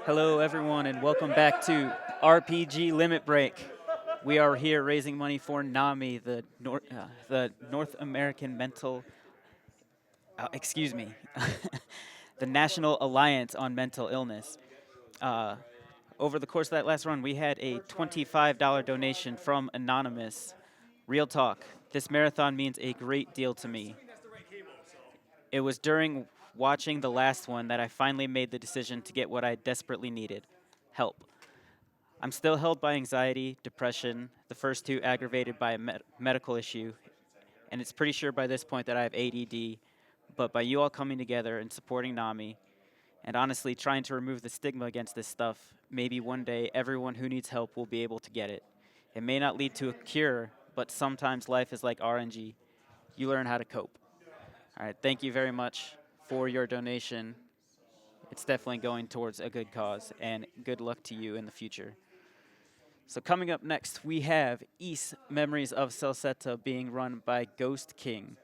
Hello, everyone, and welcome back to RPG Limit Break. We are here raising money for NAMI, the North American Mental, excuse me, the National Alliance on Mental Illness. Uh, Over the course of that last run, we had a $25 donation from Anonymous. Real talk, this marathon means a great deal to me. It was during watching the last one that I finally made the decision to get what I desperately needed: help. I'm still held by anxiety, depression, the first two aggravated by a medical issue, and it's pretty sure by this point that I have ADD. But by you all coming together and supporting NAMI, and honestly trying to remove the stigma against this stuff, maybe one day everyone who needs help will be able to get it. It may not lead to a cure, but sometimes life is like RNG. You learn how to cope. All right, thank you very much for your donation. It's definitely going towards a good cause, and good luck to you in the future. So coming up next, we have East Memories of Celceta being run by Ghost King.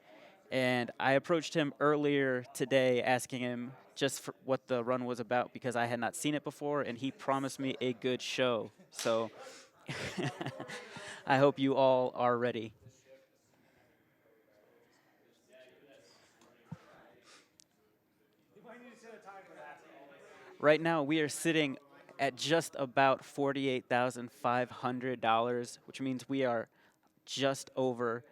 And I approached him earlier today asking him just for what the run was about because I had not seen it before, and he promised me a good show. So I hope you all are ready. Right now, we are sitting at just about $48,500, which means we are just over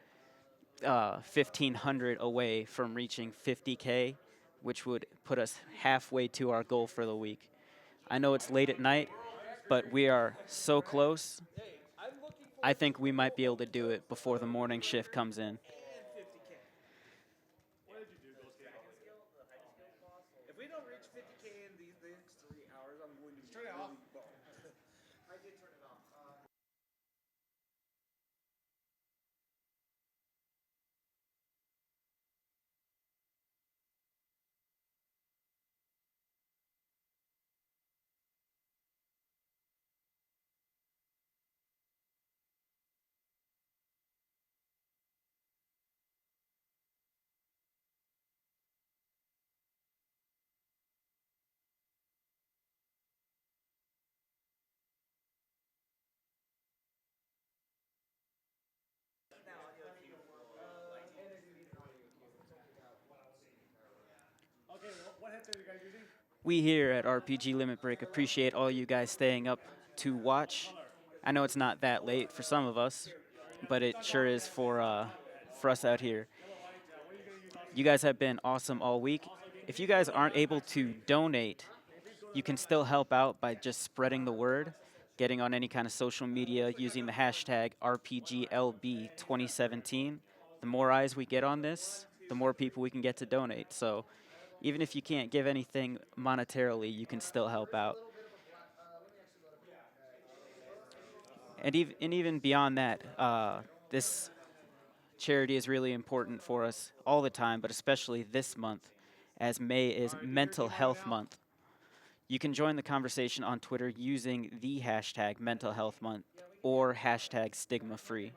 1,500 away from reaching 50K, which would put us halfway to our goal for the week. I know it's late at night, but we are so close. I think we might be able to do it before the morning shift comes in. We here at RPG Limit Break appreciate all you guys staying up to watch. I know it's not that late for some of us, but it sure is for us out here. You guys have been awesome all week. If you guys aren't able to donate, you can still help out by just spreading the word, getting on any kind of social media using the hashtag RPGLB2017. The more eyes we get on this, the more people we can get to donate. So even if you can't give anything monetarily, you can still help out. And even beyond that, this charity is really important for us all the time, but especially this month, as May is Mental Health Month. You can join the conversation on Twitter using the hashtag Mental Health Month or hashtag Stigma Free.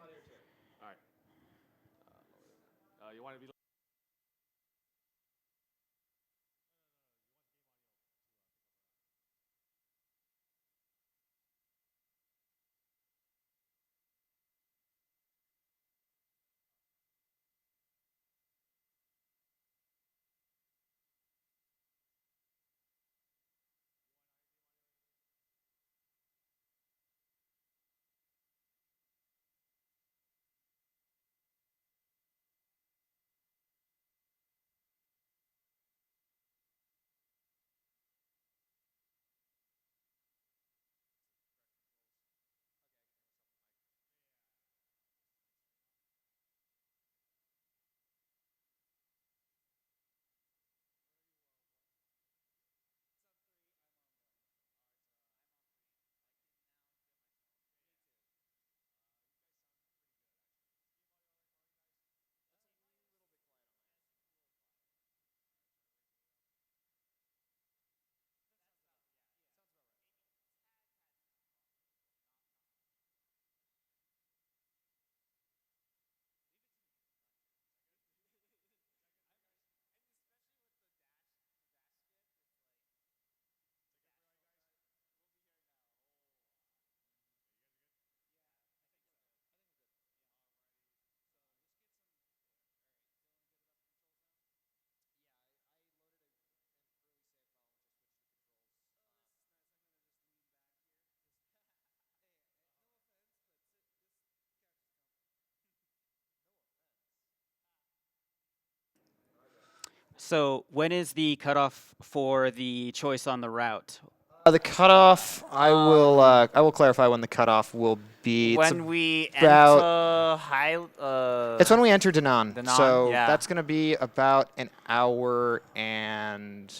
So when is the cutoff for the choice on the route? The cutoff, I will clarify when the cutoff will be. When we about- enter It's when we enter Danann. Danann, So yeah. that's going to be about an hour and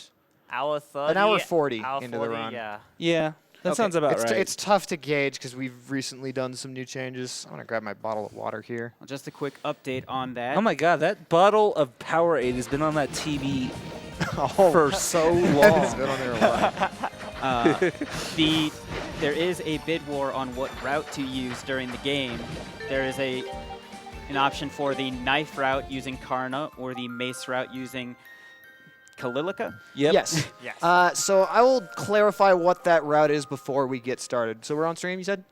hour 30. an hour 40 hour into 40, the run. Yeah. Yeah, that Okay. sounds about right. It's tough to gauge because we've recently done some new changes. I'm going to grab my bottle of water here. Well, just a quick update on that. Oh my god, that bottle of Powerade has been on that TV Oh, for so it's long. been on there a lot. There is a bid war on what route to use during the game. There is an option for the knife route using Karna or the mace route using Kalilica. Yep. Yes. Yes. So I will clarify what that route is before we get started. So we're on stream, you said?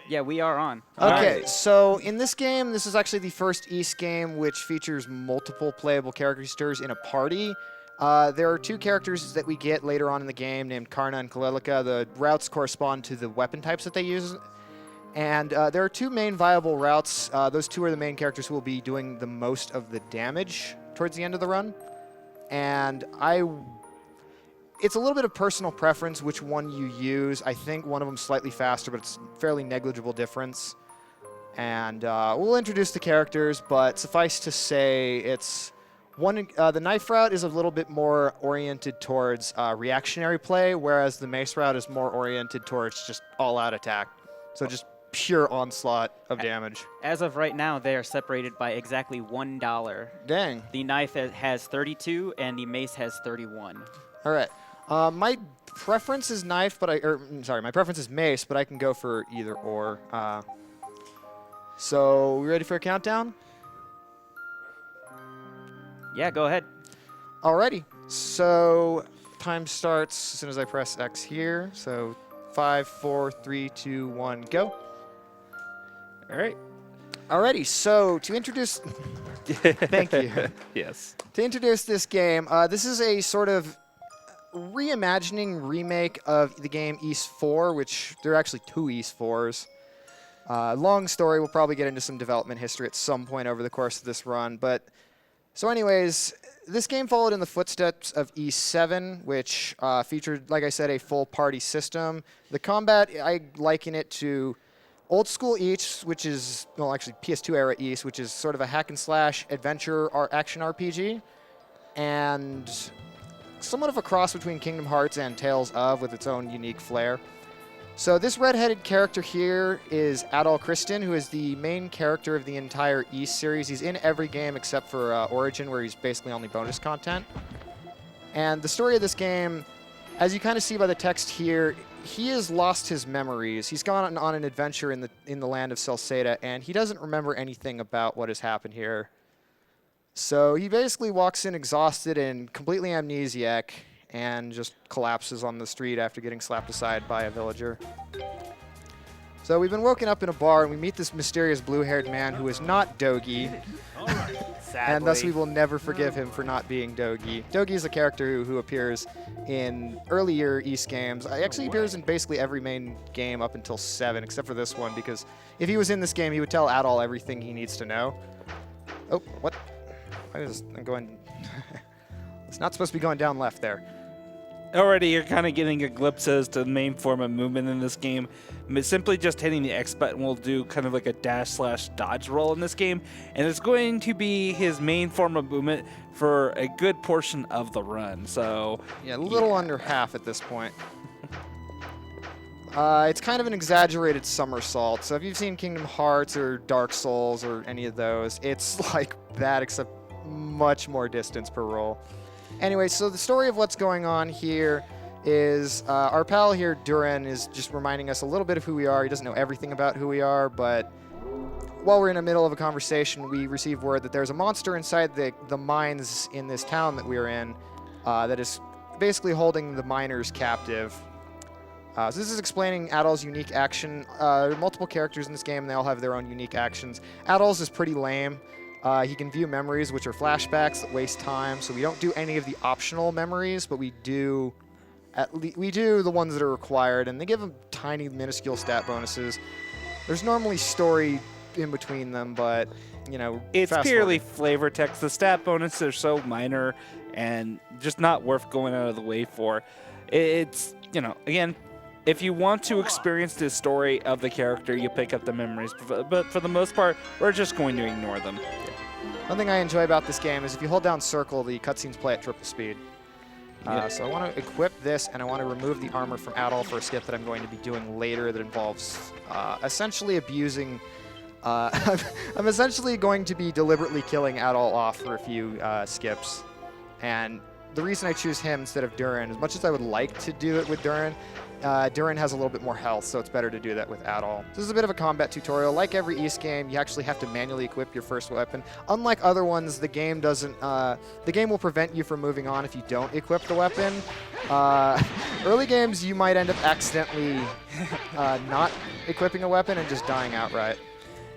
Yeah, we are on. Okay, so in this game, this is actually the first East game which features multiple playable characters in a party. There are two characters that we get later on in the game named Karna and Kalilica. The routes correspond to the weapon types that they use. And there are two main viable routes. Those two are the main characters who will be doing the most of the damage towards the end of the run. And it's a little bit of personal preference which one you use. I think one of them's slightly faster, but it's fairly negligible difference. And we'll introduce the characters, but suffice to say, it's the knife route is a little bit more oriented towards reactionary play, whereas the mace route is more oriented towards just all-out attack. So just pure onslaught of damage. As of right now, they are separated by exactly $1. Dang. The knife has 32 and the mace has 31. All right. My preference is knife, but my preference is mace, but I can go for either or. So we ready for a countdown? Yeah, go ahead. Alrighty. So time starts as soon as I press X here. So 5, 4, 3, 2, 1, go. All right. Alrighty. So to introduce, thank you. Yes. To introduce this game, this is a sort of reimagining remake of the game East 4, which there are actually two East 4s. Long story. We'll probably get into some development history at some point over the course of this run. But so anyways, this game followed in the footsteps of East 7, which featured, like I said, a full party system. The combat, I liken it to old school East, which is, well, actually PS2 era East, which is sort of a hack and slash adventure or action RPG. And somewhat of a cross between Kingdom Hearts and Tales of, with its own unique flair. So this red-headed character here is Adol Kristen, who is the main character of the entire East series. He's in every game except for Origin, where he's basically only bonus content. And the story of this game, as you kind of see by the text here, he has lost his memories. He's gone on an adventure in the land of Celceta, and he doesn't remember anything about what has happened here. So he basically walks in exhausted and completely amnesiac, and just collapses on the street after getting slapped aside by a villager. So we've been woken up in a bar, and we meet this mysterious blue-haired man who is not Dogi, and thus we will never forgive him for not being Dogi. Dogi is a character who appears in earlier East games. He actually appears in basically every main game up until 7, except for this one, because if he was in this game, he would tell Adol everything he needs to know. Oh, what? I'm going... It's not supposed to be going down left there. Already, you're kind of getting a glimpse as to the main form of movement in this game. Simply just hitting the X button will do kind of like a dash/dodge roll in this game, and it's going to be his main form of movement for a good portion of the run. So yeah, a little under half at this point. It's kind of an exaggerated somersault. So if you've seen Kingdom Hearts or Dark Souls or any of those, it's like that except much more distance per roll. Anyway, so the story of what's going on here is our pal here, Duran, is just reminding us a little bit of who we are. He doesn't know everything about who we are, but while we're in the middle of a conversation, we receive word that there's a monster inside the mines in this town that we're in that is basically holding the miners captive. So this is explaining Adol's unique action. There are multiple characters in this game, and they all have their own unique actions. Adol's is pretty lame. He can view memories, which are flashbacks that waste time. So we don't do any of the optional memories, but we do the ones that are required, and they give him tiny, minuscule stat bonuses. There's normally story in between them, but you know, It's fast purely forward. flavor text. The stat bonuses are so minor and just not worth going out of the way for. It's, you know, again, if you want to experience the story of the character, you pick up the memories. But for the most part, we're just going to ignore them. One thing I enjoy about this game is if you hold down circle, the cutscenes play at triple speed. So I want to equip this, and I want to remove the armor from Adol for a skip that I'm going to be doing later that involves essentially abusing... I'm essentially going to be deliberately killing Adol off for a few skips. And the reason I choose him instead of Durin, as much as I would like to do it with Durin, Durin has a little bit more health, so it's better to do that with Adol. This is a bit of a combat tutorial. Like every East game, you actually have to manually equip your first weapon. Unlike other ones, the game doesn't. The game will prevent you from moving on if you don't equip the weapon. Early games, you might end up accidentally not equipping a weapon and just dying outright.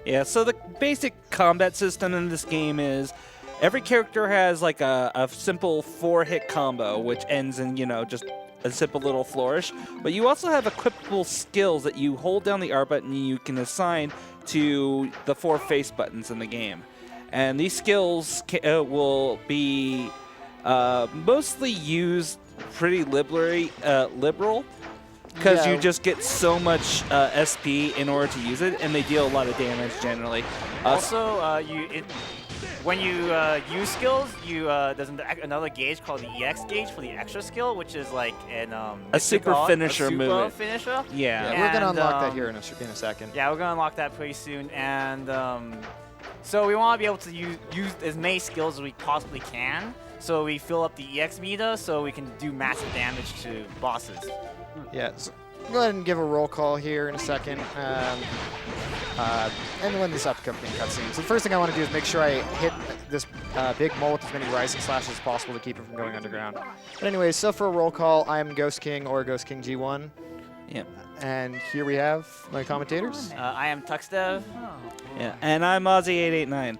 Yeah, so the basic combat system in this game is every character has like a simple 4-hit combo, which ends in, you know, just a simple little flourish. But you also have equipable skills that you hold down the R button and you can assign to the 4 face buttons in the game. And these skills will be mostly used pretty liberal. Because you just get so much SP in order to use it, and they deal a lot of damage generally. Also, when you use skills, there's another gauge called the EX gauge for the extra skill, which is like a super finisher movement. Finisher. Yeah. We're going to unlock that here in a second. Yeah, we're going to unlock that pretty soon. And so we want to be able to use as many skills as we possibly can. So we fill up the EX meter so we can do massive damage to bosses. Yeah, so go ahead and give a roll call here in a second. And when this upcoming cutscene. So the first thing I want to do is make sure I hit this big mole with as many rising slashes as possible to keep it from going underground. But anyways, so for a roll call, I am Ghost King or Ghost King G1. Yep. And here we have my commentators. I am Tuxdev. Yeah, and I'm Ozzy889.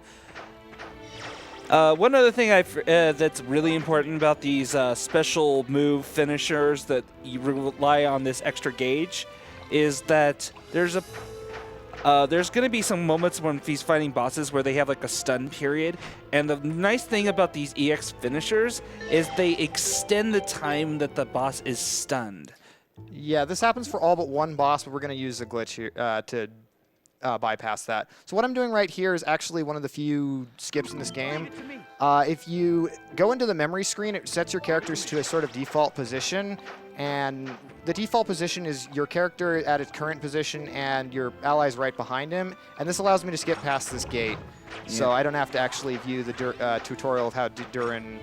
One other thing that's really important about these special move finishers that you rely on this extra gauge is that there's going to be some moments when he's fighting bosses where they have like a stun period. And the nice thing about these EX finishers is they extend the time that the boss is stunned. Yeah, this happens for all but one boss, but we're going to use a glitch here to bypass that. So what I'm doing right here is actually one of the few skips in this game. If you go into the memory screen, it sets your characters to a sort of default position, and the default position is your character at its current position and your allies right behind him, and this allows me to skip past this gate. So I don't have to actually view the tutorial of how Durin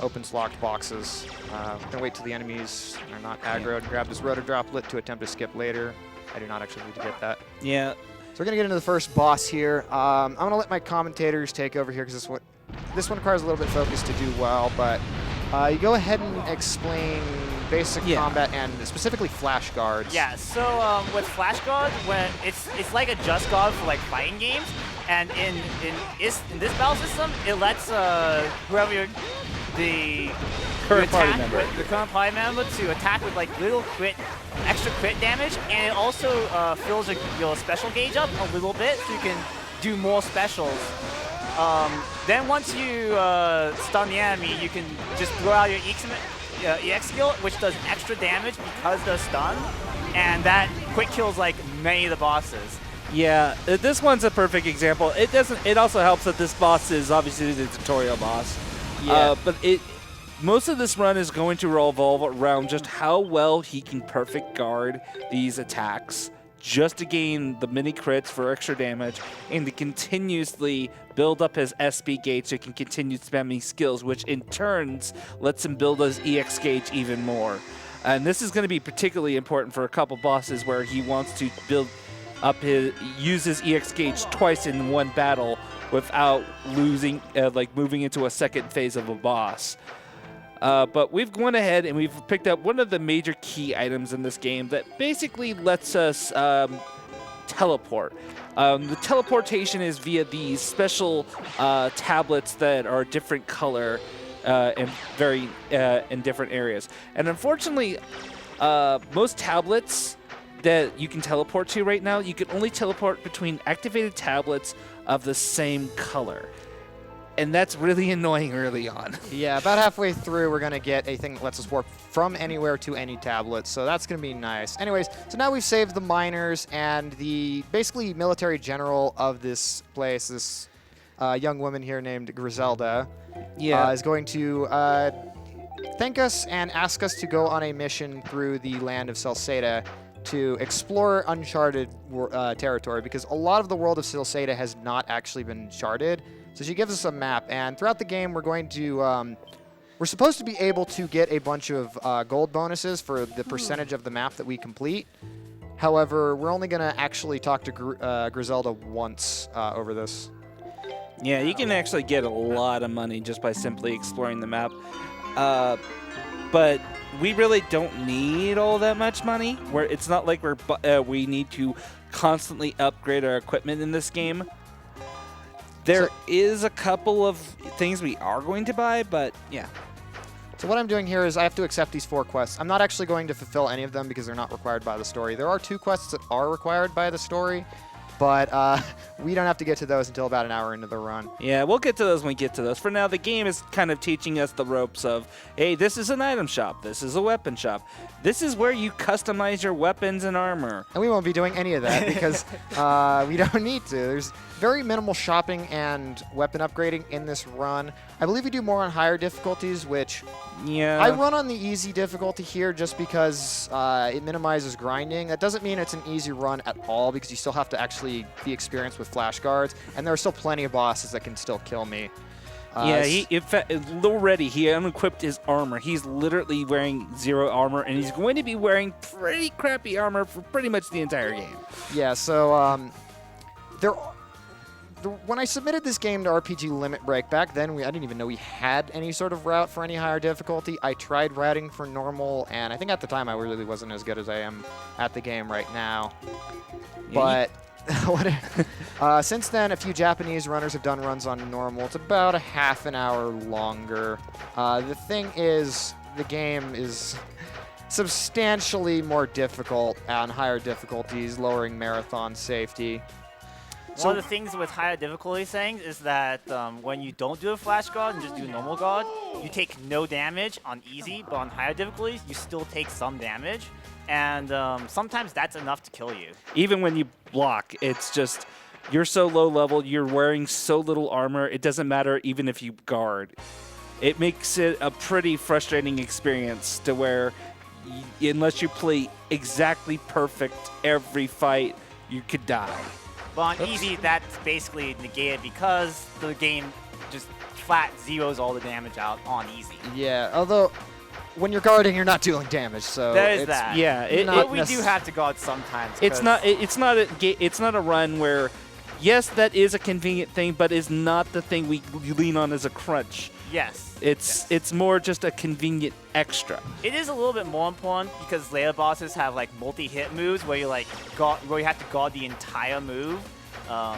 opens locked boxes. I'm going to wait till the enemies are not aggroed and grab this rotor droplet to attempt to skip later. I do not actually need to get that. Yeah. So we're going to get into the first boss here. I'm going to let my commentators take over here because this one requires a little bit of focus to do well, but you go ahead and explain basic combat and specifically flash guards. Yeah, so with flash guards, when it's like a just guard for like fighting games, and in this battle system, it lets whoever the current party member to attack with like little extra crit damage, and it also fills your special gauge up a little bit so you can do more specials. Then once you stun the enemy, you can just throw out your EX skill, which does extra damage because they're stunned, and that quick kills like many of the bosses. Yeah, this one's a perfect example. It also helps that this boss is obviously the tutorial boss. Yeah. But most of this run is going to revolve around just how well he can perfect guard these attacks, just to gain the mini crits for extra damage, and to continuously build up his SP gauge so he can continue spamming skills, which in turns lets him build his EX gauge even more. And this is going to be particularly important for a couple bosses where he wants to use his EX gauge twice in one battle without losing, moving into a second phase of a boss. But we've gone ahead and we've picked up one of the major key items in this game that basically lets us teleport. The teleportation is via these special tablets that are different color and very in different areas. And unfortunately, most tablets that you can teleport to right now, you can only teleport between activated tablets of the same color. And that's really annoying early on. Yeah, about halfway through, we're going to get a thing that lets us warp from anywhere to any tablet, so that's going to be nice. Anyways, so now we've saved the miners, and the basically military general of this place, this young woman here named Griselda, is going to thank us and ask us to go on a mission through the land of Celceta to explore uncharted territory, because a lot of the world of Celceta has not actually been charted. So she gives us a map, and throughout the game, we're going to we're supposed to be able to get a bunch of gold bonuses for the percentage of the map that we complete. However, we're only going to actually talk to Griselda once over this. Yeah, you can actually get a lot of money just by simply exploring the map. But we really don't need all that much money. It's not like we need to constantly upgrade our equipment in this game. There is a couple of things we are going to buy, but yeah. So what I'm doing here is I have to accept these 4 quests. I'm not actually going to fulfill any of them because they're not required by the story. There are 2 quests that are required by the story, but we don't have to get to those until about an hour into the run. Yeah, we'll get to those when we get to those. For now, the game is kind of teaching us the ropes of, hey, this is an item shop. This is a weapon shop. This is where you customize your weapons and armor. And we won't be doing any of that because we don't need to. There's very minimal shopping and weapon upgrading in this run. I believe we do more on higher difficulties, which I run on the easy difficulty here just because it minimizes grinding. That doesn't mean it's an easy run at all because you still have to actually be experienced with flash guards, and there are still plenty of bosses that can still kill me. In fact, already he unequipped his armor. He's literally wearing 0 armor, and he's going to be wearing pretty crappy armor for pretty much the entire game. Yeah, so when I submitted this game to RPG Limit Break, back then I didn't even know we had any sort of route for any higher difficulty. I tried routing for normal, and I think at the time I really wasn't as good as I am at the game right now. But since then, a few Japanese runners have done runs on normal. It's about a half an hour longer. The thing is, the game is substantially more difficult on higher difficulties, lowering marathon safety. One of the things with higher difficulty things is that when you don't do a flash guard and just do a normal guard, you take no damage on easy, but on higher difficulties, you still take some damage. And sometimes that's enough to kill you. Even when you block, it's just, you're so low level, you're wearing so little armor, it doesn't matter even if you guard. It makes it a pretty frustrating experience to where, unless you play exactly perfect every fight, you could die. But on easy, that's basically negated because the game just flat zeroes all the damage out on easy. Yeah, although when you're guarding, you're not dealing damage, so there is that. Yeah, but we do have to guard sometimes. It's not a run where, yes, that is a convenient thing, but is not the thing we lean on as a crunch. Yes. It's more just a convenient extra. It is a little bit more important because Lair bosses have like multi-hit moves where you where you have to guard the entire move.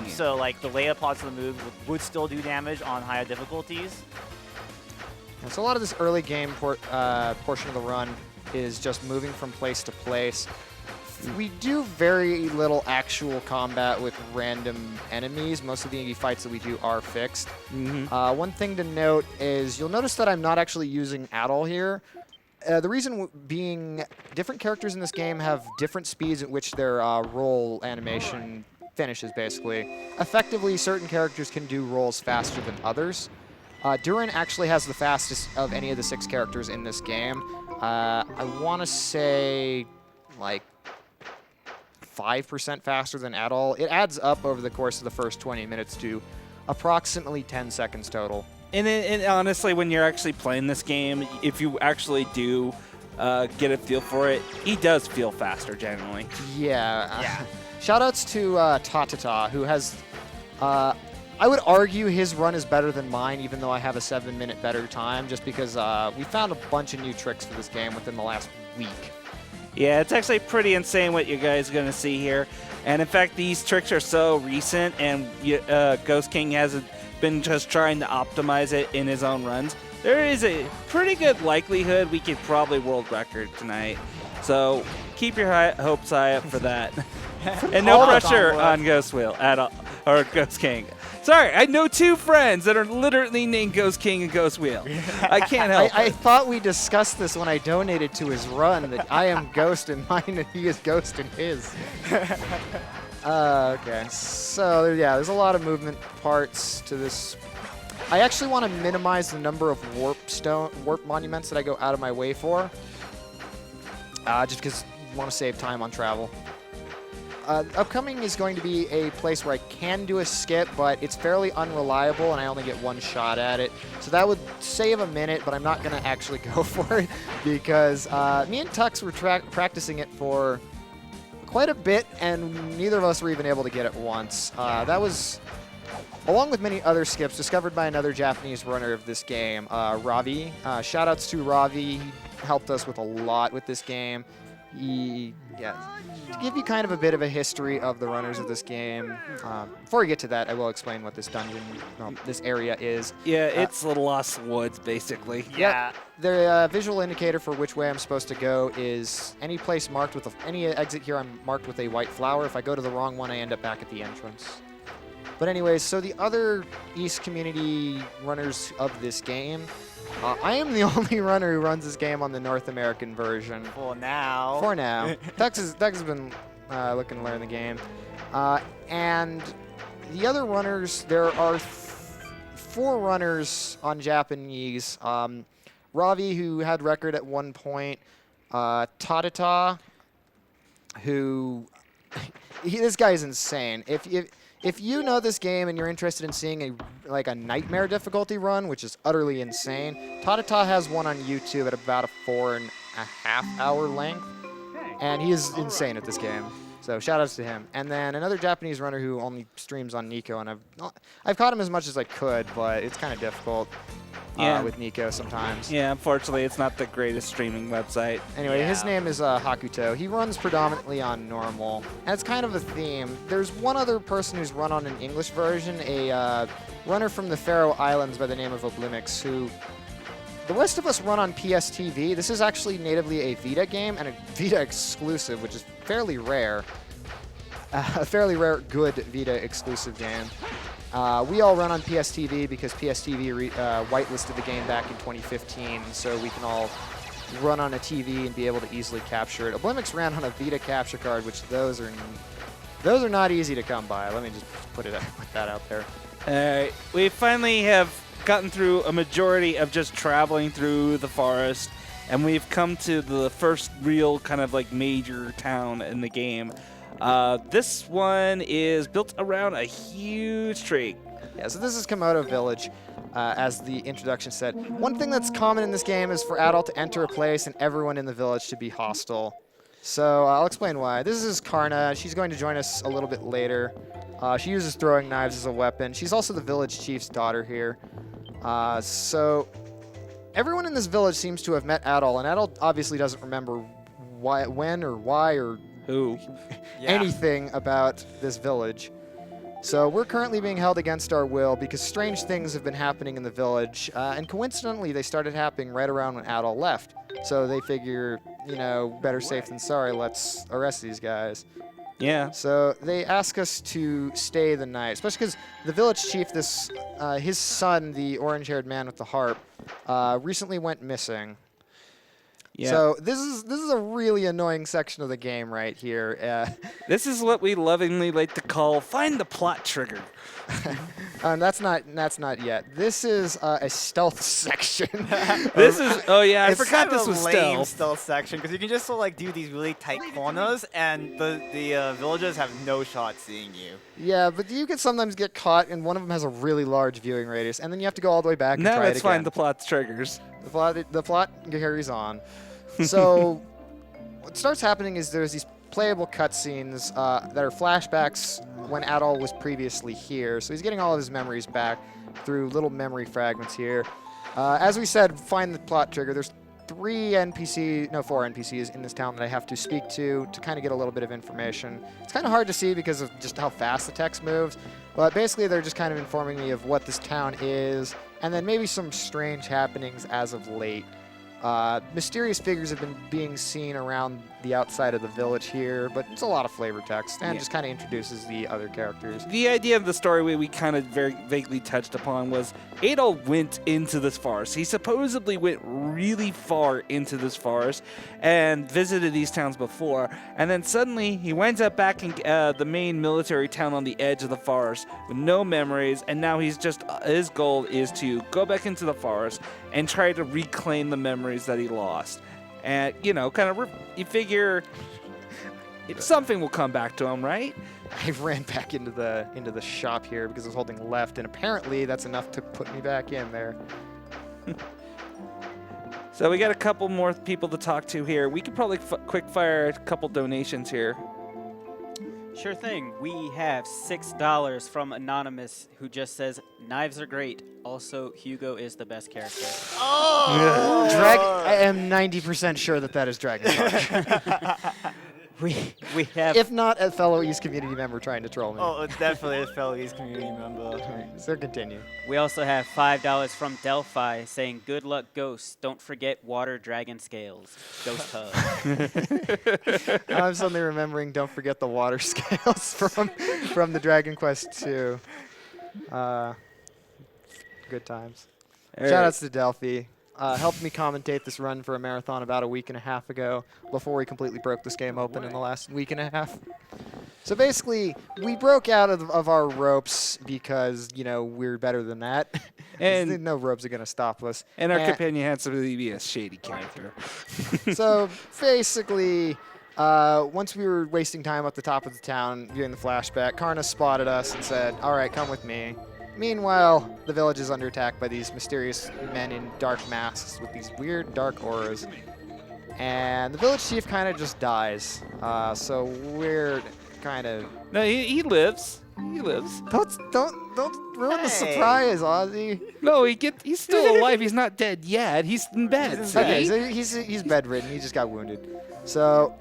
So like the Lair parts of the move would still do damage on higher difficulties. And so a lot of this early game portion of the run is just moving from place to place. We do very little actual combat with random enemies. Most of the fights that we do are fixed. One thing to note is you'll notice that I'm not actually using Adol here. The reason being different characters in this game have different speeds at which their roll animation finishes, basically. Effectively, certain characters can do rolls faster than others. Durin actually has the fastest of any of the 6 characters in this game. I want to say like 5% faster than Adol. It adds up over the course of the first 20 minutes to approximately 10 seconds total. And honestly, when you're actually playing this game, if you actually do get a feel for it, he does feel faster generally. Yeah. Shoutouts to Tatata, who has, I would argue his run is better than mine, even though I have a 7-minute better time, just because we found a bunch of new tricks for this game within the last week. Yeah, it's actually pretty insane what you guys are going to see here. And in fact, these tricks are so recent, and Ghost King hasn't been just trying to optimize it in his own runs. There is a pretty good likelihood we could probably world record tonight. So keep your hopes high up for that. And no All pressure on on Ghost Wheel at all, or Ghost King. Sorry, I know 2 friends that are literally named Ghost King and Ghost Wheel. I can't help I it. thought we discussed this when I donated to his run, that I am Ghost in mine and he is Ghost in his. Okay, so yeah, there's a lot of movement parts to this. I actually want to minimize the number of warp monuments that I go out of my way for, just because I want to save time on travel. Upcoming is going to be a place where I can do a skip, but it's fairly unreliable, and I only get 1 shot at it. So that would save a minute, but I'm not going to actually go for it because me and Tux were practicing it for quite a bit, and neither of us were even able to get it once. That was, along with many other skips, discovered by another Japanese runner of this game, Ravi. Shoutouts to Ravi. He helped us with a lot with this game. To give you kind of a bit of a history of the runners of this game, before we get to that, I will explain what this this area is. Yeah, it's the Lost Woods, basically. Yeah. The visual indicator for which way I'm supposed to go is any place marked with any exit here. I'm marked with a white flower. If I go to the wrong one, I end up back at the entrance. But anyways, so the other East Community runners of this game, I am the only runner who runs this game on the North American version. For now. For now. Tux has been looking to learn the game. And the other runners, there are 4 runners on Japanese. Ravi, who had record at one point. Tadata, who... this guy is insane. If you know this game and you're interested in seeing a nightmare difficulty run, which is utterly insane, Tadata has one on YouTube at about a 4.5 hour length, and he is insane at this game. So shoutouts to him. And then another Japanese runner who only streams on Nico, and I've caught him as much as I could, but it's kind of difficult with Nico sometimes. Yeah, unfortunately, it's not the greatest streaming website. Anyway, his name is Hakuto. He runs predominantly on normal, and it's kind of a theme. There's one other person who's run on an English version, a runner from the Faroe Islands by the name of Oblimix, who the rest of us run on PSTV. This is actually natively a Vita game and a Vita exclusive, which is fairly rare. A fairly rare, good Vita exclusive game. We all run on PSTV because PSTV whitelisted the game back in 2015, so we can all run on a TV and be able to easily capture it. Oblimix ran on a Vita capture card, which those are not easy to come by. Let me just put that out there. We finally have gotten through a majority of just traveling through the forest, and we've come to the first real kind of like major town in the game. This one is built around a huge tree. Yeah, so this is Komodo Village, as the introduction said. One thing that's common in this game is for adult to enter a place and everyone in the village to be hostile. So I'll explain why. This is Karna. She's going to join us a little bit later. She uses throwing knives as a weapon. She's also the village chief's daughter here. So everyone in this village seems to have met Adol, and Adol obviously doesn't remember when or why or Who? anything about this village. So we're currently being held against our will because strange things have been happening in the village, and coincidentally they started happening right around when Adol left. So they figure, better safe than sorry, let's arrest these guys. Yeah. So they ask us to stay the night, especially because the village chief, his son, the orange-haired man with the harp, recently went missing. Yeah. So this is a really annoying section of the game right here. This is what we lovingly like to call find the plot trigger. That's not yet. This is a stealth section. This is I It's forgot kind of this was a lame stealth. section because you can just sort of do these really tight corners, and the villagers have no shot seeing you. Yeah, but you can sometimes get caught, and one of them has a really large viewing radius, and then you have to go all the way back and Now try it let's again. find the plot triggers. The plot carries on. So what starts happening is there's these playable cutscenes that are flashbacks when Adol was previously here. So he's getting all of his memories back through little memory fragments here. As we said, find the plot trigger. There's 4 NPCs in this town that I have to speak to kind of get a little bit of information. It's kind of hard to see because of just how fast the text moves, but basically they're just kind of informing me of what this town is, and then maybe some strange happenings as of late. Mysterious figures have been being seen around the outside of the village here, but it's a lot of flavor text and just kind of introduces the other characters. The idea of the story we kind of very vaguely touched upon was Adol went into this forest. He supposedly went really far into this forest and visited these towns before, and then suddenly he winds up back in the main military town on the edge of the forest with no memories, and now he's just his goal is to go back into the forest and try to reclaim the memories that he lost. And, you know, kind of you figure something will come back to him, right? I ran back into the shop here because I was holding left, and apparently that's enough to put me back in there. So we got a couple more people to talk to here. We could probably quick fire a couple donations here. Sure thing. We have $6 from Anonymous, who just says, "Knives are great. Also, Hugo is the best character." Oh! I am 90% sure that is Dragon Punch. We have If not a fellow East community member trying to troll me. Oh, it's definitely a fellow East community member. Alright, so continue. We also have $5 from Delphi saying, "Good luck, ghosts. Don't forget water dragon scales." Ghost hug. I'm suddenly remembering Don't Forget the Water Scales from the Dragon Quest II. Good times. Shoutouts to Delphi. Helped me commentate this run for a marathon about a week and a half ago before we completely broke this game open in the last week and a half. So basically, we broke out of our ropes because, you know, we're better than that. And no ropes are going to stop us. And our companion has to really be a shady character. So basically, once we were wasting time at the top of the town viewing the flashback, Karna spotted us and said, "All right, come with me." Meanwhile, the village is under attack by these mysterious men in dark masks with these weird dark auras. And the village chief kind of just dies. So we're kind of... No, he lives. He lives. Don't ruin the surprise, Ozzy. No, he's still alive. He's not dead yet. He's in bed. See? Okay, so he's bedridden. He just got wounded. So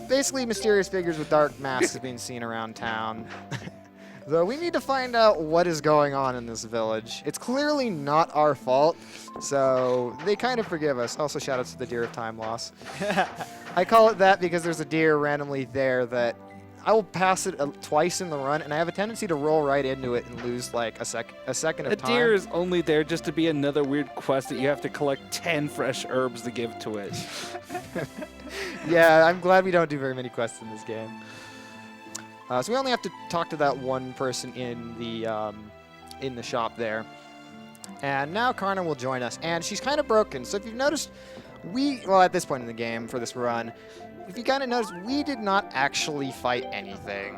basically, mysterious figures with dark masks have been seen around town. So we need to find out what is going on in this village. It's clearly not our fault, so they kind of forgive us. Also, shout out to the Deer of Time Loss. I call it that because there's a deer randomly there that I will pass it twice in the run, and I have a tendency to roll right into it and lose like a second of time. A deer is only there just to be another weird quest that you have to collect 10 fresh herbs to give to it. Yeah, I'm glad we don't do very many quests in this game. So we only have to talk to that one person in the shop there. And now Karna will join us, and she's kind of broken. So if you've noticed, at this point in the game for this run, if you kind of noticed, we did not actually fight anything.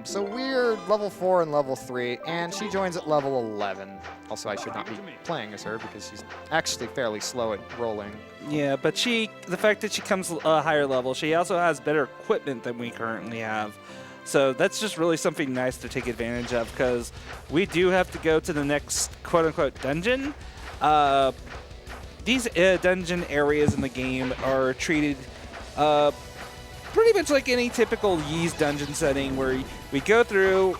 So we're level 4 and level 3, and she joins at level 11. Also, I should not be playing as her because she's actually fairly slow at rolling. Yeah, but the fact that she comes a higher level, she also has better equipment than we currently have. So that's just really something nice to take advantage of because we do have to go to the next quote-unquote dungeon. These dungeon areas in the game are treated pretty much like any typical Ys dungeon setting where we go through,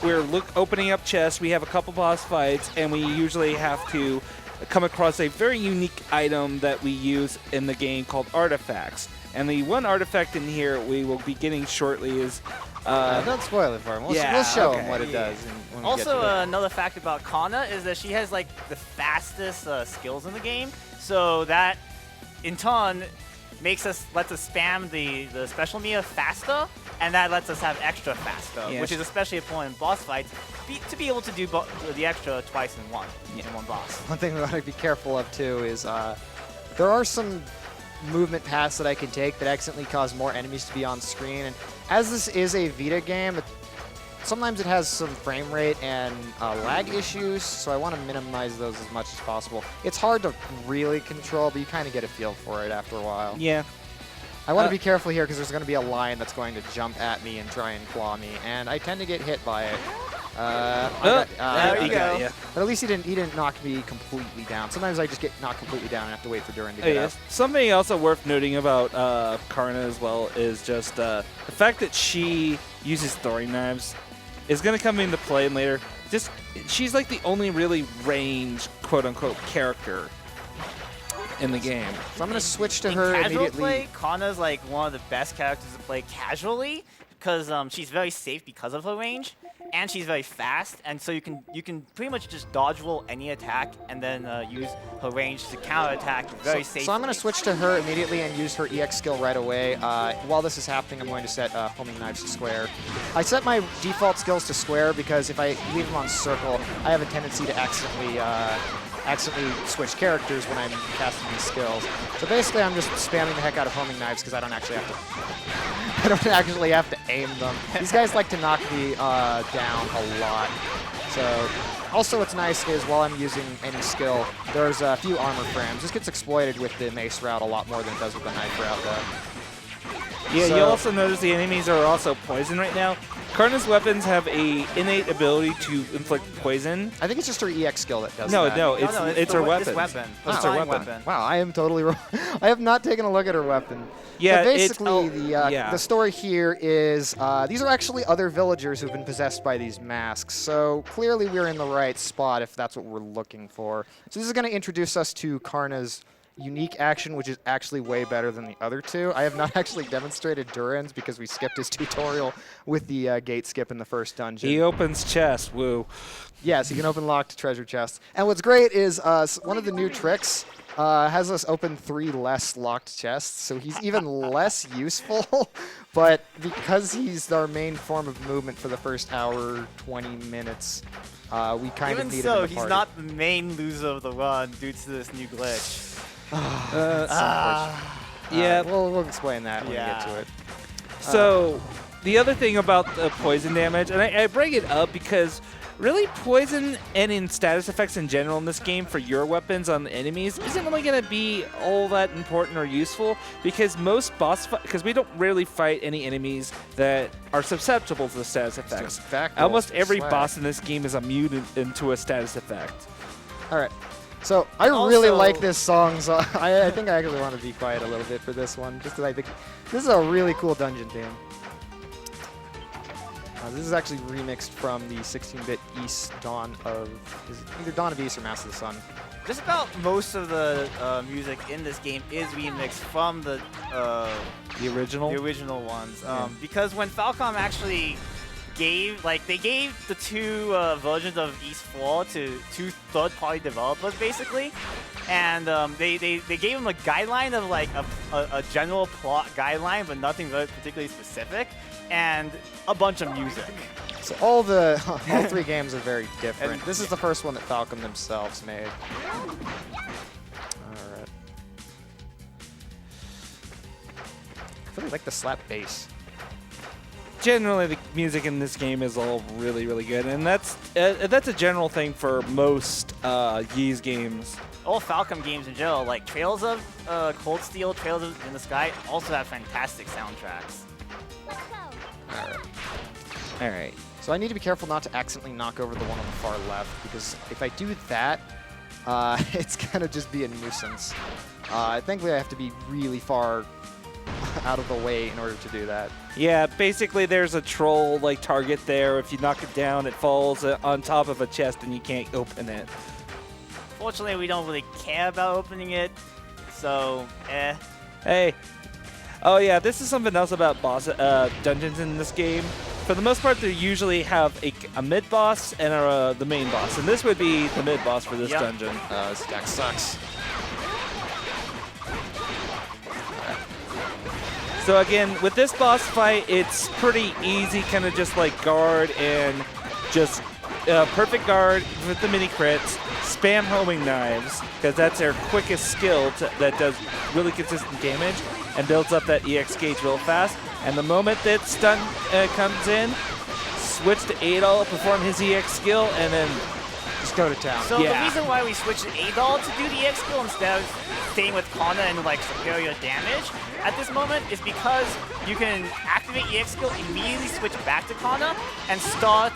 we're opening up chests, we have a couple boss fights, and we usually have to come across a very unique item that we use in the game called artifacts. And the one artifact in here we will be getting shortly is... don't spoil it for him. We'll show him what it does. When we get Also, to it. another fact about Kana is that she has like the fastest skills in the game. So that, in turn, lets us spam the special Mia faster, and that lets us have extra faster, Yes. which is especially important in boss fights, to be able to do the extra twice in one boss. One thing we want to be careful of too is there are some movement paths that I can take that accidentally cause more enemies to be on screen. And as this is a Vita game, sometimes it has some frame rate and lag issues, so I want to minimize those as much as possible. It's hard to really control, but you kind of get a feel for it after a while. Yeah. I want to be careful here because there's going to be a lion that's going to jump at me and try and claw me, and I tend to get hit by it. There you go. Yeah. But at least he didn't knock me completely down. Sometimes I just get knocked completely down and have to wait for Durin to get up. Something also worth noting about Karna as well is just the fact that she uses throwing knives is going to come into play later. She's like the only really ranged quote-unquote character. in the game. So I'm going to switch to in her casual immediately. play, Kana's like one of the best characters to play casually because she's very safe because of her range, and she's very fast, and so you can pretty much just dodge roll any attack and then use her range to counter attack very safely. So I'm going to switch to her immediately and use her EX skill right away. While this is happening, I'm going to set homing knives to square. I set my default skills to square because if I leave them on circle, I have a tendency to accidentally switch characters when I'm casting these skills. So basically, I'm just spamming the heck out of homing knives because I don't actually have to aim them. These guys like to knock me down a lot. So also what's nice is while I'm using any skill, there's a few armor frames. This gets exploited with the mace route a lot more than it does with the knife route, though. Yeah, So- you'll also notice the enemies are also poison right now. Karna's weapons have a innate ability to inflict poison. I think it's just her EX skill that does No, that. no, it's her this weapon. weapon. It's her Flying weapon. Wow, I am totally wrong. I have not taken a look at her weapon. Yeah, so it's- basically, oh, yeah. the story here is these are actually other villagers who've been possessed by these masks. So clearly we're in the right spot if that's what we're looking for. So this is going to introduce us to Karna's unique action, which is actually way better than the other two. I have not actually demonstrated Duran's because we skipped his tutorial with the gate skip in the first dungeon. He opens chest, woo. Yes, you can open locked treasure chests. And what's great is one of the new tricks has us open 3 less locked chests, so he's even less useful. But because he's our main form of movement for the first hour, 20 minutes, we kind of Even need so, him in the he's party. not the main loser of the run due to this new glitch. Yeah. We'll explain that when we get to Yeah. it. So the other thing about the poison damage, and I bring it up because really poison and in status effects in general in this game for your weapons on the enemies isn't really going to be all that important or useful because most because we don't rarely fight any enemies that are susceptible to the status effects. Just back rolls Almost and every swag. boss in this game is immune into a status effect. All right. So I And really also- like this song, so I think I actually want to be quiet a little bit for this one, just because I think this is a really cool dungeon theme. This is actually remixed from the 16-bit East Dawn of, is it either Dawn of East or Mass of the Sun. Just about most of the music in this game is remixed from the The original ones. Because when Falcom actually gave the 2 versions of East 4 to 2 third-party developers basically, and they gave them a guideline of like a general plot guideline, but nothing very particularly specific, and a bunch of music. So all 3 games are very different. And- This is the first one that Falcom themselves made. All right. I really like the slap bass. Generally, the music in this game is all really, really good, and that's a general thing for most Ys games. All Falcom games in general, like Trails of Cold Steel, Trails of in the Sky, also have fantastic soundtracks. All right. So I need to be careful not to accidentally knock over the one on the far left, because if I do that, it's going to just be a nuisance. Thankfully, I have to be really far out of the way in order to do that. Yeah, basically there's a troll like target there. If you knock it down, it falls on top of a chest and you can't open it. Fortunately, we don't really care about opening it, so Hey. Oh yeah, this is something else about dungeons in this game. For the most part, they usually have a mid-boss and the main boss. And this would be the mid-boss for this Yep. dungeon. This deck sucks. So again, with this boss fight, it's pretty easy, kind of just like guard and just perfect guard with the mini crits, spam homing knives, because that's their quickest skill that does really consistent damage and builds up that EX gauge real fast. And the moment that stun comes in, switch to Adol, perform his EX skill, and then Just go to town. So Yeah. the reason why we switched to Adol to do the EX skill instead of staying with Kana and like superior damage at this moment is because you can activate EX skill, immediately switch back to Kana, and start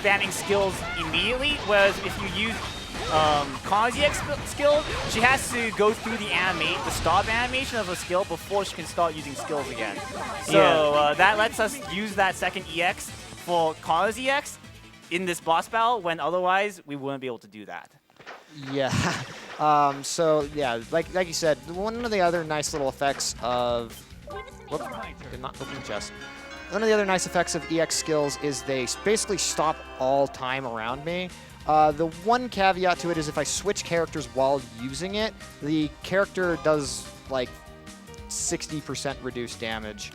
spamming skills immediately, whereas if you use Kana's EX skill, she has to go through the stop animation of a skill before she can start using skills again. So that lets us use that second EX for Kana's EX in this boss battle, when otherwise we wouldn't be able to do that. Yeah. So yeah, like you said, one of the other nice little effects of whoop, did not open the chest. One of the other nice effects of EX skills is they basically stop all time around me. The one caveat to it is if I switch characters while using it, the character does like 60% reduced damage.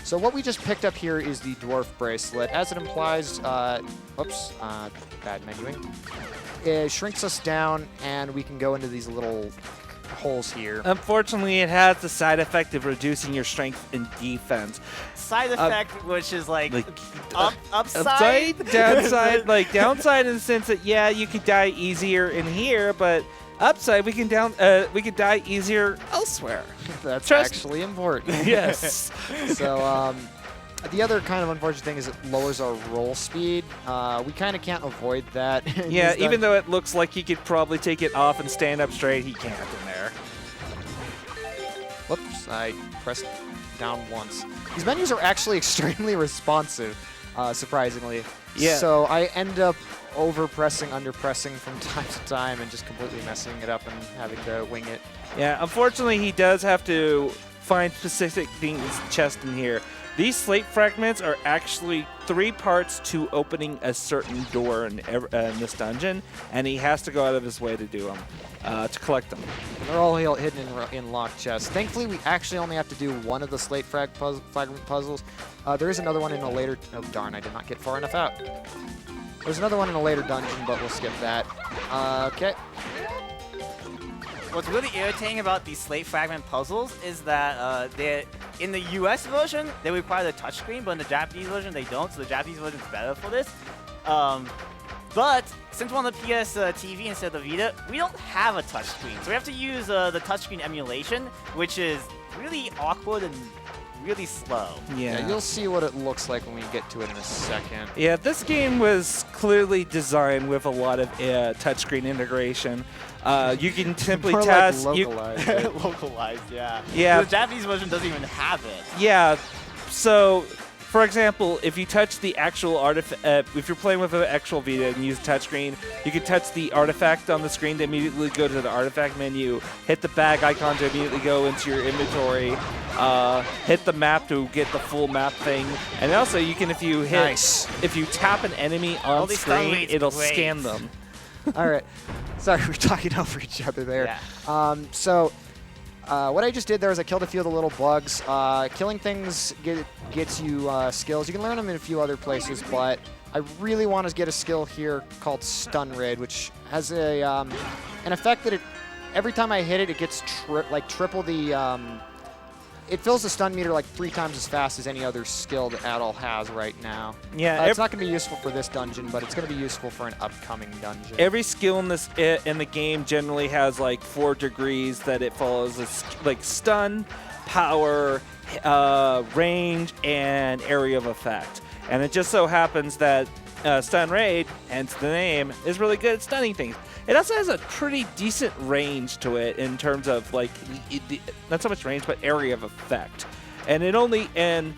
So what we just picked up here is the Dwarf Bracelet. As it implies, bad menuing. It shrinks us down, and we can go into these little holes here. Unfortunately, it has the side effect of reducing your strength and defense. Side effect, which is like upside, downside, like downside in the sense that yeah, you could die easier in here, but upside we can die easier elsewhere. That's actually important. Yes. So the other kind of unfortunate thing is it lowers our roll speed. We kind of can't avoid that. Yeah, even though it looks like he could probably take it off and stand up straight, he can't in there. Whoops, I pressed down once. These menus are actually extremely responsive, surprisingly. Yeah. So I end up over-pressing, under-pressing from time to time and just completely messing it up and having to wing it. Yeah, unfortunately, he does have to find specific things chest in here. These slate fragments are actually 3 parts to opening a certain door in this dungeon, and he has to go out of his way to do them, to collect them. And they're all hidden in locked chests. Thankfully, we actually only have to do one of the slate fragment puzzles. There is another one in a later... Oh, darn, I did not get far enough out. There's another one in a later dungeon, but we'll skip that. Okay. What's really irritating about these slate fragment puzzles is that in the US version, they require the touchscreen, but in the Japanese version, they don't, so the Japanese version is better for this. But since we're on the PS TV instead of the Vita, we don't have a touchscreen, so we have to use the touchscreen emulation, which is really awkward and really slow. Yeah, you'll see what it looks like when we get to it in a second. Yeah, this game was clearly designed with a lot of touchscreen integration. You can simply test. Like localized. Localized, yeah. Yeah. The Japanese version doesn't even have it. Yeah. So, for example, if you touch the actual artifact, if you're playing with an actual Vita and use touchscreen, you can touch the artifact on the screen to immediately go to the artifact menu, hit the bag icon to immediately go into your inventory, hit the map to get the full map thing, and also you can, if you tap an enemy on screen, it'll scan them. All right. Sorry, we're talking over each other there. Yeah. What I just did there is I killed a few of the little bugs. Killing things gets you skills. You can learn them in a few other places, but I really want to get a skill here called Stun Raid, which has an effect that every time I hit it, it gets triple the... it fills the stun meter like 3 times as fast as any other skill that Adol has right now. Yeah, it's not going to be useful for this dungeon, but it's going to be useful for an upcoming dungeon. Every skill in the game generally has like 4 degrees that it follows. It's like stun, power, range, and area of effect. And it just so happens that Stun Raid, hence the name, is really good at stunning things. It also has a pretty decent range to it in terms of like not so much range, but area of effect. And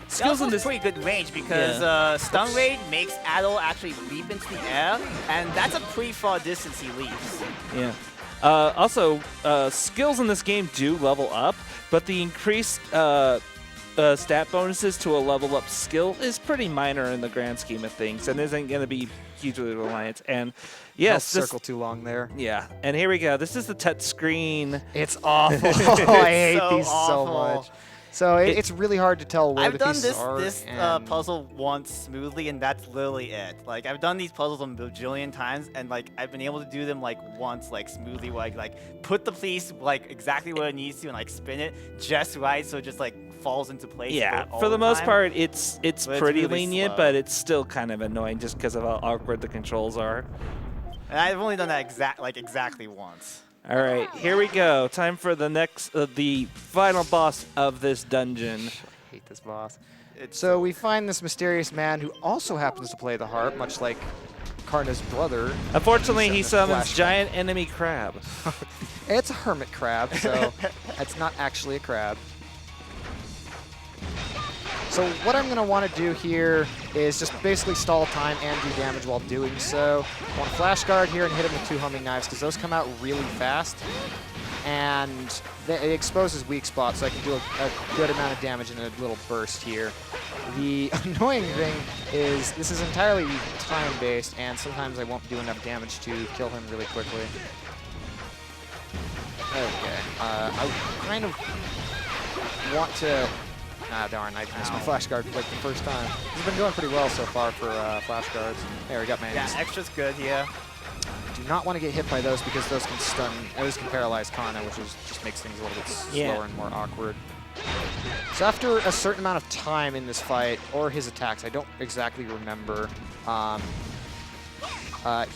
skills in this pretty good range because Stun Raid makes Adol actually leap into the air, and that's a pretty far distance he leaps. Yeah. Also, skills in this game do level up, but the increased stat bonuses to a level up skill is pretty minor in the grand scheme of things, and isn't going to be hugely reliant. And yes, circle too long there. Yeah, and here we go. This is the touch screen. It's awful. I hate so these awful. so much. So it's really hard to tell where I've the done pieces are. this puzzle once smoothly, and that's literally it. Like, I've done these puzzles a bajillion times, and like I've been able to do them like once, like smoothly, where I like put the piece like exactly where it needs to, and like spin it just right, so it just like falls into place. Yeah, all for the most time. part, it's pretty really lenient, slow. but it's still kind of annoying just because of how awkward the controls are. And I've only done that exactly once. All right, here we go. Time for the next, the final boss of this dungeon. I hate this boss. So we find this mysterious man who also happens to play the harp, much like Karna's brother. Unfortunately, he summons flashback. giant enemy crab. It's a hermit crab, so it's not actually a crab. So what I'm going to want to do here is just basically stall time and do damage while doing so. I want to flash guard here and hit him with 2 homing knives because those come out really fast. And it exposes weak spots, so I can do a good amount of damage in a little burst here. The annoying thing is this is entirely time-based, and sometimes I won't do enough damage to kill him really quickly. Okay, I kind of want to... Ah, darn, I missed my flash guard like the first time. It's been going pretty well so far for flash guards. There, we got my Yeah, extra's good here. Do not want to get hit by those because those can stun, those can paralyze Kana, which just makes things a little bit slower and more awkward. So after a certain amount of time in this fight, or his attacks, I don't exactly remember,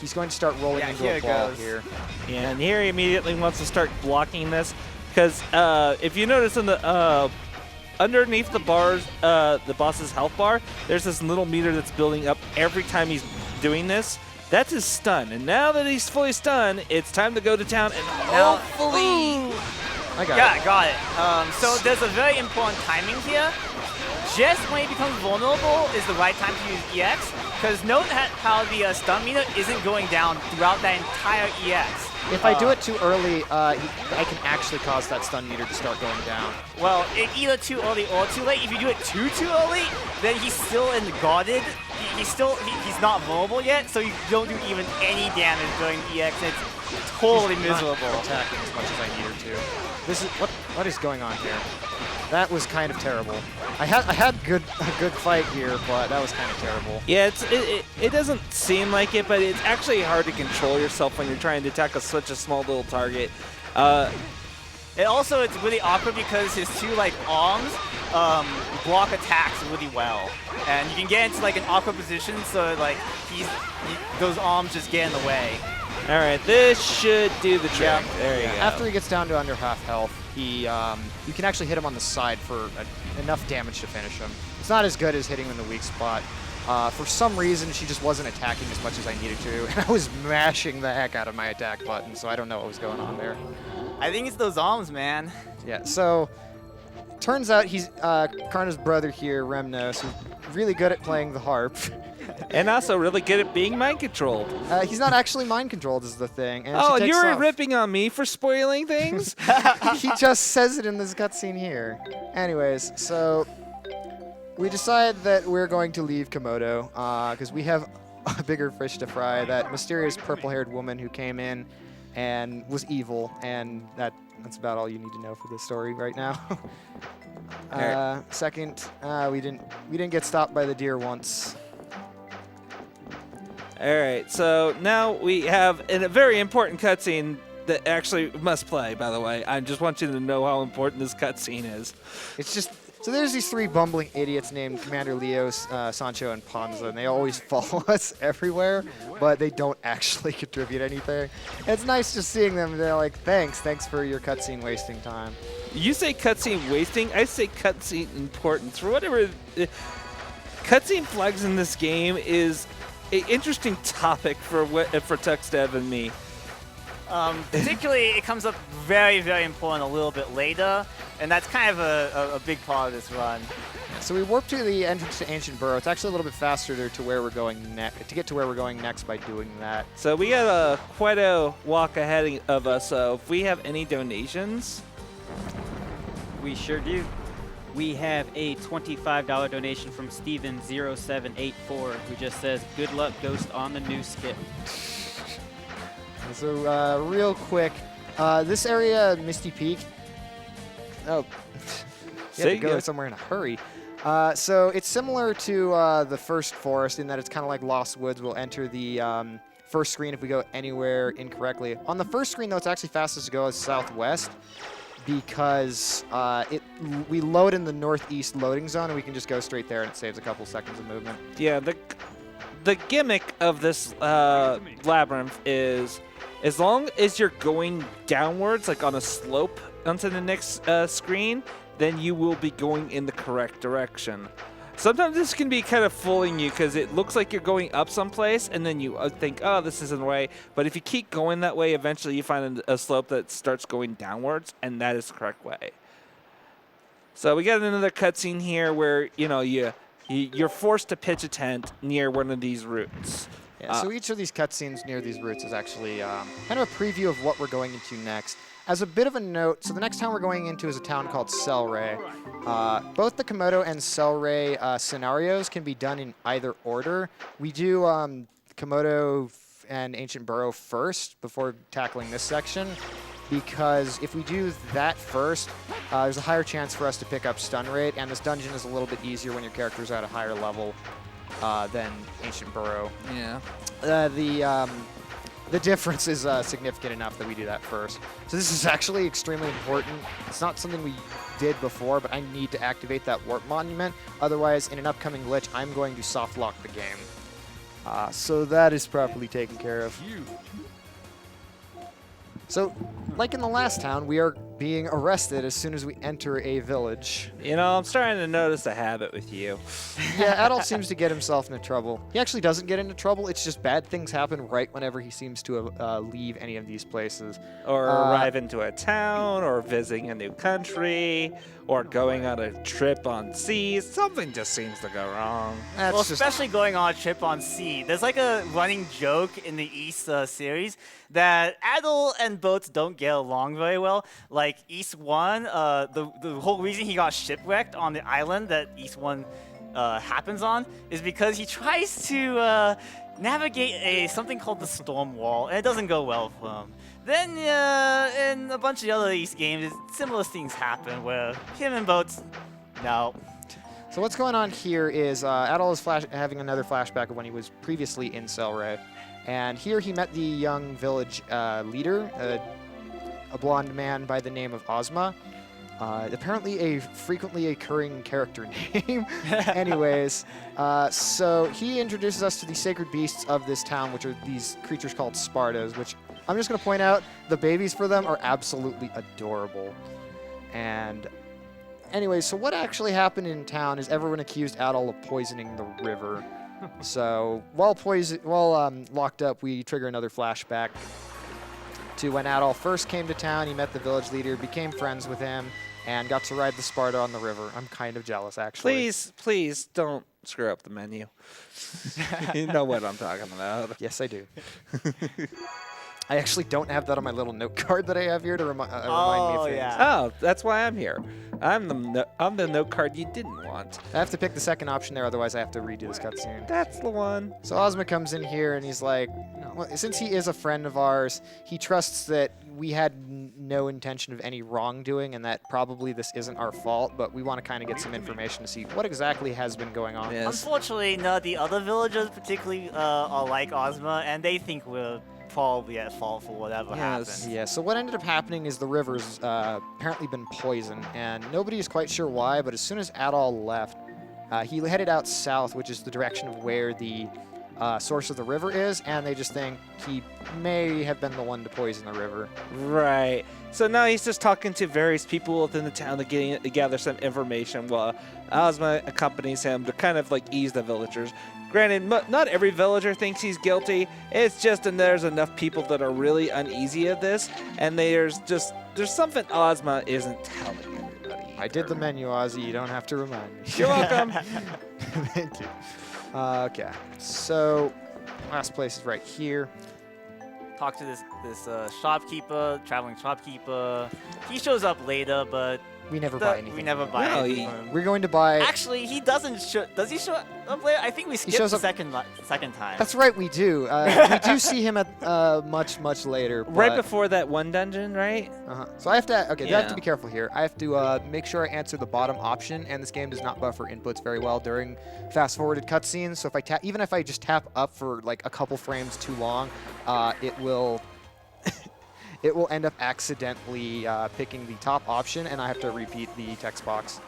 he's going to start rolling into a ball here. Yeah, and here he immediately wants to start blocking this because if you notice in the underneath the bars, the boss's health bar, there's this little meter that's building up every time he's doing this. That's his stun, and now that he's fully stunned, it's time to go to town and hopefully... I got it. Got it. So there's a very important timing here. Just when he becomes vulnerable is the right time to use EX, because note how the stun meter isn't going down throughout that entire EX. If I do it too early, I can actually cause that stun meter to start going down. Well, either too early or too late. If you do it too early, then he's still in the guarded. He's not vulnerable yet, so you don't do even any damage during EX. It's totally miserable. Attacking as much as I needed to. This is what is going on here? That was kind of terrible. I had a good fight here, but that was kind of terrible. Yeah, it doesn't seem like it, but it's actually hard to control yourself when you're trying to attack such a small little target. And also, it's really awkward because his 2 arms block attacks really well, and you can get into an awkward position, so those arms just get in the way. All right, this should do the trick. Yeah. There you go. After he gets down to under half health, you can actually hit him on the side for enough damage to finish him. It's not as good as hitting him in the weak spot. For some reason, she just wasn't attacking as much as I needed to, and I was mashing the heck out of my attack button, so I don't know what was going on there. I think it's those arms, man. Yeah, so turns out he's Karna's brother here, Remnos, who's really good at playing the harp. And also really good at being mind controlled. He's not actually mind controlled is the thing. And Oh, she takes you're off. ripping on me for spoiling things? He just says it in this cutscene here. Anyways, so we decide that we're going to leave Komodo because we have a bigger fish to fry. That mysterious purple-haired woman who came in and was evil, and that's about all you need to know for this story right now. Second, we didn't get stopped by the deer once. All right, so now we have a very important cutscene that actually must play, by the way. I just want you to know how important this cutscene is. It's just, so there's these 3 bumbling idiots named Commander Leos, Sancho, and Ponza, and they always follow us everywhere, but they don't actually contribute anything. It's nice just seeing them. They're like, thanks for your cutscene wasting time. You say cutscene wasting, I say cutscene importance. For whatever, cutscene flags in this game is an interesting topic for Tux Dev and me. Particularly, it comes up very, very important a little bit later, and that's kind of a big part of this run. So we warp to the entrance to Ancient Burrow. It's actually a little bit faster to where we're going to get to where we're going next by doing that. So we got quite a walk ahead of us. So if we have any donations, We sure do. We have a $25 donation from Steven0784 who just says, "Good luck, Ghost, on the new skip." So real quick, this area, Misty Peak. Oh, you have to go somewhere in a hurry. So it's similar to the first forest in that it's kind of like Lost Woods. We'll enter the first screen if we go anywhere incorrectly. On the first screen, though, it's actually fastest to go is southwest because we load in the northeast loading zone and we can just go straight there and it saves a couple seconds of movement. yeah, the gimmick of this labyrinth is as long as you're going downwards, like on a slope onto the next screen, then you will be going in the correct direction. Sometimes this can be kind of fooling you because it looks like you're going up someplace and then you think, oh, this isn't the way. But if you keep going that way, eventually you find a slope that starts going downwards, and that is the correct way. So we got another cutscene here where you're forced to pitch a tent near one of these routes. Yeah, so each of these cutscenes near these routes is actually kind of a preview of what we're going into next. As a bit of a note, so the next town we're going into is a town called Celray. Both the Komodo and Celray scenarios can be done in either order. We do Komodo and Ancient Burrow first before tackling this section, because if we do that first, there's a higher chance for us to pick up stun rate, and this dungeon is a little bit easier when your character's at a higher level than Ancient Burrow. Yeah. The difference is significant enough that we do that first. So this is actually extremely important. It's not something we did before, but I need to activate that warp monument. Otherwise, in an upcoming glitch, I'm going to soft lock the game. So that is properly taken care of. So, like in the last town, we are being arrested as soon as we enter a village. I'm starting to notice a habit with you. Yeah, Adol seems to get himself into trouble. He actually doesn't get into trouble. It's just bad things happen right whenever he seems to leave any of these places. Or arrive into a town, or visiting a new country, or going on a trip on sea. Something just seems to go wrong. Well, especially going on a trip on sea. There's like a running joke in the East series that Adol and boats don't get along very well. Like East 1, the whole reason he got shipwrecked on the island that East 1 happens on is because he tries to navigate something called the storm wall, and it doesn't go well for him. Then in a bunch of the other East games, similar things happen where him and boats, no. So what's going on here is Adol is having another flashback of when he was previously in Celray. And here he met the young village leader, a blonde man by the name of Ozma. Apparently a frequently occurring character name. Anyways, so he introduces us to the sacred beasts of this town, which are these creatures called Spartas, which I'm just going to point out, the babies for them are absolutely adorable. And anyways, so what actually happened in town is everyone accused Adol of poisoning the river. So while locked up, we trigger another flashback to when Adol first came to town. He met the village leader, became friends with him, and got to ride the Sparta on the river. I'm kind of jealous, actually. Please don't screw up the menu. You know what I'm talking about. Yes, I do. I actually don't have that on my little note card that I have here to remind me of things. Yeah. Oh, that's why I'm here. I'm the note card you didn't want. I have to pick the second option there, otherwise I have to redo this cutscene. That's the one. So Ozma comes in here and he's like, well, since he is a friend of ours, he trusts that we had no intention of any wrongdoing and that probably this isn't our fault, but we want to kind of get some information to see what exactly has been going on. Yes. Unfortunately, none of the other villagers particularly are like Ozma, and they think we're probably at fault for whatever happened. Yeah, so what ended up happening is the river's apparently been poisoned, and nobody is quite sure why, but as soon as Adol left, he headed out south, which is the direction of where the source of the river is, and they just think he may have been the one to poison the river. Right. So now he's just talking to various people within the town to gather some information while Ozma accompanies him to kind of like ease the villagers. Granted, not every villager thinks he's guilty. It's just there's enough people that are really uneasy of this, and there's something Ozma isn't telling everybody. I did the menu, Ozzy. You don't have to remind me. You're welcome. Thank you. Okay, so last place is right here. Talk to this shopkeeper, traveling shopkeeper. He shows up later, but We never buy anything. we never buy No, anything from him. We're going to buy... Actually, he doesn't show. Does he show up later? I think we skipped shows the up- second time. That's right, we do. We do see him at much later. Right but- before that one dungeon, right? So I have to, I have to Yeah. be careful here. I have to make sure I answer the bottom option, and this game does not buffer inputs very well during fast-forwarded cutscenes. So if I even if I just tap up for like a couple frames too long, it will it will end up accidentally picking the top option, and I have to repeat the text box.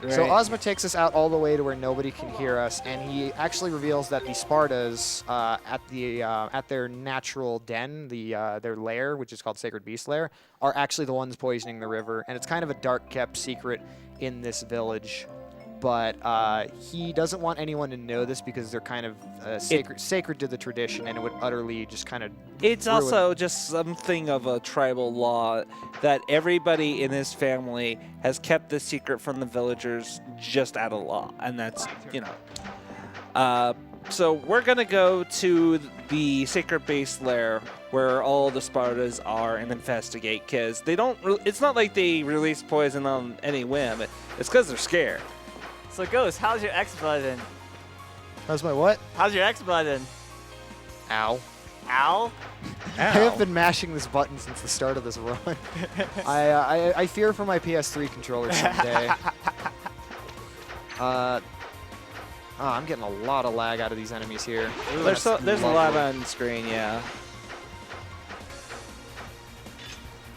So Right. Ozma takes us out all the way to where nobody can hear us, and he actually reveals that the Spartas at their natural den, their lair, which is called Sacred Beast Lair, are actually the ones poisoning the river, and it's kind of a dark kept secret in this village. but he doesn't want anyone to know this because they're kind of sacred to the tradition, and it would utterly just kind of It's ruin. also just something of a tribal law that everybody in his family has kept this secret from the villagers just out of law, and that's, you know. So we're going to go to the sacred base lair where all the Spartas are and investigate, because they don't. It's not like they release poison on any whim. It's because they're scared. So Ghost, how's your X button? How's my what? How's your X button? Ow. Ow? I have been mashing this button since the start of this run. I fear for my PS3 controller someday. I'm getting a lot of lag out of these enemies here. Ooh, There's a that's lot lovely. on screen, yeah.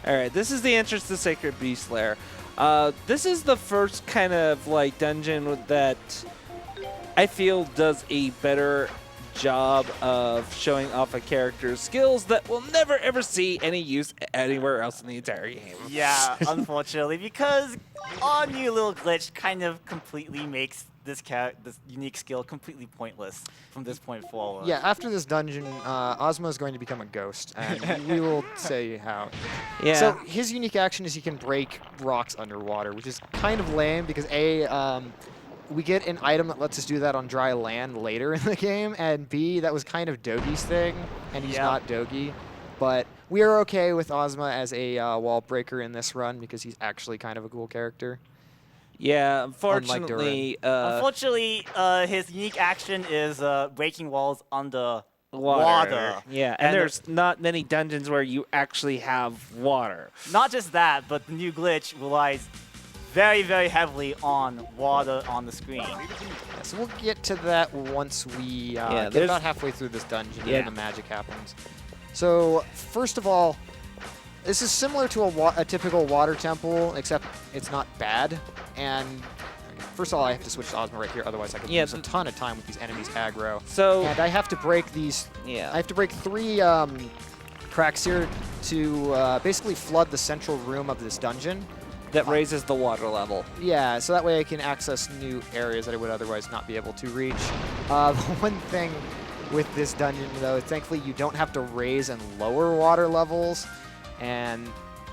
All right, this is the entrance to Sacred Beast Lair. This is the first kind of like dungeon that I feel does a better job of showing off a character's skills that we'll never ever see any use anywhere else in the entire game. Yeah, unfortunately, because our new little glitch kind of completely makes this unique skill completely pointless from this point forward. Yeah, after this dungeon, Ozma is going to become a ghost, and we will say how. Yeah. So his unique action is he can break rocks underwater, which is kind of lame because we get an item that lets us do that on dry land later in the game, and B, that was kind of Dogi's thing, and he's not Dogi. But we are okay with Ozma as a wall breaker in this run because he's actually kind of a cool character. Yeah, unfortunately, his unique action is breaking walls under water. Yeah, and And there's not many dungeons where you actually have water. Not just that, but the new glitch relies very, very heavily on water on the screen. Yeah, so we'll get to that once we get there's- about halfway through this dungeon Yeah. and the magic happens. So first of all, this is similar to a typical water temple, except it's not bad. And first of all, I have to switch to Ozma right here, otherwise I could lose a ton of time with these enemies aggro. So And I have to break these. yeah, I have to break 3 cracks here to basically flood the central room of this dungeon. that raises the water level. Yeah, so that way I can access new areas that I would otherwise not be able to reach. The one thing with this dungeon, though, thankfully you don't have to raise and lower water levels. And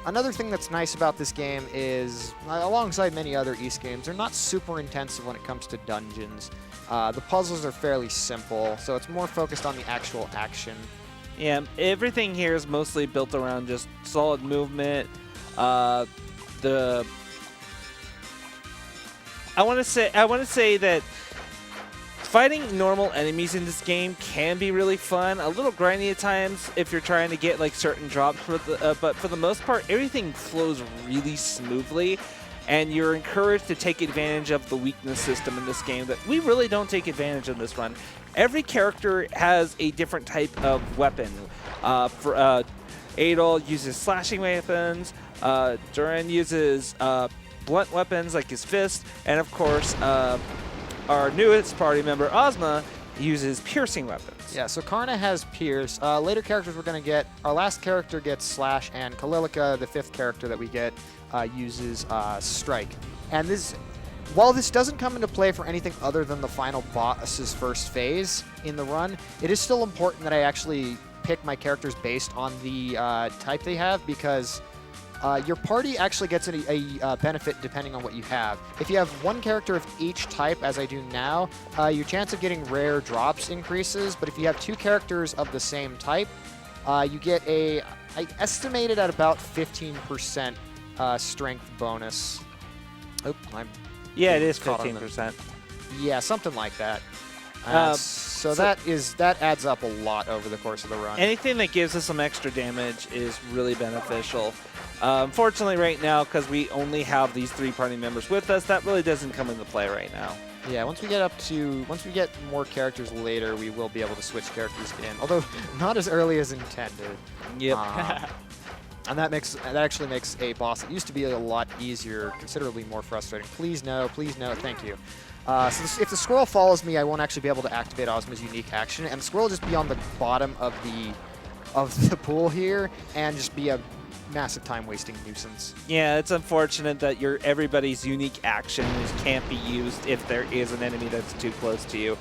another thing that's nice about this game is, alongside many other East games, they're not super intensive when it comes to dungeons. The puzzles are fairly simple, so it's more focused on the actual action. Yeah, everything here is mostly built around just solid movement. I want to say that fighting normal enemies in this game can be really fun. A little grindy at times if you're trying to get like certain drops, but for the most part, everything flows really smoothly, and you're encouraged to take advantage of the weakness system in this game that we really don't take advantage of this run. Every character has a different type of weapon. Adol uses slashing weapons. Duran uses blunt weapons like his fist, and of course, our newest party member, Ozma, uses piercing weapons. Yeah, so Karna has Pierce. Later characters we're going to get, our last character gets Slash, and Kalilika, the 5th character that we get, uses Strike. And while this doesn't come into play for anything other than the final boss's first phase in the run, it is still important that I actually pick my characters based on the type they have, because your party actually gets a benefit depending on what you have. If you have one character of each type, as I do now, your chance of getting rare drops increases, but if you have 2 characters of the same type, you get I estimated at about 15% strength bonus. Oh, Yeah, it is caught on the- 15%. Yeah, something like that. So that adds up a lot over the course of the run. Anything that gives us some extra damage is really beneficial. Unfortunately, right now, because we only have these 3 party members with us, that really doesn't come into play right now. Yeah, once we get more characters later, we will be able to switch characters in, although not as early as intended. Yep. And that actually makes a boss that used to be a lot easier considerably more frustrating. Please no, thank you. So if the squirrel follows me, I won't actually be able to activate Ozma's unique action, and the squirrel will just be on the bottom of the pool here and just be a massive time-wasting nuisance. Yeah, it's unfortunate that everybody's unique actions can't be used if there is an enemy that's too close to you.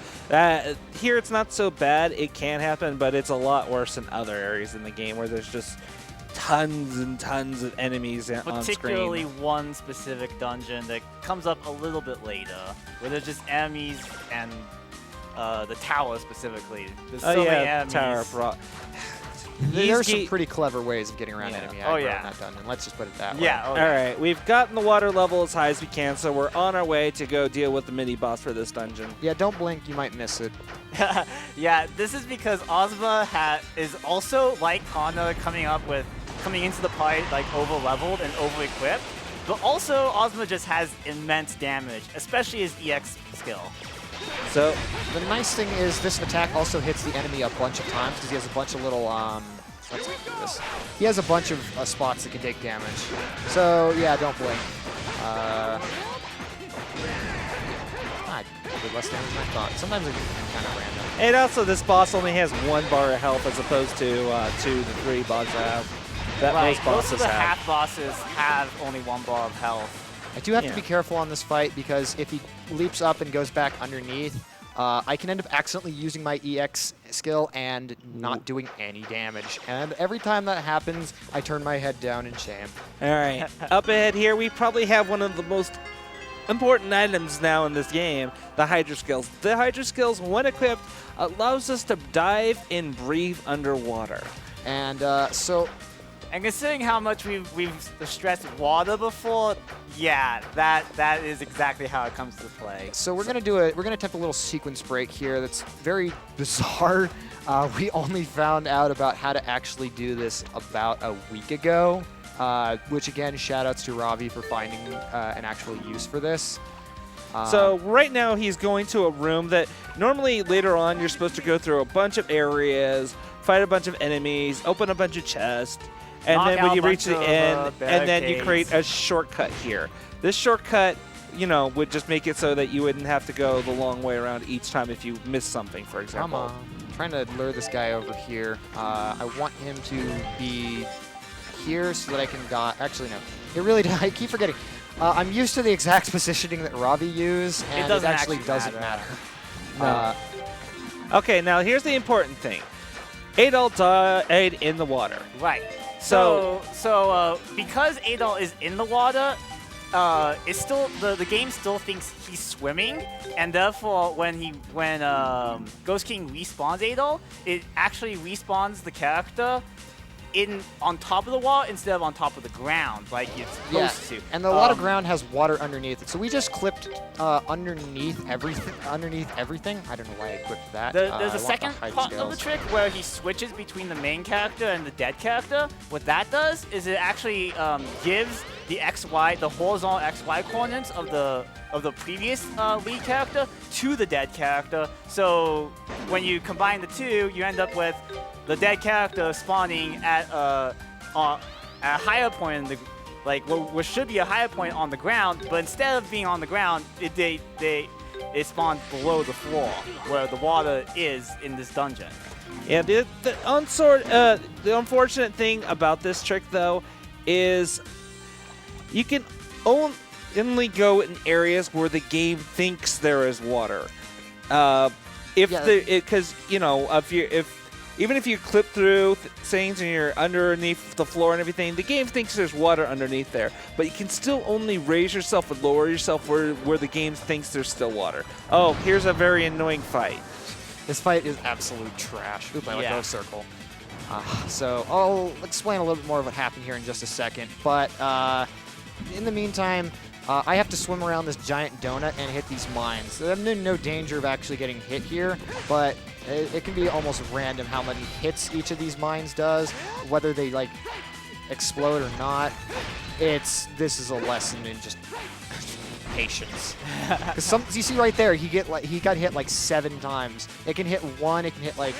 Here it's not so bad. It can happen, but it's a lot worse in other areas in the game where there's just tons and tons of enemies on screen. Particularly one specific dungeon that comes up a little bit later, where there's just enemies and the tower specifically. There's so many enemies. Tower. There are some pretty clever ways of getting around enemy aggro Oh, in yeah. that dungeon. Let's just put it that way. Yeah. All right, we've gotten the water level as high as we can, so we're on our way to go deal with the mini-boss for this dungeon. Yeah, don't blink. You might miss it. Yeah, this is because Ozma is also like Hana coming into the fight like over-leveled and over-equipped, but also Ozma just has immense damage, especially his EX skill. So The nice thing is this attack also hits the enemy a bunch of times because he has a bunch of little, let's do this. He has a bunch of spots that can take damage. So yeah, don't blink. I did less damage than I thought. Sometimes it's kind of random. and also this boss only has 1 bar of health as opposed to 2 to 3 bars of health that Right, most most bosses of the have. half bosses have only 1 bar of health. I do have to Yeah. be careful on this fight because if he leaps up and goes back underneath, I can end up accidentally using my EX skill and not doing any damage. And every time that happens, I turn my head down in shame. All right, up ahead here, we probably have one of the most important items now in this game, the Hydra Skills. The Hydra Skills, when equipped, allows us to dive and breathe underwater. And so And considering how much we've stressed water before, yeah, that is exactly how it comes to play. So we're gonna attempt a little sequence break here. That's very bizarre. We only found out about how to actually do this about a week ago, which again, shout outs to Ravi for finding an actual use for this. So right now he's going to a room that normally later on you're supposed to go through a bunch of areas, fight a bunch of enemies, open a bunch of chests, and Knock then when out you a reach the bunch end, of, and then you barricades. create a shortcut here. This shortcut, you know, would just make it so that you wouldn't have to go the long way around each time if you miss something, for Come example. on. I'm trying to lure this guy over here. I want him to be here so that I can dodge. Actually, no. It really, I keep forgetting. I'm used to the exact positioning that Ravi used, and it doesn't actually actually doesn't matter. matter. Okay, now here's the important thing. Adol died in the water. Right. So- So because Adol is in the water, it's still the game still thinks he's swimming, and therefore when Ghost King respawns Adol, it actually respawns the character on top of the wall instead of on top of the ground, like it's Yeah, supposed to. and the water ground has water underneath it. So we just clipped underneath everything. I don't know why I equipped that. There's I a want the second hide part of the scales. trick where he switches between the main character and the dead character. What that does is it actually gives the horizontal XY coordinates of the previous lead character to the dead character. So when you combine the two, you end up with the dead character spawning at a higher point in the what should be a higher point on the ground, but instead of being on the ground, it spawns below the floor where the water is in this dungeon. Yeah, the unfortunate thing about this trick, though, is you can only go in areas where the game thinks there is water. Because even if you clip through things and you're underneath the floor and everything, the game thinks there's water underneath there. But you can still only raise yourself and lower yourself where the game thinks there's still water. Oh, here's a very annoying fight. This fight is absolute trash. Oop, I let go Yeah. of circle. So I'll explain a little bit more of what happened here in just a second. But in the meantime, I have to swim around this giant donut and hit these mines. I'm in no danger of actually getting hit here, but it can be almost random how many hits each of these mines does, whether they like explode or not. This is a lesson in just patience. Because you see right there, he got hit like 7 times. It can hit 1. It can hit like.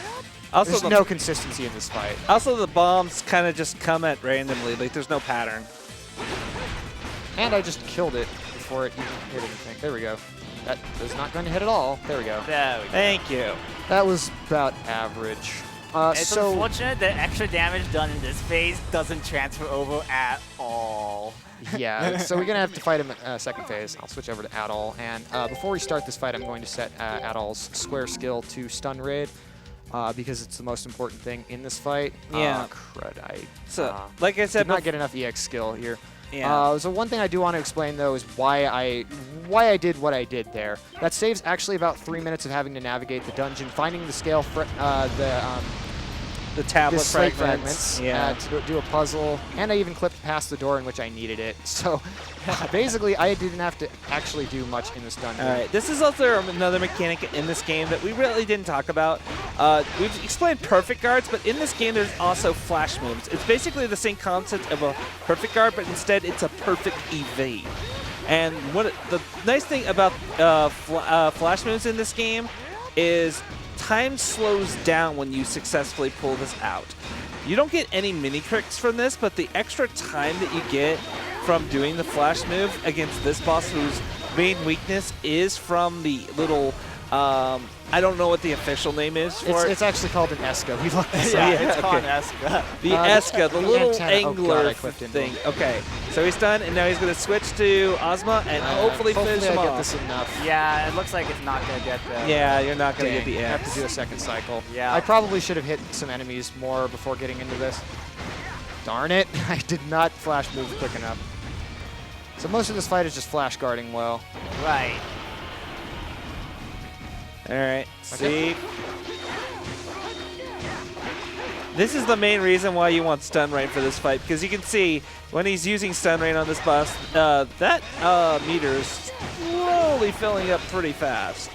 Also, There's no consistency in this fight. Also, the bombs kind of just come at randomly. Like, there's no pattern. And I just killed it before it even hit anything. There we go. That was not going to hit at all. There we go. There we go. Thank you. That was about average. It's unfortunate that extra damage done in this phase doesn't transfer over at all. Yeah, so we're going to have to fight him at second phase. I'll switch over to Adol. And before we start this fight, I'm going to set Adol's square skill to stun raid because it's the most important thing in this fight. Yeah. Crud. Like I said, did not get enough EX skill here. Yeah. So one thing I do want to explain, though, is why I did what I did there. That saves actually about 3 minutes of having to navigate the dungeon, finding the scale, the tablet slate fragments. Yeah. to do a puzzle, and I even clipped past the door in which I needed it. So basically, I didn't have to actually do much in this dungeon. All right. This is also another mechanic in this game that we really didn't talk about. We've explained perfect guards, but in this game, there's also flash moves. It's basically the same concept of a perfect guard, but instead it's a perfect evade. And the nice thing about flash moves in this game is time slows down when you successfully pull this out. You don't get any mini tricks from this, but the extra time that you get from doing the flash move against this boss, whose main weakness is from the little, I don't know what the official name is for it. It's actually called an Eska. We looked this Yeah, up. it's called Eska. The Eska, the little antenna. Oh, God, angler I clipped into thing. him. Okay, so he's done, and now he's going to switch to Ozma and hopefully finish him I get off. this enough. Yeah, it looks like it's not going to get the... Yeah, you're not going to get the I have X. to do a second cycle. Yeah. I probably should have hit some enemies more before getting into this. Darn it. I did not flash move quick enough. So most of this fight is just flash guarding well. Right. All right, see. This is the main reason why you want stun rain for this fight, because you can see when he's using stun rain on this boss, that meter is slowly filling up pretty fast.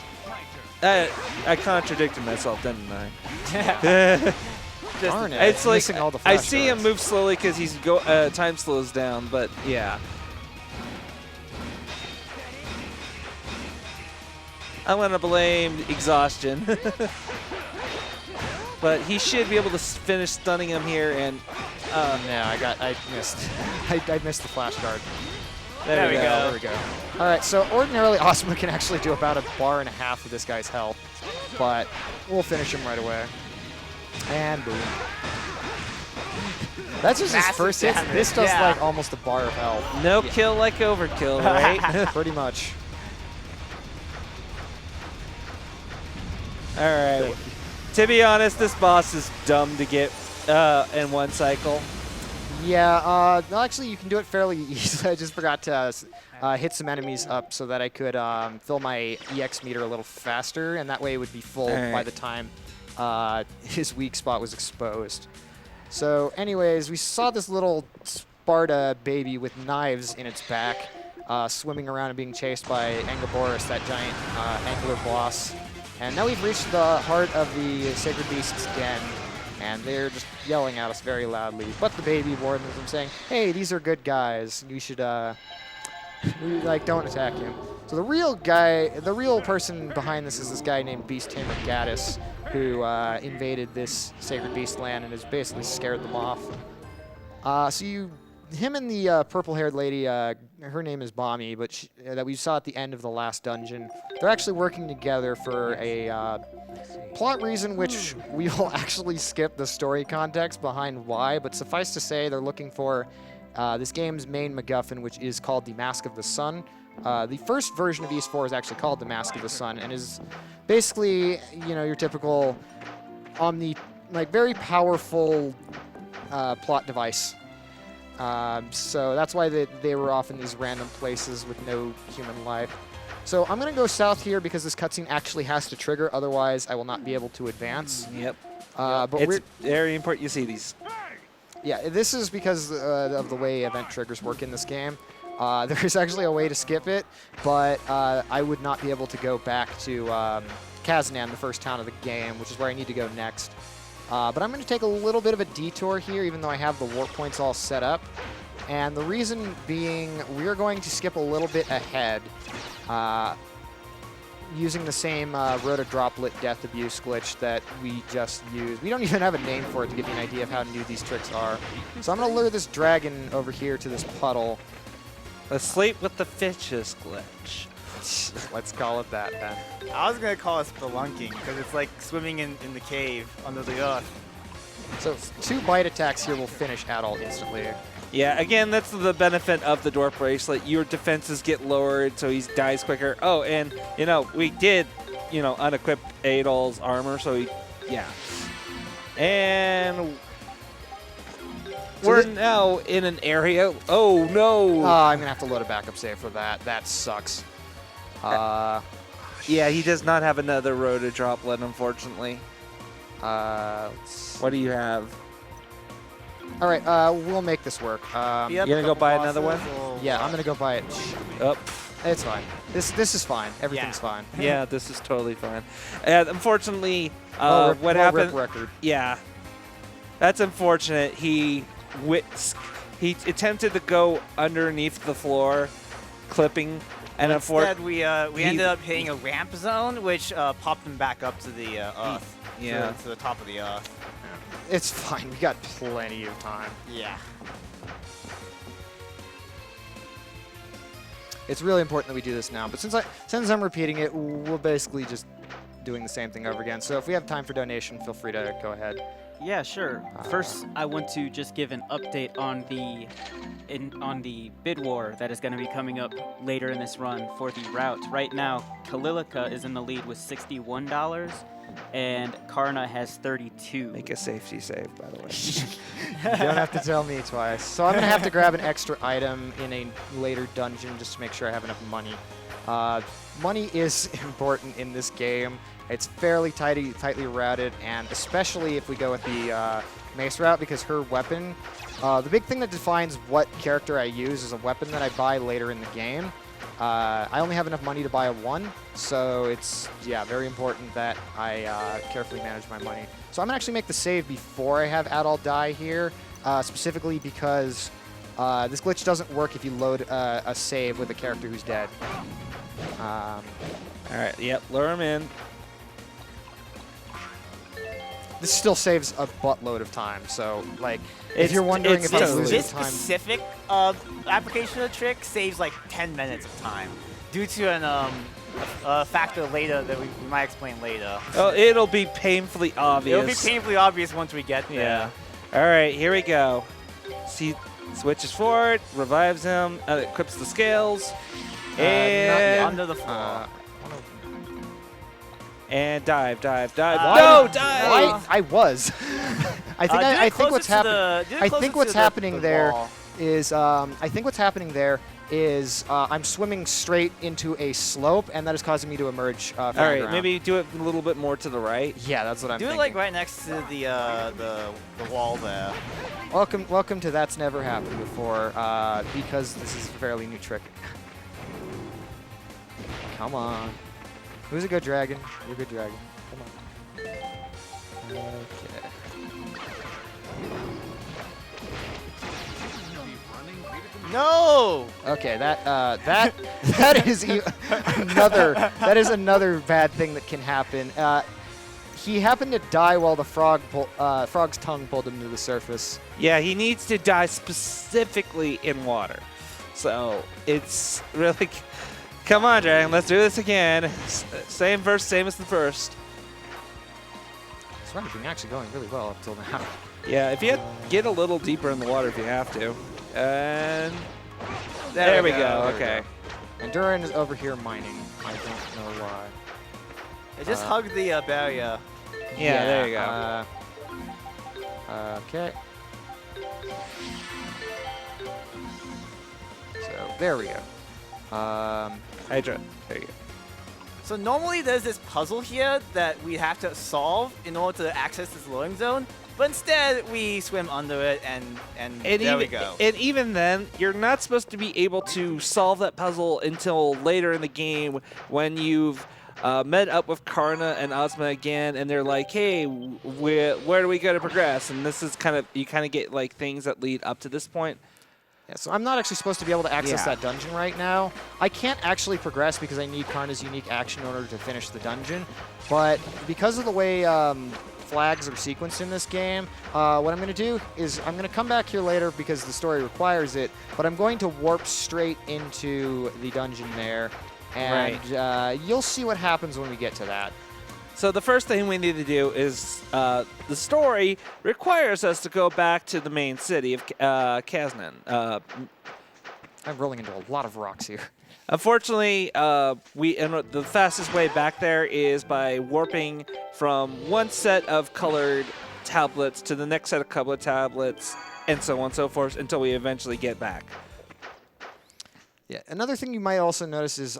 I contradicted myself, didn't I? Darn it. It's like missing all the I flash see him guards. move slowly because he's time slows down, but yeah. I'm gonna blame exhaustion, but he should be able to finish stunning him here. And Yeah, I missed. I missed the flash guard. there we go. There we go. All right, so ordinarily Ozma can actually do about a bar and a half of this guy's health, but we'll finish him right away. And boom. That's just his Massive first hit. damage, This does yeah. like almost a bar of health. No kill like overkill, right? Pretty much. All right. To be honest, this boss is dumb to get in one cycle. Yeah, no, actually, you can do it fairly easily. I just forgot to hit some enemies up so that I could fill my EX meter a little faster, and that way it would be full by the time his weak spot was exposed. So anyways, we saw this little Sparta baby with knives in its back swimming around and being chased by Angaboris, that giant angler boss. And now we've reached the heart of the Sacred Beast's den, and they're just yelling at us very loudly. But the baby warns them, saying, "Hey, these are good guys. You should, don't attack him." So the real person behind this is this guy named Beast Tamer Gaddis, who invaded this Sacred Beast land and has basically scared them off. Him and the purple-haired lady, her name is Bommy, but that we saw at the end of the last dungeon, they're actually working together for a plot reason, which we will actually skip the story context behind why, but suffice to say they're looking for this game's main MacGuffin, which is called the Mask of the Sun. The first version of Ys 4 is actually called the Mask of the Sun, and is basically, your typical very powerful plot device. So that's why they were off in these random places with no human life. So I'm going to go south here because this cutscene actually has to trigger, otherwise I will not be able to advance. Yep. But It's very important you see these. yeah, this is because of the way event triggers work in this game. There is actually a way to skip it, but I would not be able to go back to Casnan, the first town of the game, which is where I need to go next. But I'm going to take a little bit of a detour here, even though I have the warp points all set up. And the reason being, we're going to skip a little bit ahead using the same Rhoda Droplet Death Abuse glitch that we just used. We don't even have a name for it to give you an idea of how new these tricks are. So I'm going to lure this dragon over here to this puddle. Asleep with the fishes glitch. Let's call it that then. I was going to call it spelunking because it's like swimming in the cave under the earth. So 2 bite attacks here will finish Adult instantly. Yeah, again, that's the benefit of the Dwarf Bracelet. Your defenses get lowered, so he dies quicker. Oh, and, you know, we did, you know, unequip Adol's armor, so he, yeah. And we're now in an area. Oh, no. I'm going to have to load a backup save for that. That sucks. Yeah, he does not have another Rhoda Droplet, unfortunately. What do you have? All right, we'll make this work. Yep, You gonna go buy another one? Yeah, I'm going to go buy it. Oh. It's fine. This is fine. Everything's fine. Yeah, this is totally fine. And unfortunately, what Rip happened? record. Yeah, that's unfortunate. He attempted to go underneath the floor, clipping, and instead we ended up hitting a ramp zone, which popped him back up to the earth. Yeah. To the top of the earth. It's fine. We got plenty of time. Yeah. It's really important that we do this now. But since I'm repeating it, we're basically just doing the same thing over again. So if we have time for donation, feel free to go ahead. Yeah, sure. First, I want to just give an update on the bid war that is going to be coming up later in this run for the route. Right now, Kalilica is in the lead with $61, and Karna has 32. Make a safety save, by the way. You don't have to tell me twice. So I'm going to have to grab an extra item in a later dungeon just to make sure I have enough money. Money is important in this game. It's fairly tightly routed, and especially if we go with the Mace route, because her weapon, the big thing that defines what character I use is a weapon that I buy later in the game. I only have enough money to buy a 1, so it's, yeah, very important that I carefully manage my money. So I'm going to actually make the save before I have Adol die here, specifically because this glitch doesn't work if you load a save with a character who's dead. All right, yep, lure him in. This still saves a buttload of time, so, like, if you're wondering if I'm totally losing This time... specific application of the trick saves like 10 minutes of time due to a factor later that we might explain later. Oh, it'll be painfully obvious. It'll be painfully obvious once we get there. Yeah. All right, here we go. See, switches forward, revives him, equips the scales, and Under the floor. and dive. Why- No, dive! Why? I was. I think what's happening there wall. is I'm swimming straight into a slope, and that is causing me to emerge. All right, maybe do it a little bit more to the right. Yeah, that's what I'm Do thinking. it like right next to the wall there. Welcome to That's Never Happened Before, because this is a fairly new trick. Come on. Who's a good dragon? You're a good dragon. Come on. Okay. No! Okay, that is another bad thing that can happen. He happened to die while the frog's tongue pulled him to the surface. Yeah, he needs to die specifically in water. So it's really... Come on, Dragon, let's do this again. Same as the first. This run has been actually going really well up till now. Yeah, if you get a little deeper in the water if you have to. And there we go. Okay. And Duran is over here mining. I don't know why. It just hugged the barrier. Yeah, there you go. Okay. So there we go. Hydra. There you go. So normally there's this puzzle here that we have to solve in order to access this loading zone, but instead we swim under it and there we go. And even then, you're not supposed to be able to solve that puzzle until later in the game when you've met up with Karna and Ozma again, and they're like, hey, where do we go to progress? And this is you kind of get like things that lead up to this point. Yeah, so I'm not actually supposed to be able to access that dungeon right now. I can't actually progress because I need Karna's unique action in order to finish the dungeon. But because of the way flags are sequenced in this game, what I'm going to do is I'm going to come back here later because the story requires it, but I'm going to warp straight into the dungeon there, and you'll see what happens when we get to that. So the first thing we need to do is the story requires us to go back to the main city of Casnan. I'm rolling into a lot of rocks here. Unfortunately, the fastest way back there is by warping from one set of colored tablets to the next set of colored tablets, and so on and so forth, until we eventually get back. Yeah, another thing you might also notice is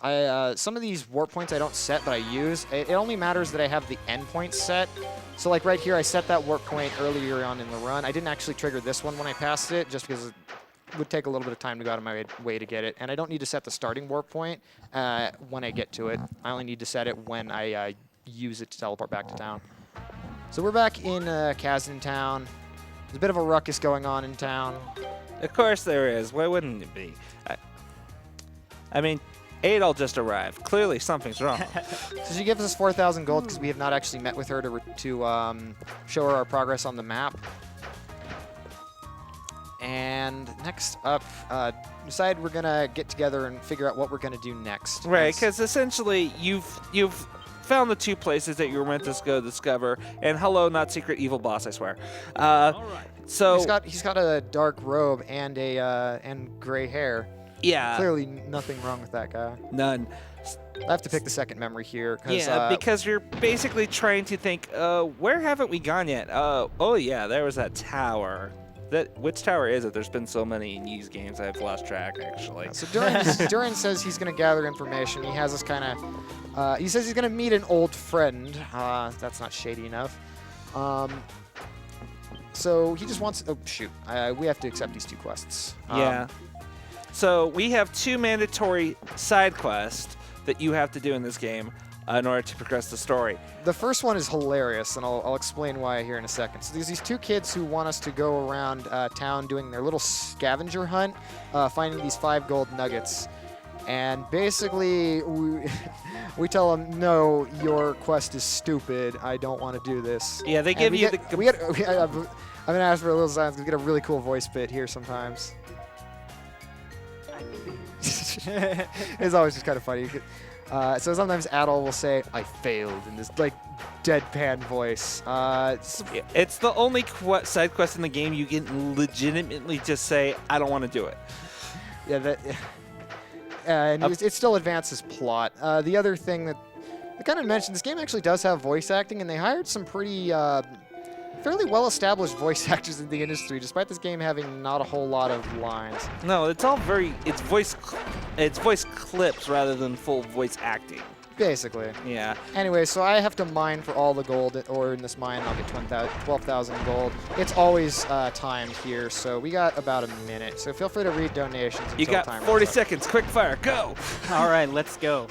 some of these warp points I don't set, but I use. It only matters that I have the endpoint set. So like right here, I set that warp point earlier on in the run. I didn't actually trigger this one when I passed it, just because it would take a little bit of time to go out of my way to get it. And I don't need to set the starting warp point when I get to it. I only need to set it when I use it to teleport back to town. So we're back in Casnan town. There's a bit of a ruckus going on in town. Of course there is. Why wouldn't it be? I mean, Adol just arrived. Clearly something's wrong. So she gives us 4,000 gold because we have not actually met with her to show her our progress on the map. And next up, decide we're gonna get together and figure out what we're gonna do next. Right, because essentially you've found the two places that you were meant to go discover. And hello, not secret evil boss, I swear. All right. So he's got a dark robe and and gray hair. yeah, Clearly nothing wrong with that guy. none. I have to pick the second memory here. Yeah, because you're basically trying to think, where haven't we gone yet? Oh yeah, there was that tower. Which tower is it? There's been so many in these games, I've lost track, actually. So Duran says he's going to gather information. He has us kind of... he says he's going to meet an old friend. That's not shady enough. So he just wants... Oh, shoot. We have to accept these two quests. Yeah. So we have two mandatory side quests that you have to do in this game in order to progress the story. The first one is hilarious, and I'll explain why here in a second. So there's these two kids who want us to go around town doing their little scavenger hunt, finding these 5 gold nuggets. And basically, we tell them, no, your quest is stupid. I don't want to do this. Yeah, they give you the... I'm going to ask for a little silence because we get a really cool voice bit here sometimes. It's always just kind of funny. So sometimes Adol will say, I failed, in this like deadpan voice. It's the only side quest in the game you can legitimately just say, I don't want to do it. Yeah, and it still advances plot. The other thing that I kind of mentioned, this game actually does have voice acting, and they hired some pretty fairly well-established voice actors in the industry, despite this game having not a whole lot of lines. No, it's all it's voice clips rather than full voice acting. Basically. Yeah. Anyway, so I have to mine for all the gold, or in this mine I'll get 12,000 gold. It's always timed here, so we got about a minute. So feel free to read donations until You got time 40 runs out. seconds. Quick fire. Go. All right, let's go.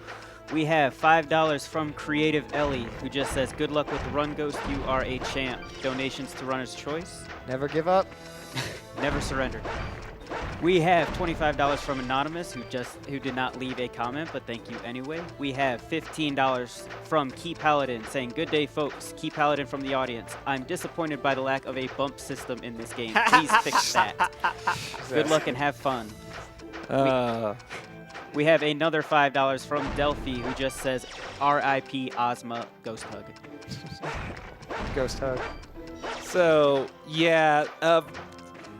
We have $5 from Creative Ellie, who just says, good luck with Run Ghost, you are a champ. Donations to Runner's Choice. Never give up. Never surrender. We have $25 from Anonymous, who did not leave a comment, but thank you anyway. We have $15 from Key Paladin, saying, good day, folks. Key Paladin from the audience. I'm disappointed by the lack of a bump system in this game. Please fix that. Good luck and have fun. We have another $5 from Delphi, who just says, R.I.P. Ozma, Ghost Hug. Ghost hug. So, yeah,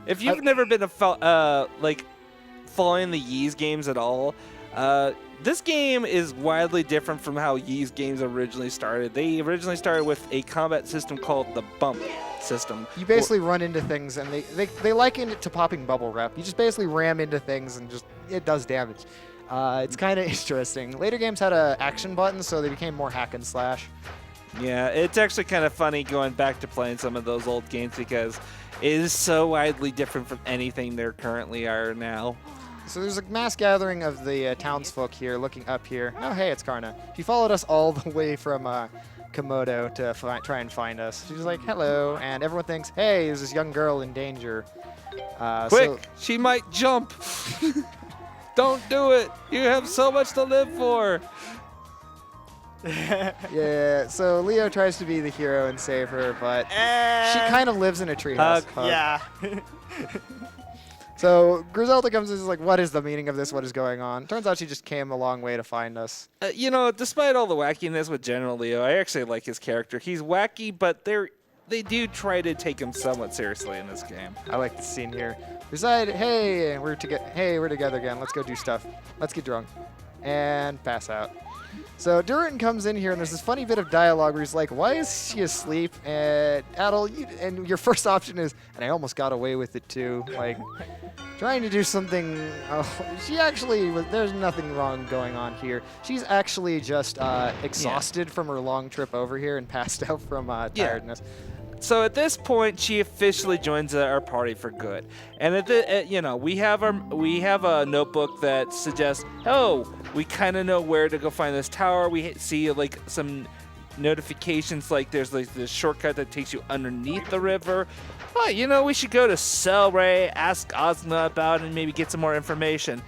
if you've never been following the Ys games at all, this game is wildly different from how Ys games originally started. They originally started with a combat system called the bump system. You basically run into things, and they liken it to popping bubble wrap. You just basically ram into things, and it does damage. It's kind of interesting. Later games had an action button, so they became more hack and slash. Yeah, it's actually kind of funny going back to playing some of those old games because it is so widely different from anything there currently are now. So there's a mass gathering of the townsfolk here looking up here. Oh, hey, it's Karna. She followed us all the way from Komodo to try and find us. She was like, hello, and everyone thinks, hey, there's this young girl in danger. Quick, she might jump. Don't do it. You have so much to live for. Yeah, so Leo tries to be the hero and save her, but she kind of lives in a treehouse. Yeah. So Griselda comes in and is like, what is the meaning of this? What is going on? Turns out she just came a long way to find us. You know, despite all the wackiness with General Leo, I actually like his character. He's wacky, but they do try to take him somewhat seriously in this game. I like the scene here. Decide, hey, we're together again. Let's go do stuff. Let's get drunk. And pass out. So Durin comes in here, and there's this funny bit of dialogue where he's like, why is she asleep? And Adel, and your first option is, and I almost got away with it too. Like, trying to do something. She actually, there's nothing wrong going on here. She's actually just exhausted from her long trip over here and passed out from tiredness. So at this point, she officially joins our party for good. And we have a notebook that suggests, oh, we kind of know where to go find this tower. We see like some notifications, like there's like this shortcut that takes you underneath the river. Well, you know, we should go to Celray, ask Ozma about it, and maybe get some more information.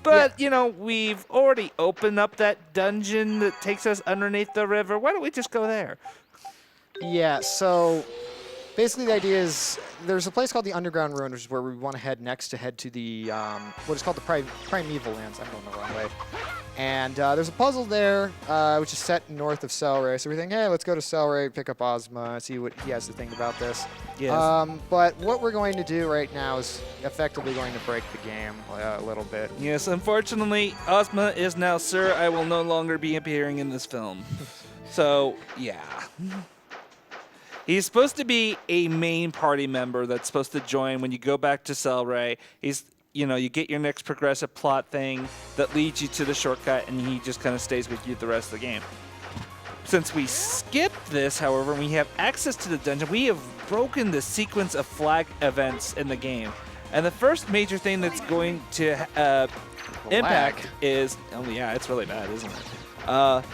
But, you know, we've already opened up that dungeon that takes us underneath the river. Why don't we just go there? Yeah, so basically the idea is there's a place called the Underground Ruin, which is where we want to head next to head to the, what is called the Primeval Lands. I'm going the wrong way. And there's a puzzle there, which is set north of Celray. So we think, hey, let's go to Celray, pick up Ozma, see what he has to think about this. Yes. But what we're going to do right now is effectively going to break the game a little bit. Yes, unfortunately, Ozma is now Sir. I will no longer be appearing in this film. So, yeah. He's supposed to be a main party member that's supposed to join when you go back to Celray. You get your next progressive plot thing that leads you to the shortcut, and he just kind of stays with you the rest of the game. Since we skipped this, however, and we have access to the dungeon, we have broken the sequence of flag events in the game. And the first major thing that's going to impact is, it's really bad, isn't it?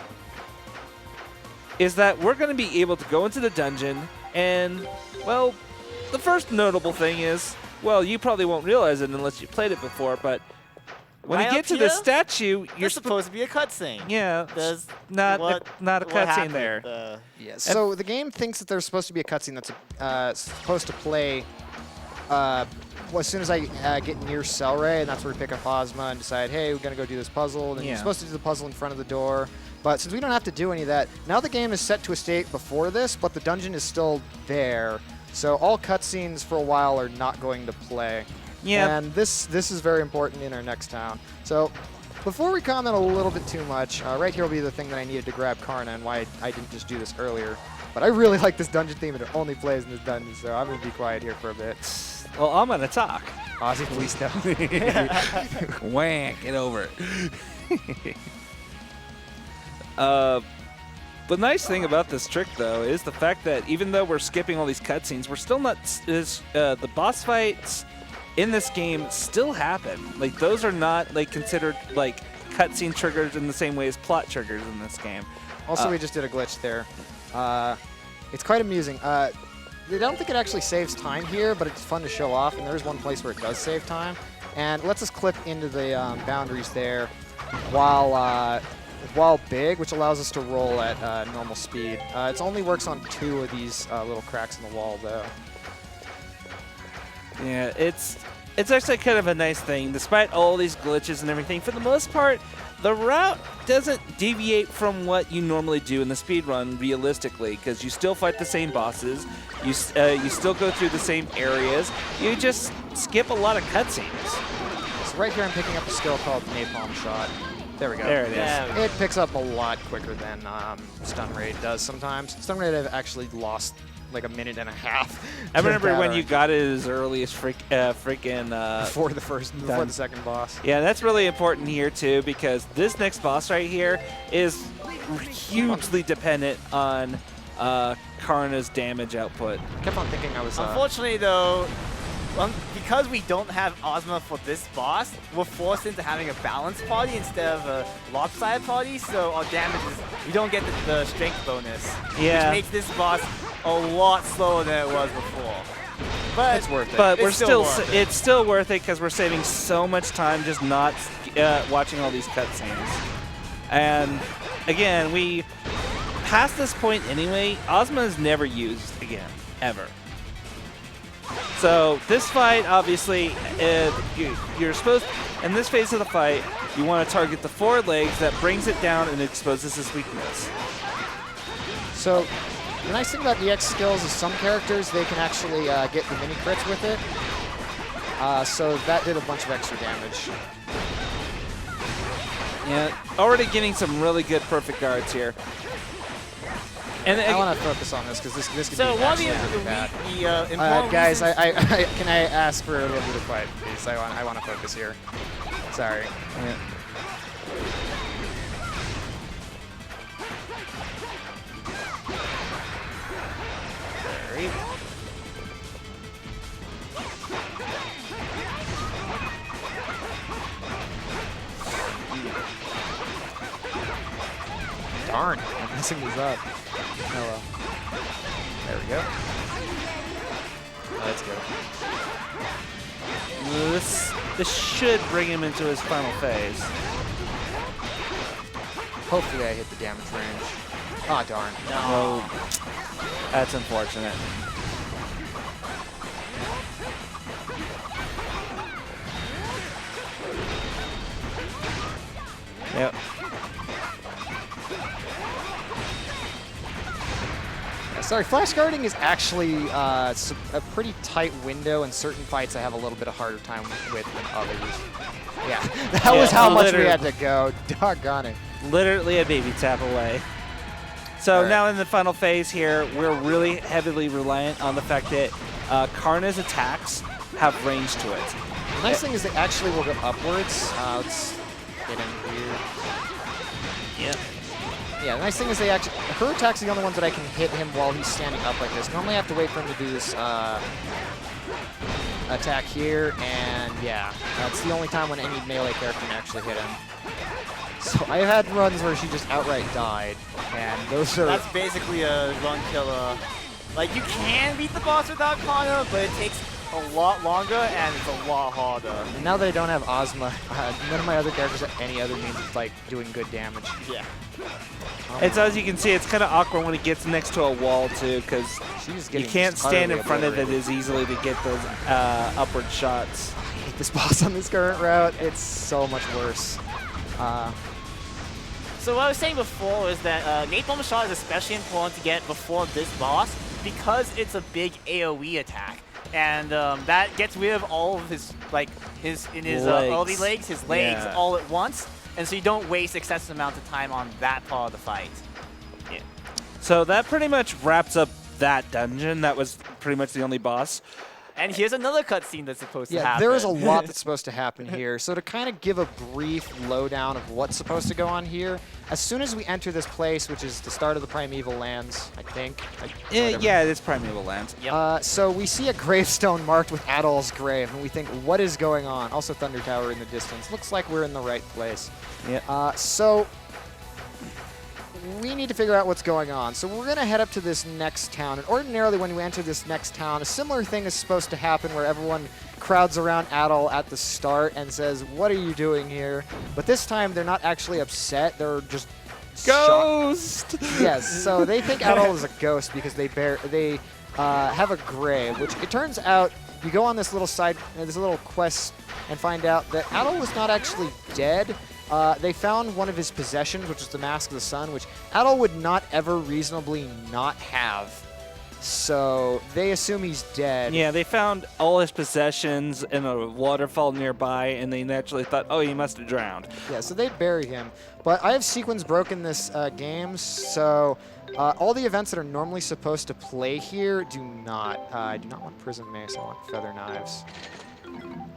Is that we're going to be able to go into the dungeon, and, well, the first notable thing is, well, you probably won't realize it unless you played it before, but when you get to the statue, you're supposed to be a cutscene. Yeah, there's not a cutscene there. Yes. So the game thinks that there's supposed to be a cutscene that's supposed to play as soon as I get near Celray, and that's where we pick up Ozma and decide, hey, we're going to go do this puzzle, and then you're supposed to do the puzzle in front of the door. But since we don't have to do any of that, now the game is set to a state before this, but the dungeon is still there. So all cutscenes for a while are not going to play. Yeah. And this is very important in our next town. So before we comment a little bit too much, right here will be the thing that I needed to grab Karna and why I didn't just do this earlier. But I really like this dungeon theme, and it only plays in this dungeon, so I'm going to be quiet here for a bit. Well, I'm going to talk. Ozzy, please don't. Wank, get over it. The nice thing about this trick, though, is the fact that even though we're skipping all these cutscenes, we're still not. The boss fights in this game still happen. Like, those are not considered cutscene triggers in the same way as plot triggers in this game. Also, we just did a glitch there. It's quite amusing. I don't think it actually saves time here, but it's fun to show off. And there's one place where it does save time, and it lets us clip into the boundaries there while big, which allows us to roll at normal speed. It only works on 2 of these little cracks in the wall, though. Yeah, it's actually kind of a nice thing. Despite all these glitches and everything, for the most part, the route doesn't deviate from what you normally do in the speedrun realistically, because you still fight the same bosses, you still go through the same areas, you just skip a lot of cutscenes. So right here I'm picking up a skill called Napalm Shot. There we go. There it is. Yeah, it picks up a lot quicker than Stun Raid does sometimes. Stun Raid I've actually lost like a minute and a half. I remember when you got it as early as freaking before the second boss. Yeah, that's really important here too, because this next boss right here is hugely dependent on Karna's damage output. I kept on thinking I was. Unfortunately, though, because we don't have Ozma for this boss, we're forced into having a balanced party instead of a lopsided party, so our damage is, we don't get the strength bonus. Yeah. Which makes this boss a lot slower than it was before. But it's worth it. But it's still worth it because we're saving so much time just not watching all these cutscenes. And again, we past this point anyway, Ozma is never used again, ever. So this fight, obviously, you're supposed, in this phase of the fight, you want to target the forward legs. That brings it down and exposes his weakness. So the nice thing about the X skills is some characters, they can actually get the mini crits with it. So that did a bunch of extra damage. Yeah, already getting some really good perfect guards here. And I want to focus on this because this could So be one of actually really the bad. important Guys, reasons- can I ask for a little bit of quiet, please? I want to focus here. Sorry. yeah. Darn, I'm messing these up. Oh well. There we go. Let's go. This should bring him into his final phase. Hopefully I hit the damage range. Ah, darn. Oh, that's unfortunate. Yep. Sorry, flash guarding is actually a pretty tight window. In certain fights, I have a little bit of harder time with than others. Yeah, that was how much we had to go. Doggone it. Literally a baby tap away. So Right. now in the final phase here, we're really heavily reliant on the fact that Karna's attacks have range to it. The nice thing is they actually will go upwards. Let's get in here. Yep. Yeah, the nice thing is they actually, her attacks are the only ones that I can hit him while he's standing up like this. Normally I have to wait for him to do this attack here, and yeah, that's the only time when any melee character can actually hit him. So I've had runs where she just outright died, and those are... That's basically a run killer. Like, you can beat the boss without Kana, but it takes a lot longer and it's a lot harder. And now that I don't have Ozma, none of my other characters have any other means of like doing good damage. Yeah. And so as you can see, it's kind of awkward when it gets next to a wall too, because She's you getting can't stand in utterly front of it obliterated. as easily to get those upward shots. I hate this boss on this current route. It's so much worse. So what I was saying before is that Napalm Shot is especially important to get before this boss because it's a big AoE attack. And that gets rid of all of his, like, his early legs, his legs Yeah. all at once. And so you don't waste excessive amounts of time on that part of the fight. Yeah. So that pretty much wraps up that dungeon. That was pretty much the only boss. And here's another cutscene that's supposed to Yeah, happen. there is a lot that's supposed to happen here. So to kind of give a brief lowdown of what's supposed to go on here, as soon as we enter this place, which is the start of the Primeval Lands, I think. Whatever. Yeah, it's Primeval Lands. Yep. So we see a gravestone marked with Adol's grave, and we think, what is going on? Also Thunder Tower in the distance. Looks like we're in the right place. Yeah. So we need to figure out what's going on. So we're going to head up to this next town. And ordinarily when we enter this next town, a similar thing is supposed to happen where everyone crowds around Adol at the start and says, what are you doing here? But this time they're not actually upset. They're just Ghost! Yes, so they think Adol is a ghost because they have a grave, which it turns out you go on this little this little quest and find out that Adol was not actually dead. They found one of his possessions, which is the Mask of the Sun, which Adol would not ever reasonably not have. So they assume he's dead. Yeah, they found all his possessions in a waterfall nearby, and they naturally thought, oh, he must have drowned. Yeah, so they'd bury him. But I have sequence broken this game, so all the events that are normally supposed to play here do not. I do not want prison mace, I want feather knives.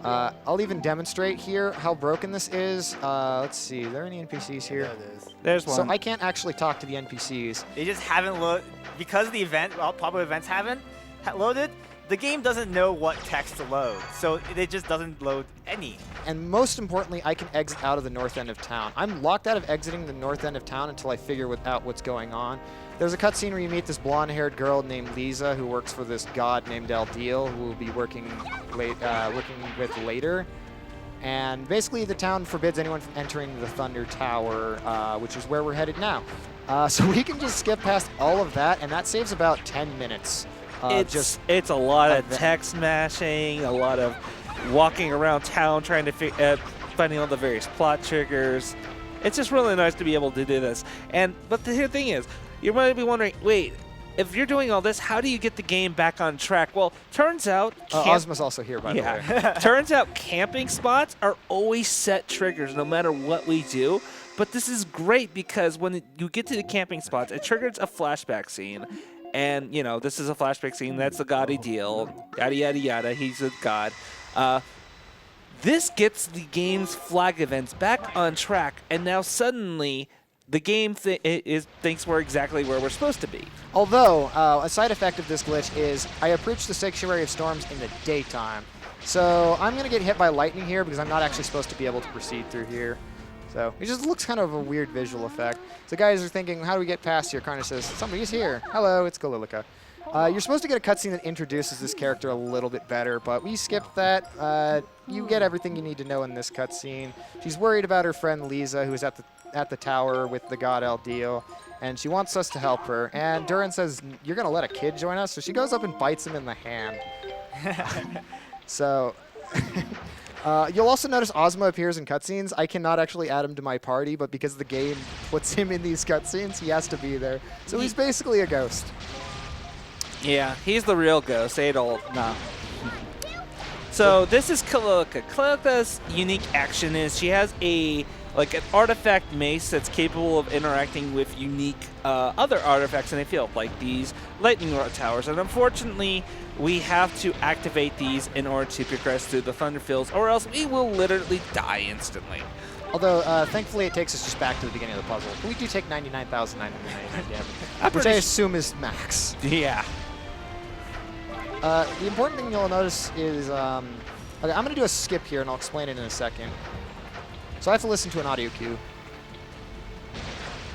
I'll even demonstrate here how broken this is. Let's see, are there any NPCs here? There it is. There's one. So I can't actually talk to the NPCs. They just haven't loaded, because the event, popular events haven't loaded, the game doesn't know what text to load. So it just doesn't load any. And most importantly, I can exit out of the north end of town. I'm locked out of exiting the north end of town until I figure out what's going on. There's a cutscene where you meet this blonde-haired girl named Lisa who works for this god named Eldeal, who we'll be working with later. And basically, the town forbids anyone from entering the Thunder Tower, which is where we're headed now. So we can just skip past all of that, and that saves about 10 minutes. It's a lot of text mashing, a lot of walking around town trying to finding all the various plot triggers. It's just really nice to be able to do this. But the thing is, you might be wondering, wait, if you're doing all this, how do you get the game back on track? Well, turns out... Ozma's also here, by the way. Turns out camping spots are always set triggers no matter what we do. But this is great because when you get to the camping spots, it triggers a flashback scene. And, you know, this is a flashback scene. That's the gaudy deal. Yada, yada, yada. He's a god. This gets the game's flag events back on track. And now suddenly... the game thinks we're exactly where we're supposed to be. Although, a side effect of this glitch is I approach the Sanctuary of Storms in the daytime. So I'm going to get hit by lightning here because I'm not actually supposed to be able to proceed through here. So it just looks kind of a weird visual effect. So guys are thinking, how do we get past here? Karna says, somebody's here. Hello, it's Galilica. You're supposed to get a cutscene that introduces this character a little bit better, but we skipped that. You get everything you need to know in this cutscene. She's worried about her friend Lisa, who is at the tower with the god El Dio, and she wants us to help her. And Duran says, you're going to let a kid join us? So she goes up and bites him in the hand. So you'll also notice Ozma appears in cutscenes. I cannot actually add him to my party, but because the game puts him in these cutscenes, he has to be there. So he's basically a ghost. Yeah, he's the real ghost. Adol, nah. So this is Kalilica. Kalilica's unique action is she has an artifact mace that's capable of interacting with unique other artifacts in the field, like these lightning rod towers. And unfortunately, we have to activate these in order to progress through the Thunderfields, or else we will literally die instantly. Although, thankfully, it takes us just back to the beginning of the puzzle. We do take 99,999 damage, which I assume is max. Yeah. The important thing you'll notice is, okay, I'm going to do a skip here, and I'll explain it in a second. So I have to listen to an audio cue.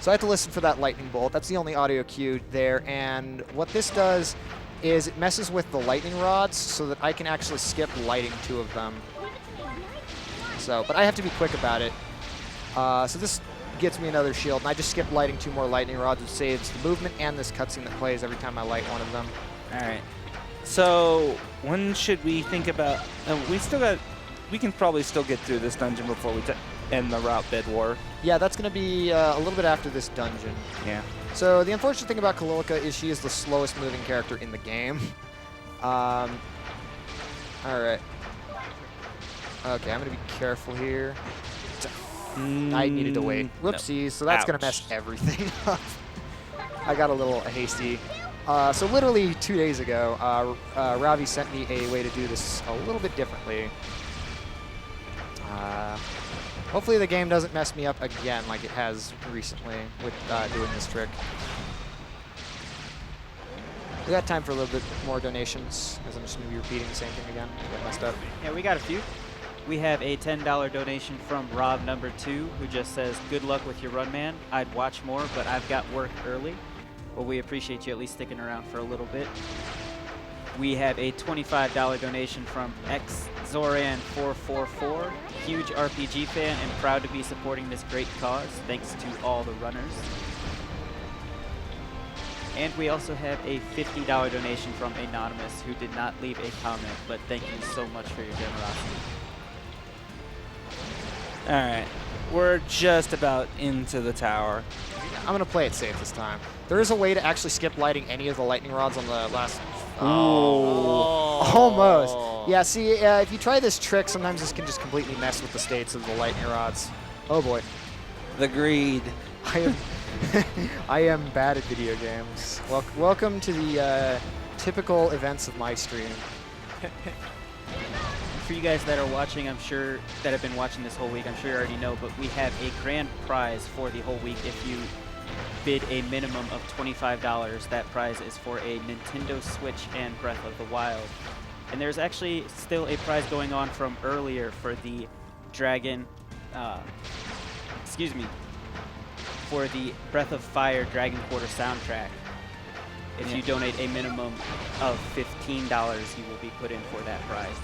So I have to listen for that lightning bolt. That's the only audio cue there. And what this does is it messes with the lightning rods so that I can actually skip lighting 2 of them. So, but I have to be quick about it. So this gets me another shield, and I just skip lighting 2 more lightning rods, which saves the movement and this cutscene that plays every time I light one of them. All right. So when should we think about? We can probably still get through this dungeon before we end the route bid war. Yeah, that's going to be a little bit after this dungeon. Yeah. So the unfortunate thing about Kalilica is she is the slowest moving character in the game. All right. Okay, I'm going to be careful here. I needed to wait. Whoopsies. So that's going to mess everything up. I got a little hasty. So literally 2 days ago, Ravi sent me a way to do this a little bit differently. Hopefully the game doesn't mess me up again like it has recently with doing this trick. We got time for a little bit more donations, as I'm just going to be repeating the same thing again. I got messed up. Yeah, we got a few. We have a $10 donation from Rob number 2, who just says, good luck with your run, man. I'd watch more, but I've got work early. Well, we appreciate you at least sticking around for a little bit. We have a $25 donation from XZoran444, huge RPG fan and proud to be supporting this great cause. Thanks to all the runners. And we also have a $50 donation from Anonymous, who did not leave a comment, but thank you so much for your generosity. All right, we're just about into the tower. I'm going to play it safe this time. There is a way to actually skip lighting any of the lightning rods on the last... Almost. Yeah, see, if you try this trick, sometimes this can just completely mess with the states of the lightning rods. Oh, boy. The greed. I am bad at video games. Welcome to the typical events of my stream. For you guys that are watching, I'm sure, that have been watching this whole week, I'm sure you already know, but we have a grand prize for the whole week. If you bid a minimum of $25, that prize is for a Nintendo Switch and Breath of the Wild. And there's actually still a prize going on from earlier for the for the Breath of Fire Dragon Quarter soundtrack. If you donate a minimum of $15, you will be put in for that prize.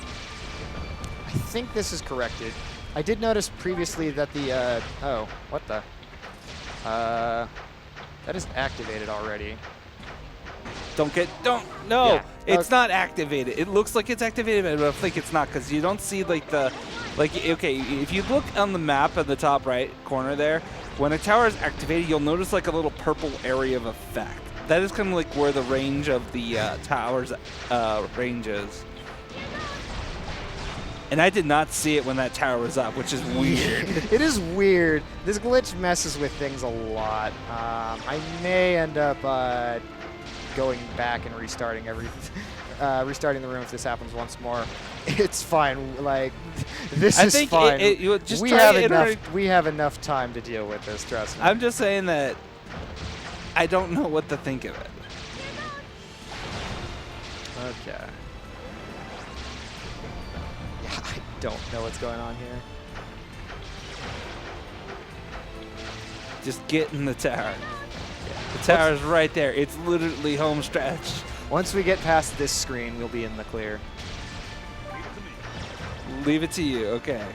I think this is corrected. I did notice previously that the, oh, what the? That is activated already. No, Yeah. it's not activated. It looks like it's activated, but I think it's not because you don't see like okay, if you look on the map at the top right corner there, when a tower is activated, you'll notice like a little purple area of effect. That is kind of like where the range of the tower's range is. And I did not see it when that tower was up, which is weird. It is weird. This glitch messes with things a lot. I may end up going back and restarting restarting the room if this happens once more. It's fine. Like, this is fine. We have enough time to deal with this, trust me. I'm just saying that I don't know what to think of it. Okay. Yeah, I don't know what's going on here. Just get in the tower. The tower's right there. It's literally home stretch. Once we get past this screen, we'll be in the clear. Leave it to you. Okay.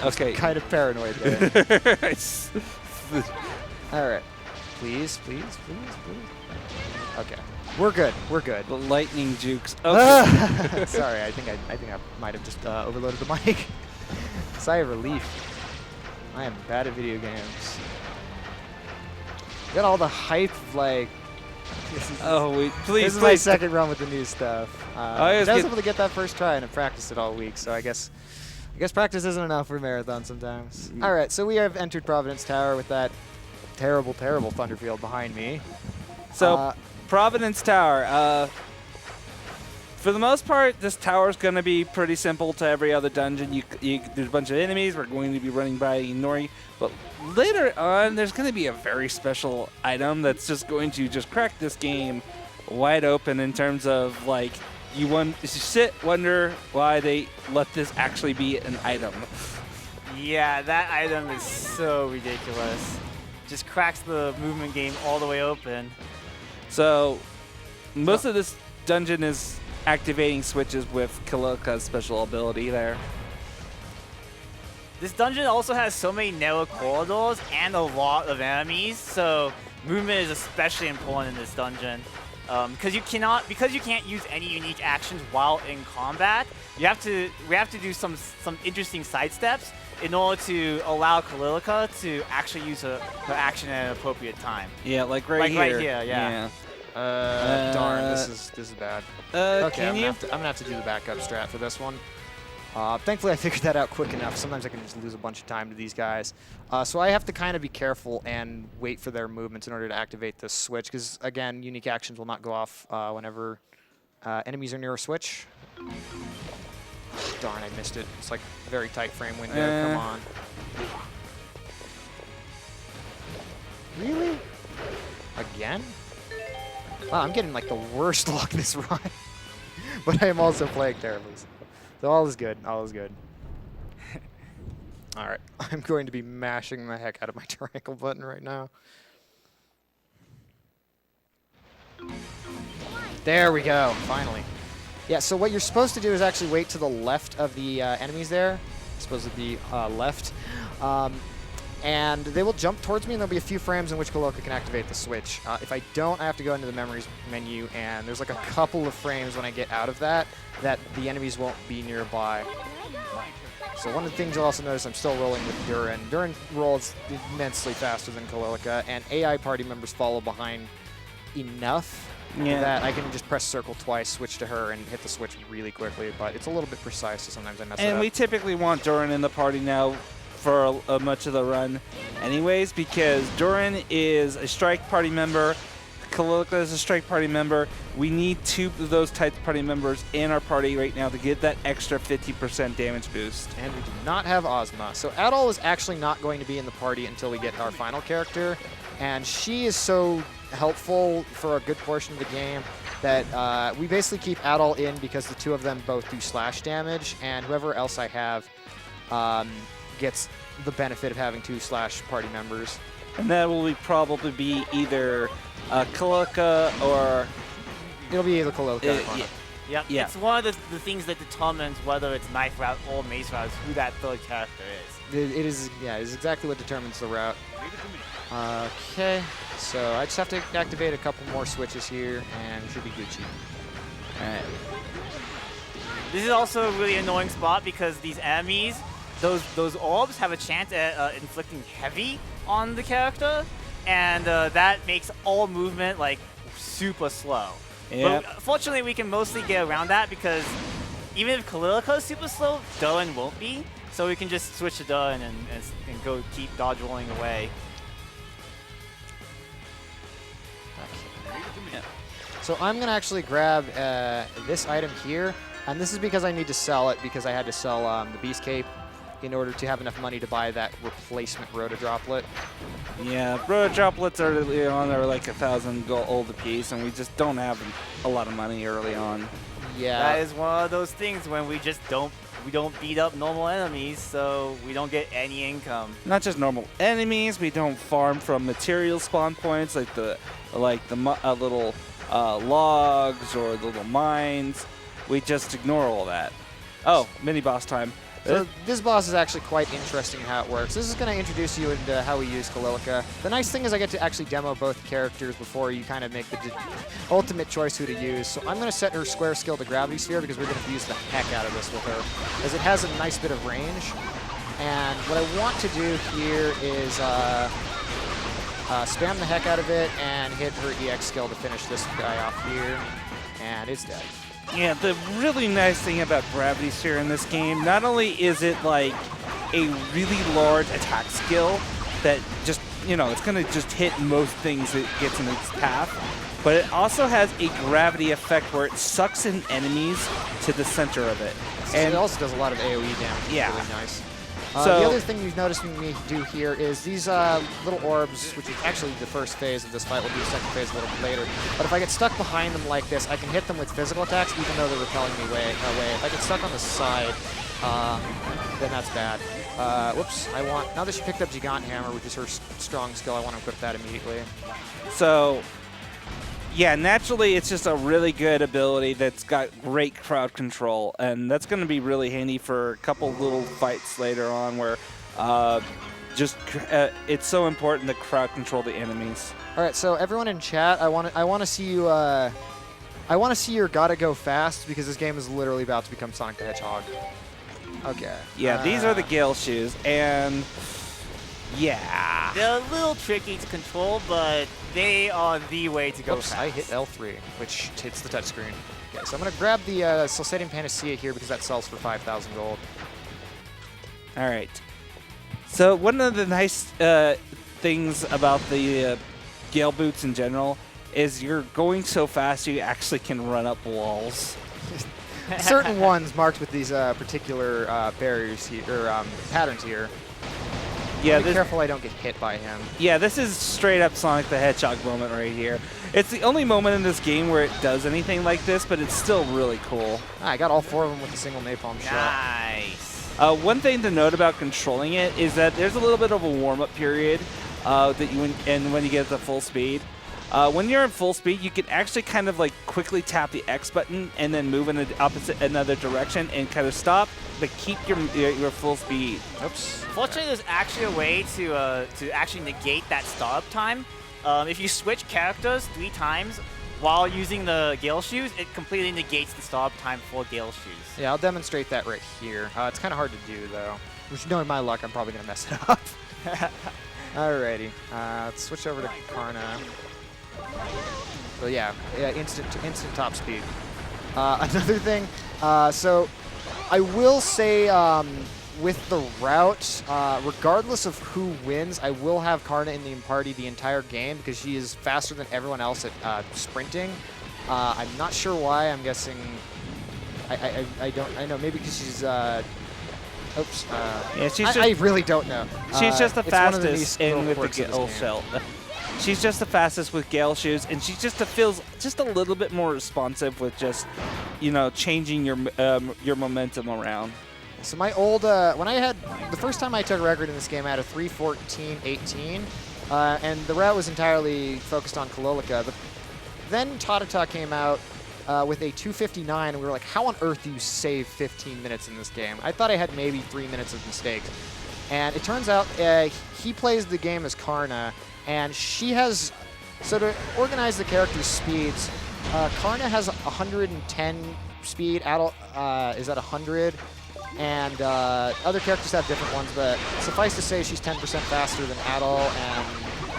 Okay. Kind of paranoid there. All right. Please, please, please, please. Okay. We're good. We're good. The lightning jukes. Okay. Sorry, I think I might have just overloaded the mic. Sigh of relief. I am bad at video games. Got all the hype, like. Please. This is my second run with the new stuff. I was get- able to get that first try and I practiced it all week, so I guess practice isn't enough for marathon sometimes. All right, so we have entered Providence Tower with that terrible, terrible Thunderfield behind me. So, Providence Tower. For the most part, this tower is going to be pretty simple to every other dungeon. There's a bunch of enemies. We're going to be running by ignoring. But later on, there's going to be a very special item that's just going to just crack this game wide open in terms of, like, you sit, wonder why they let this actually be an item. Yeah, that item is so ridiculous. Just cracks the movement game all the way open. So, most of this dungeon is activating switches with Kalilka's special ability there. This dungeon also has so many narrow corridors and a lot of enemies, so movement is especially important in this dungeon. Because you can't use any unique actions while in combat. We have to do some interesting side steps in order to allow Kalilka to actually use her action at an appropriate time. Yeah, like Right here, yeah. Yeah. Darn, this is bad. Okay, Can you? I'm gonna have to do the backup strat for this one. Thankfully, I figured that out quick enough. Sometimes I can just lose a bunch of time to these guys. So I have to kind of be careful and wait for their movements in order to activate this switch, because, again, unique actions will not go off whenever enemies are near a switch. Darn, I missed it. It's like a very tight frame window. Come on. Really? Again? Wow, I'm getting like the worst luck this run. But I am also playing terribly. So all is good. All is good. All right. I'm going to be mashing the heck out of my triangle button right now. There we go. Finally. Yeah, so what you're supposed to do is actually wait to the left of the enemies there. It's supposed to be left. And they will jump towards me, and there'll be a few frames in which Kalilka can activate the switch. If I don't, I have to go into the memories menu, and there's like a couple of frames when I get out of that the enemies won't be nearby. So one of the things you'll also notice, I'm still rolling with Durin. Durin rolls immensely faster than Kalilka, and AI party members follow behind enough that I can just press circle twice, switch to her, and hit the switch really quickly. But it's a little bit precise, so sometimes I mess it up. And we typically want Durin in the party now for much of the run anyways, because Durin is a strike party member, Kalilka is a strike party member. We need two of those types of party members in our party right now to get that extra 50% damage boost. And we do not have Ozma. So Adol is actually not going to be in the party until we get our final character, and she is so helpful for a good portion of the game that we basically keep Adol in because the two of them both do slash damage, and whoever else I have gets the benefit of having two slash party members. And that will probably be either Kalilka or... It'll be either Kalilka or Yep. Yeah. It's one of the things that determines whether it's knife route or mace route, is who that third character is. It is, yeah, it is exactly what determines the route. Okay, so I just have to activate a couple more switches here, and we should be Gucci. All right. This is also a really annoying spot because these enemies, those orbs have a chance at inflicting heavy on the character, and that makes all movement like super slow. Yep. But fortunately, we can mostly get around that because even if Kalilika is super slow, Durlin won't be. So we can just switch to Durlin and go keep dodge rolling away. Yeah. So I'm going to actually grab this item here, and this is because I need to sell it because I had to sell the Beast Cape in order to have enough money to buy that replacement Rhoda Droplet. Yeah, Burrow droplets early on are like 1,000 gold a piece, and we just don't have a lot of money early on. Yeah. That is one of those things when we just don't beat up normal enemies, so we don't get any income. Not just normal enemies, we don't farm from material spawn points like the little logs or the little mines. We just ignore all that. Oh, mini boss time. So this boss is actually quite interesting in how it works. This is going to introduce you into how we use Kalilika. The nice thing is I get to actually demo both characters before you kind of make the ultimate choice who to use. So I'm going to set her square skill to Gravity Sphere because we're going to use the heck out of this with her, as it has a nice bit of range. And what I want to do here is spam the heck out of it and hit her EX skill to finish this guy off here. And it's dead. Yeah, the really nice thing about Gravity Sphere in this game, not only is it like a really large attack skill that just, it's going to just hit most things it gets in its path, but it also has a gravity effect where it sucks in enemies to the center of it. And it also does a lot of AoE damage. Yeah. Really nice. So the other thing you've noticed me do here is these little orbs, which is actually the first phase of this fight. We'll do the second phase a little bit later. But if I get stuck behind them like this, I can hit them with physical attacks, even though they're repelling me away. If I get stuck on the side, then that's bad. Whoops, now that she picked up Gigant Hammer, which is her strong skill, I want to equip that immediately. So, yeah, naturally it's just a really good ability that's got great crowd control, and that's going to be really handy for a couple little fights later on where it's so important to crowd control the enemies. All right, so everyone in chat, I want to see you. I want to see your gotta go fast because this game is literally about to become Sonic the Hedgehog. Okay. Yeah, these are the Gale shoes, and yeah. They're a little tricky to control, but they are the way to go Oops, fast. I hit L3, which hits the touchscreen. Okay, so I'm going to grab the Celceta Panacea here because that sells for 5,000 gold. All right. So one of the nice things about the Gale boots in general is you're going so fast you actually can run up walls. Certain ones marked with these particular barriers here, or patterns here. Yeah, Be careful I don't get hit by him. Yeah, this is straight up Sonic the Hedgehog moment right here. It's the only moment in this game where it does anything like this, but it's still really cool. I got all 4 of them with a single napalm shot. Nice. One thing to note about controlling it is that there's a little bit of a warm-up period when you get to full speed. When you're in full speed, you can actually kind of like quickly tap the X button and then move in another direction and kind of stop, but keep your full speed. Oops. Fortunately, there's actually a way to actually negate that startup time. If you switch characters 3 times while using the Gale shoes, it completely negates the startup time for Gale shoes. Yeah, I'll demonstrate that right here. It's kind of hard to do, though. Which, knowing my luck, I'm probably going to mess it up. Alrighty. Let's switch over to Karna. So yeah, instant top speed. Another thing, so I will say with the route, regardless of who wins, I will have Karna in the party the entire game because she is faster than everyone else at sprinting. I'm not sure why. I'm guessing. I know maybe because she's. Oops. Yeah, I really don't know. She's just the it's one of fastest little in with the quirks of this Gale game. shell. She's just the fastest with Gale shoes, and she just feels just a little bit more responsive with just, changing your momentum around. So my old, the first time I took a record in this game, I had a 3:14.18, and the route was entirely focused on Kalilika. But then Tatata came out with a 2:59, and we were like, how on earth do you save 15 minutes in this game? I thought I had maybe 3 minutes of mistakes. And it turns out he plays the game as Karna, And she has, so to organize the character's speeds, Karna has 110 speed, Adult is at 100, and other characters have different ones, but suffice to say she's 10% faster than Adult and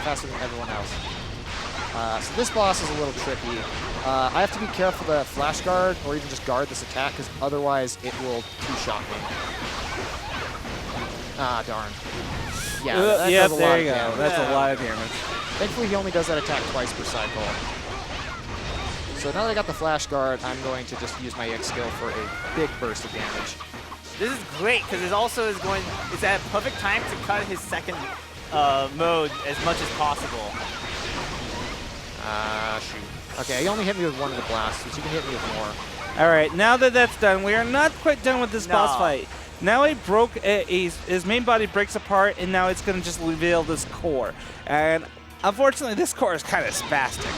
faster than everyone else. So this boss is a little tricky. I have to be careful to flash guard or even just guard this attack, because otherwise it will two-shot me. Ah, darn. Yeah, that yep, does a there lot you of go. damage. That's a lot of damage. Thankfully, he only does that attack twice per cycle. So now that I got the flash guard, I'm going to just use my X skill for a big burst of damage. This is great because it also is going. It's at a perfect time to cut his second mode as much as possible. Shoot. Okay, he only hit me with one of the blasts, which he can hit me with more. All right, now that that's done, we are not quite done with this boss fight. Now he broke his main body breaks apart, and now it's going to just reveal this core. And unfortunately, this core is kind of spastic.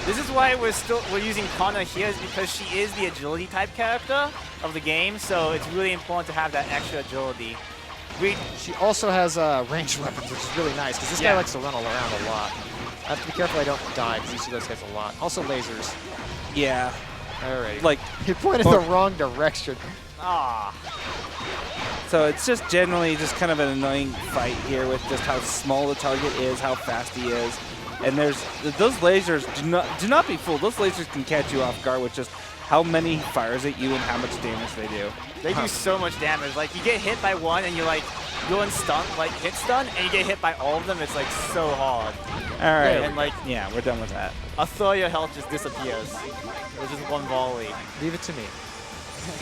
This is why we're using Kana here, is because she is the agility type character of the game, so it's really important to have that extra agility. She also has ranged weapons, which is really nice, because this guy likes to run all around a lot. I have to be careful I don't die, because each of those hits a lot. Also lasers. Yeah. Alright. Like, he pointed the wrong direction. Ah. So it's just generally just kind of an annoying fight here with just how small the target is, how fast he is. And there's those lasers, do not be fooled. Those lasers can catch you off guard with just how many he fires at you and how much damage they do. They do so much damage. Like, you get hit by one and you're like, go in stun, like hit stun, and you get hit by all of them. It's like so hard. All right. And like, yeah, we're done with that. A third of your health just disappears. With just one volley. Leave it to me.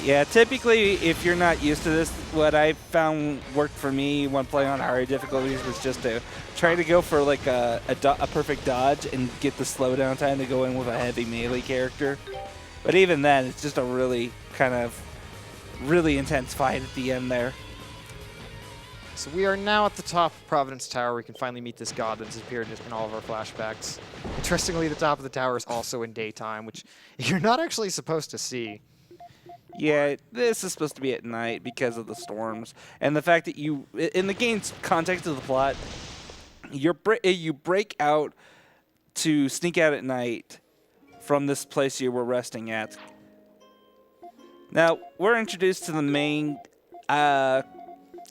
Yeah, typically, if you're not used to this, what I found worked for me when playing on higher difficulties was just to try to go for like a perfect dodge and get the slowdown time to go in with a heavy melee character. But even then, it's just a really really intense fight at the end there. So we are now at the top of Providence Tower. We can finally meet this god that's appeared in all of our flashbacks. Interestingly, the top of the tower is also in daytime, which you're not actually supposed to see. Yeah, this is supposed to be at night because of the storms. And the fact that you, in the game's context of the plot, you break out to sneak out at night from this place you were resting at. Now, we're introduced to the main...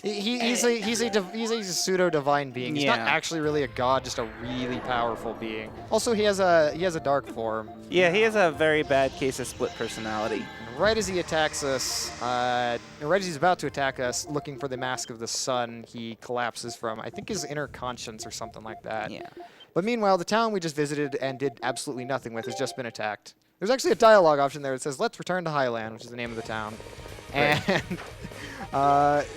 He's a pseudo-divine being. He's not Yeah. actually really a god, just a really powerful being. Also, he has a dark form. Yeah, he has a very bad case of split personality. And right as he attacks us, right as he's about to attack us, looking for the Mask of the Sun, he collapses from, I think, his inner conscience or something like that. Yeah. But meanwhile, the town we just visited and did absolutely nothing with has just been attacked. There's actually a dialogue option there that says, "Let's return to Highland," which is the name of the town. Right. And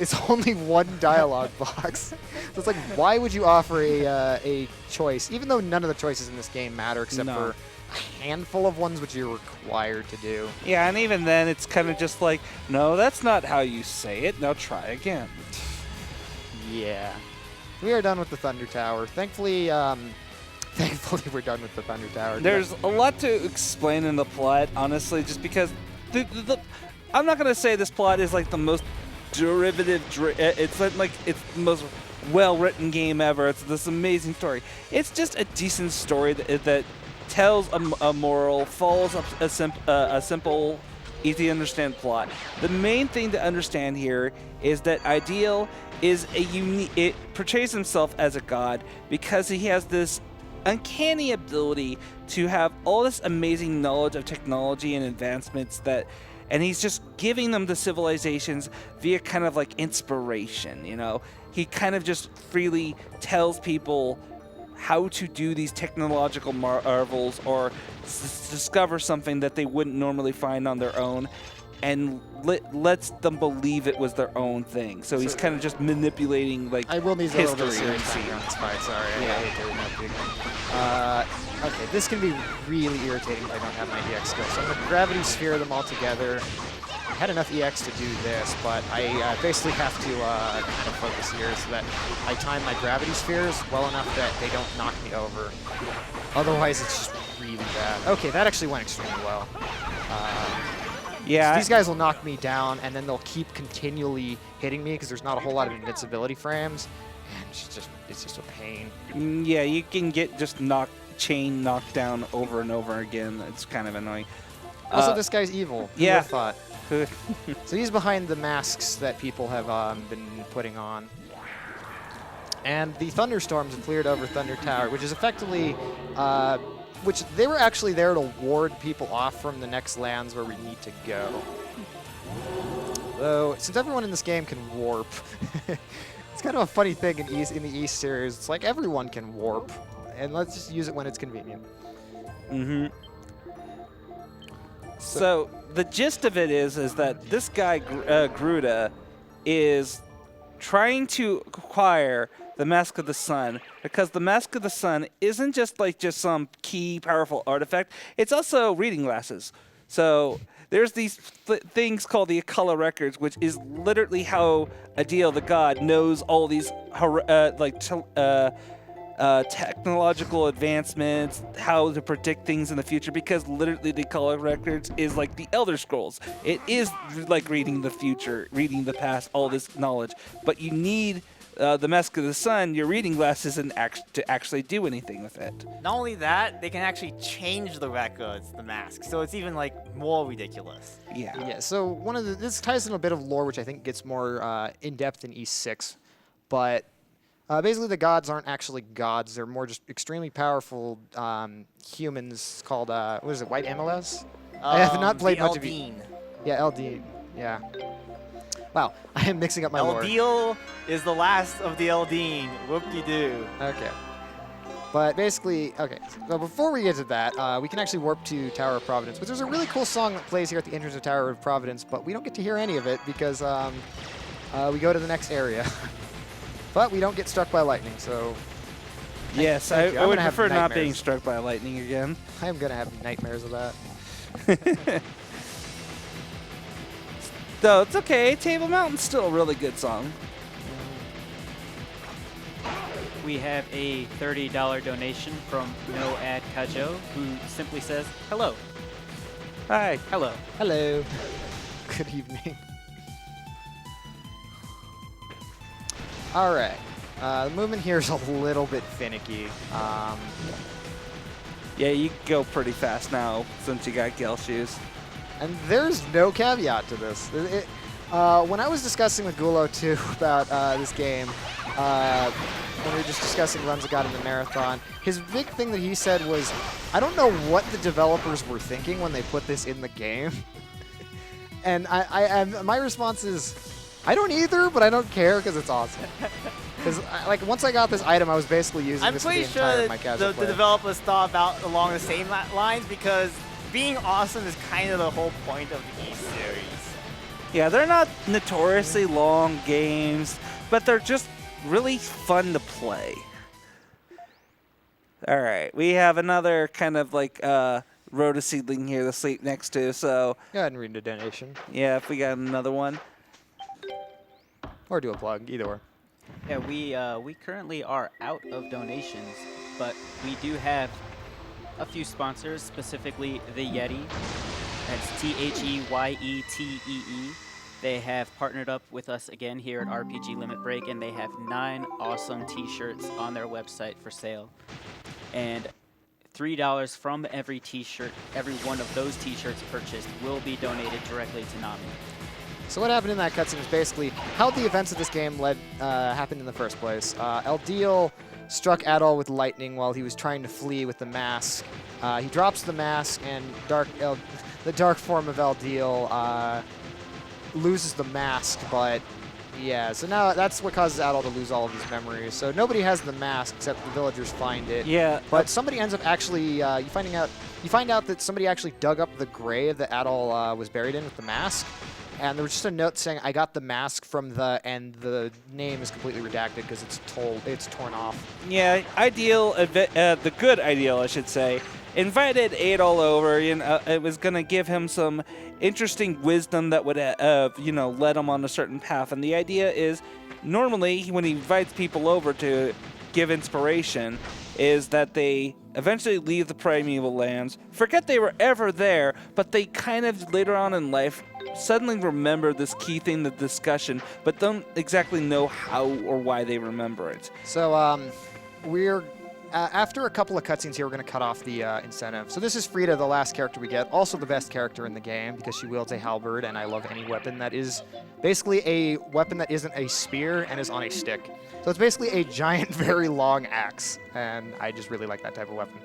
it's only one dialogue box. So it's like, why would you offer a choice, even though none of the choices in this game matter except for a handful of ones which you're required to do. Yeah, and even then, it's kind of just like, no, that's not how you say it. Now try again. Yeah. We are done with the Thunder Tower. Thankfully, we're done with the Thunder Tower. There's a lot to explain in the plot, honestly, just because I'm not going to say this plot is like the most derivative. It's like it's the most well-written game ever. It's this amazing story. It's just a decent story that tells a moral, follows up a simple, easy-to-understand plot. The main thing to understand here is that Ideal is a unique. It portrays himself as a god because he has this uncanny ability to have all this amazing knowledge of technology and advancements and he's just giving them to civilizations via kind of like inspiration, you know? He kind of just freely tells people how to do these technological marvels or discover something that they wouldn't normally find on their own and lets them believe it was their own thing. So he's kind of just manipulating like I will need a little bit of history. serious time on this fight, sorry. Yeah. I hate doing that big. Okay, this can be really irritating if I don't have my EX skill. So I'm going to Gravity Sphere them all together. I had enough EX to do this, but I basically have to kind of focus here so that I time my Gravity Spheres well enough that they don't knock me over. Otherwise, it's just really bad. Okay, that actually went extremely well. Yeah. So these guys will knock me down, and then they'll keep continually hitting me because there's not a whole lot of invincibility frames. And it's just a pain. Yeah, you can get just chain knocked down over and over again. It's kind of annoying. Also, this guy's evil. Who yeah. would've thought? So he's behind the masks that people have been putting on. And the thunderstorms have cleared over Thunder Tower, which is effectively, which they were actually there to ward people off from the next lands where we need to go. Though, since everyone in this game can warp, it's kind of a funny thing in the East series. It's like everyone can warp, and let's just use it when it's convenient. Mm-hmm. So the gist of it is that this guy Garuda is trying to acquire the Mask of the Sun, because the Mask of the Sun isn't just some key powerful artifact. It's also reading glasses. So there's these things called the Akala records, which is literally how Adil the god knows all these technological advancements, how to predict things in the future, because literally the Akala records is like the Elder Scrolls. It is like reading the future, reading the past, all this knowledge. But you need the Mask of the Sun, your reading glasses, to actually do anything with it. Not only that, they can actually change the records, the mask, so it's even like more ridiculous. Yeah. Yeah. So this ties in a bit of lore, which I think gets more in depth in East 6, but basically the gods aren't actually gods. They're more just extremely powerful humans called what is it? White MLS? I have not played much of it. Yeah, Eldeen. Yeah. Wow, I am mixing up my lore. Eldeel is the last of the Eldeen. Whoop-de-doo. Okay. But basically, okay, so before we get to that, we can actually warp to Tower of Providence, which is a really cool song that plays here at the entrance of Tower of Providence, but we don't get to hear any of it because we go to the next area. But we don't get struck by lightning, so... Yes, I would prefer not being struck by lightning again. I am going to have nightmares of that. Though it's okay, Table Mountain's still a really good song. We have a $30 donation from No Ad Kajo, who simply says, hello. Hi. Hello. Hello. Good evening. All right. The movement here is a little bit finicky. Yeah, you can go pretty fast now since you got Gale Shoes. And there's no caveat to this. When I was discussing with Gulo, too, about this game, when we were just discussing runs that got in the marathon, his big thing that he said was, I don't know what the developers were thinking when they put this in the game. And my response is, I don't either, but I don't care because it's awesome. Because like once I got this item, I was basically using this for the entire of my casual play. The developers thought about along the same lines, because being awesome is kind of the whole point of the East series. Yeah, they're not notoriously long games, but they're just really fun to play. All right, we have another kind of like Rhoda seedling here to sleep next to, so... Go ahead and read the donation. Yeah, if we got another one. Or do a plug, either or. Yeah, we currently are out of donations, but we do have a few sponsors, specifically the Yeti. That's THEYETEE. They have partnered up with us again here at RPG Limit Break, and they have 9 awesome t-shirts on their website for sale. And $3 from every t-shirt, every one of those t-shirts purchased will be donated directly to Nami. So what happened in that cutscene is basically how the events of this game happened in the first place. Eldeel struck Adol with lightning while he was trying to flee with the mask. He drops the mask, and the dark form of Eldeel loses the mask, but yeah, so now that's what causes Adol to lose all of his memories. So nobody has the mask except the villagers find it. Yeah. But somebody ends up actually, you find out that somebody actually dug up the grave that Adol was buried in with the mask. And there was just a note saying, I got the mask from and the name is completely redacted because it's torn off. Yeah, the good Ideal, I should say, invited Adol over. It was going to give him some interesting wisdom that would, lead him on a certain path. And the idea is, normally, when he invites people over to give inspiration, is that they eventually leave the primeval lands, forget they were ever there, but they kind of later on in life suddenly remember this key thing, the discussion, but don't exactly know how or why they remember it. So we're after a couple of cutscenes here, we're going to cut off the incentive. So this is Frida, the last character we get, also the best character in the game because she wields a halberd, and I love any weapon that is basically a weapon that isn't a spear and is on a stick. So it's basically a giant, very long axe, and I just really like that type of weapon.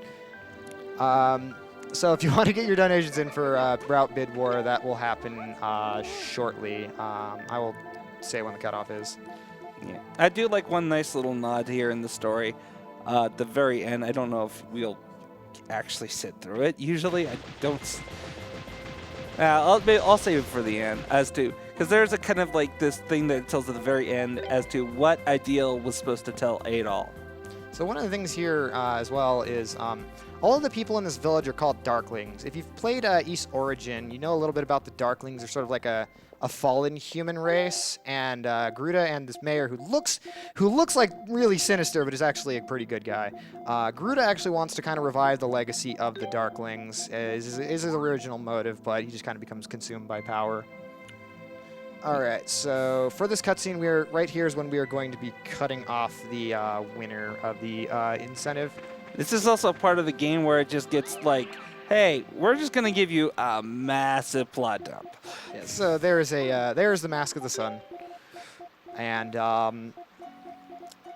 So if you want to get your donations in for Route Bid War, that will happen shortly. I will say when the cutoff is. Yeah. I do like one nice little nod here in the story. At the very end, I don't know if we'll actually sit through it. Usually, I don't. I'll save it for the end, as to because there's a kind of like this thing that it tells at the very end as to what Ideal was supposed to tell Adol. So one of the things here as well is all of the people in this village are called Darklings. If you've played East Origin, you know a little bit about the Darklings. They're sort of like a fallen human race, and Garuda and this mayor who looks like really sinister, but is actually a pretty good guy. Garuda actually wants to kind of revive the legacy of the Darklings. Is his original motive, but he just kind of becomes consumed by power. All right, so for this cutscene, right here is when we are going to be cutting off the winner of the incentive. This is also part of the game where it just gets like, hey, we're just going to give you a massive plot dump. Yeah, so there's the Mask of the Sun. And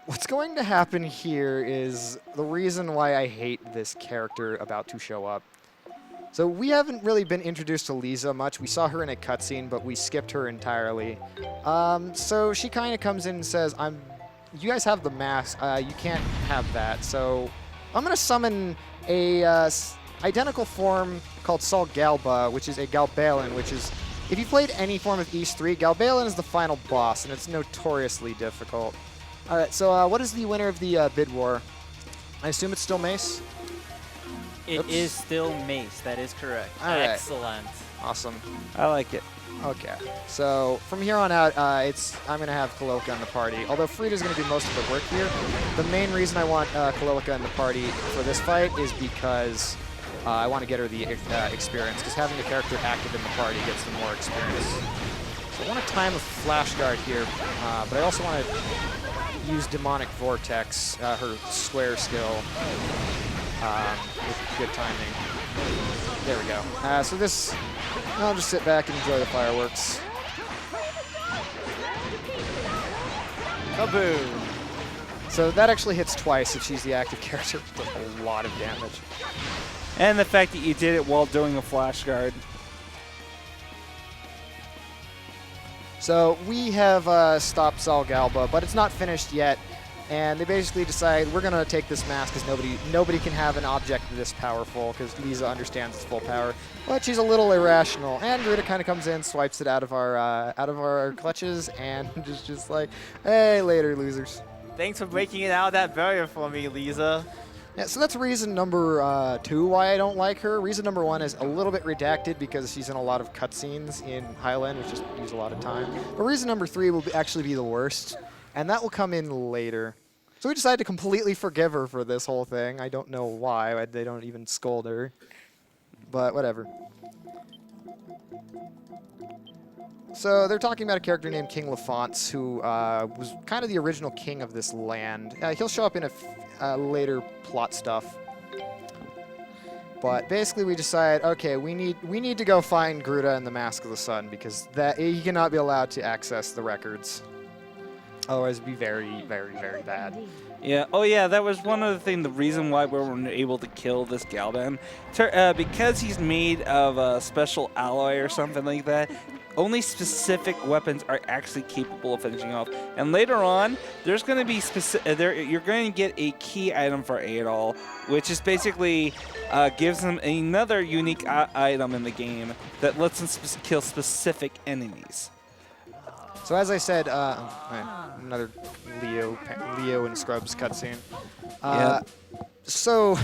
what's going to happen here is the reason why I hate this character about to show up. So we haven't really been introduced to Lisa much. We saw her in a cutscene, but we skipped her entirely. So she kind of comes in and says, you guys have the mask. You can't have that. So I'm going to summon a identical form called Sol Galba, which is a Galbalan, which is, if you played any form of East 3, Galbalan is the final boss, and it's notoriously difficult. All right, so what is the winner of the bid war? I assume it's still Mace? It Oops. is still Mace. That is correct. All right. Excellent. Awesome. I like it. Okay, so from here on out, I'm going to have Kalilka in the party. Although Frida's going to do most of the work here, the main reason I want Kalilka in the party for this fight is because I want to get her the experience, because having a character active in the party gets them more experience. So I want to time a Flash Guard here, but I also want to use Demonic Vortex, her square skill, with good timing. There we go. So this, I'll just sit back and enjoy the fireworks. Kaboom. So that actually hits twice if she's the active character. Does a lot of damage. And the fact that you did it while doing a flash guard. So we have stopped Sol Galba, but it's not finished yet. And they basically decide we're going to take this mask because nobody can have an object this powerful because Lisa understands its full power. But she's a little irrational. And Garuda kind of comes in, swipes it out of our clutches, and just like, hey, later, losers. Thanks for breaking it out of that barrier for me, Lisa. Yeah, so that's reason number 2 why I don't like her. Reason number 1 is a little bit redacted because she's in a lot of cutscenes in Highland, which just use a lot of time. But reason number 3 will actually be the worst, and that will come in later. So we decided to completely forgive her for this whole thing. I don't know why. They don't even scold her. But whatever. So they're talking about a character named King Lafonce, who was kind of the original king of this land. He'll show up in later plot stuff. But basically we decide, okay, we need to go find Garuda and the Mask of the Sun because he cannot be allowed to access the records. Otherwise it'd be very, very, very bad. Yeah. Oh, yeah. That was one of the things. The reason why we weren't able to kill this Galban, because he's made of a special alloy or something like that. Only specific weapons are actually capable of finishing off. And later on, there's going to be you're going to get a key item for Adol, which is basically gives him another unique item in the game that lets him kill specific enemies. So as I said, another Leo and Scrubs cutscene. So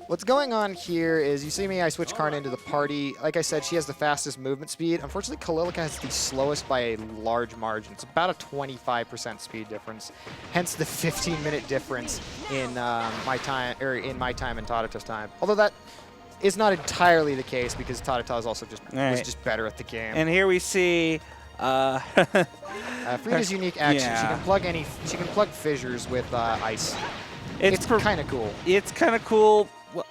what's going on here is you see me, I switch Karna into the party. Like I said, she has the fastest movement speed. Unfortunately, Kalilka has the slowest by a large margin. It's about a 25% speed difference. Hence the 15-minute difference in my time and Tadato's time. Although that is not entirely the case because Tata is also just Right. was just better at the game. And here we see. Frida's unique action. Yeah. She can plug fissures with ice. It's Kind of cool. It's kind of cool. Well,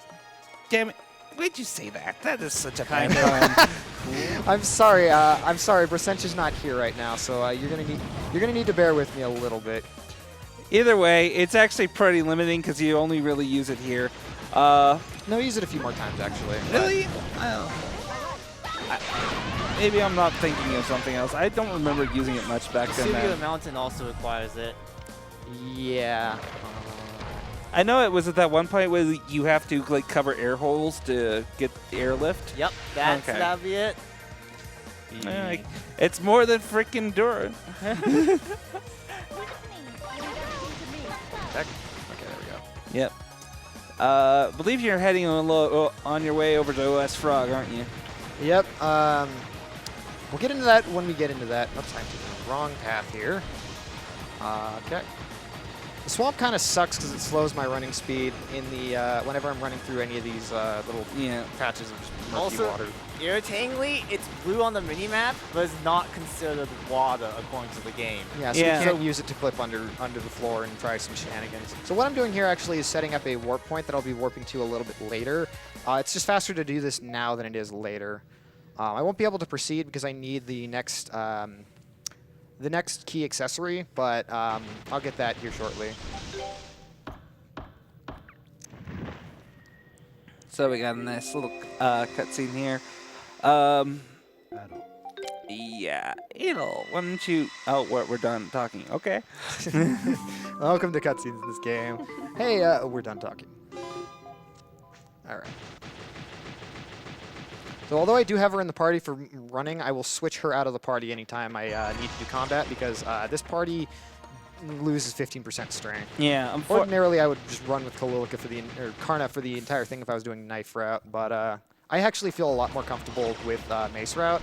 damn it! Why'd you say that? That is such a bad pun. I'm sorry. Bracentia's not here right now, so you're gonna need to bear with me a little bit. Either way, it's actually pretty limiting because you only really use it here. No, use it a few more times actually. Really? Maybe I'm not thinking of something else. I don't remember using it much back then. Studio Mountain also requires it. Yeah. I know it was at that one point where you have to like cover air holes to get the airlift. Yep, that'll be it. It's more than freaking Dura. Okay, there we go. Yep. I believe you're heading on your way over to OS Frog, aren't you? Yep. We'll get into that when we get into that. Oops, I'm taking the wrong path here. Okay. The swamp kind of sucks because it slows my running speed in the whenever I'm running through any of these little patches of just murky Also, water. irritatingly, it's blue on the minimap, but it's not considered water according to the game. Yeah, so you can't use it to clip under the floor and try some shenanigans. So what I'm doing here actually is setting up a warp point that I'll be warping to a little bit later. It's just faster to do this now than it is later. I won't be able to proceed because I need the next key accessory, but I'll get that here shortly. So we got a nice little cutscene here. Yeah, Adel, why don't you... Oh, we're done talking. Okay. Welcome to cutscenes in this game. Hey, we're done talking. All right. So although I do have her in the party for running, I will switch her out of the party anytime I need to do combat because this party loses 15% strength. Yeah. Ordinarily, I would just run with Kalilika or Karna for the entire thing if I was doing knife route, but I actually feel a lot more comfortable with mace route.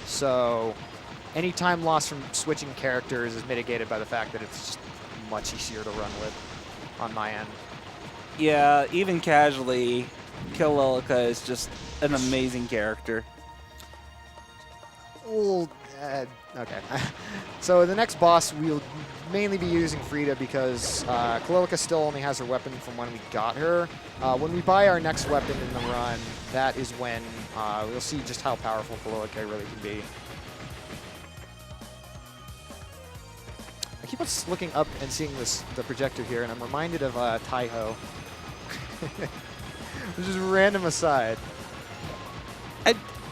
So any time lost from switching characters is mitigated by the fact that it's just much easier to run with on my end. Yeah, even casually, Kalilika is just an amazing character. Well, okay. So the next boss, we'll mainly be using Frida because Kalilika still only has her weapon from when we got her. When we buy our next weapon in the run, that is when we'll see just how powerful Kalilika really can be. I keep on looking up and seeing the projector here, and I'm reminded of Taiho. Just a random aside.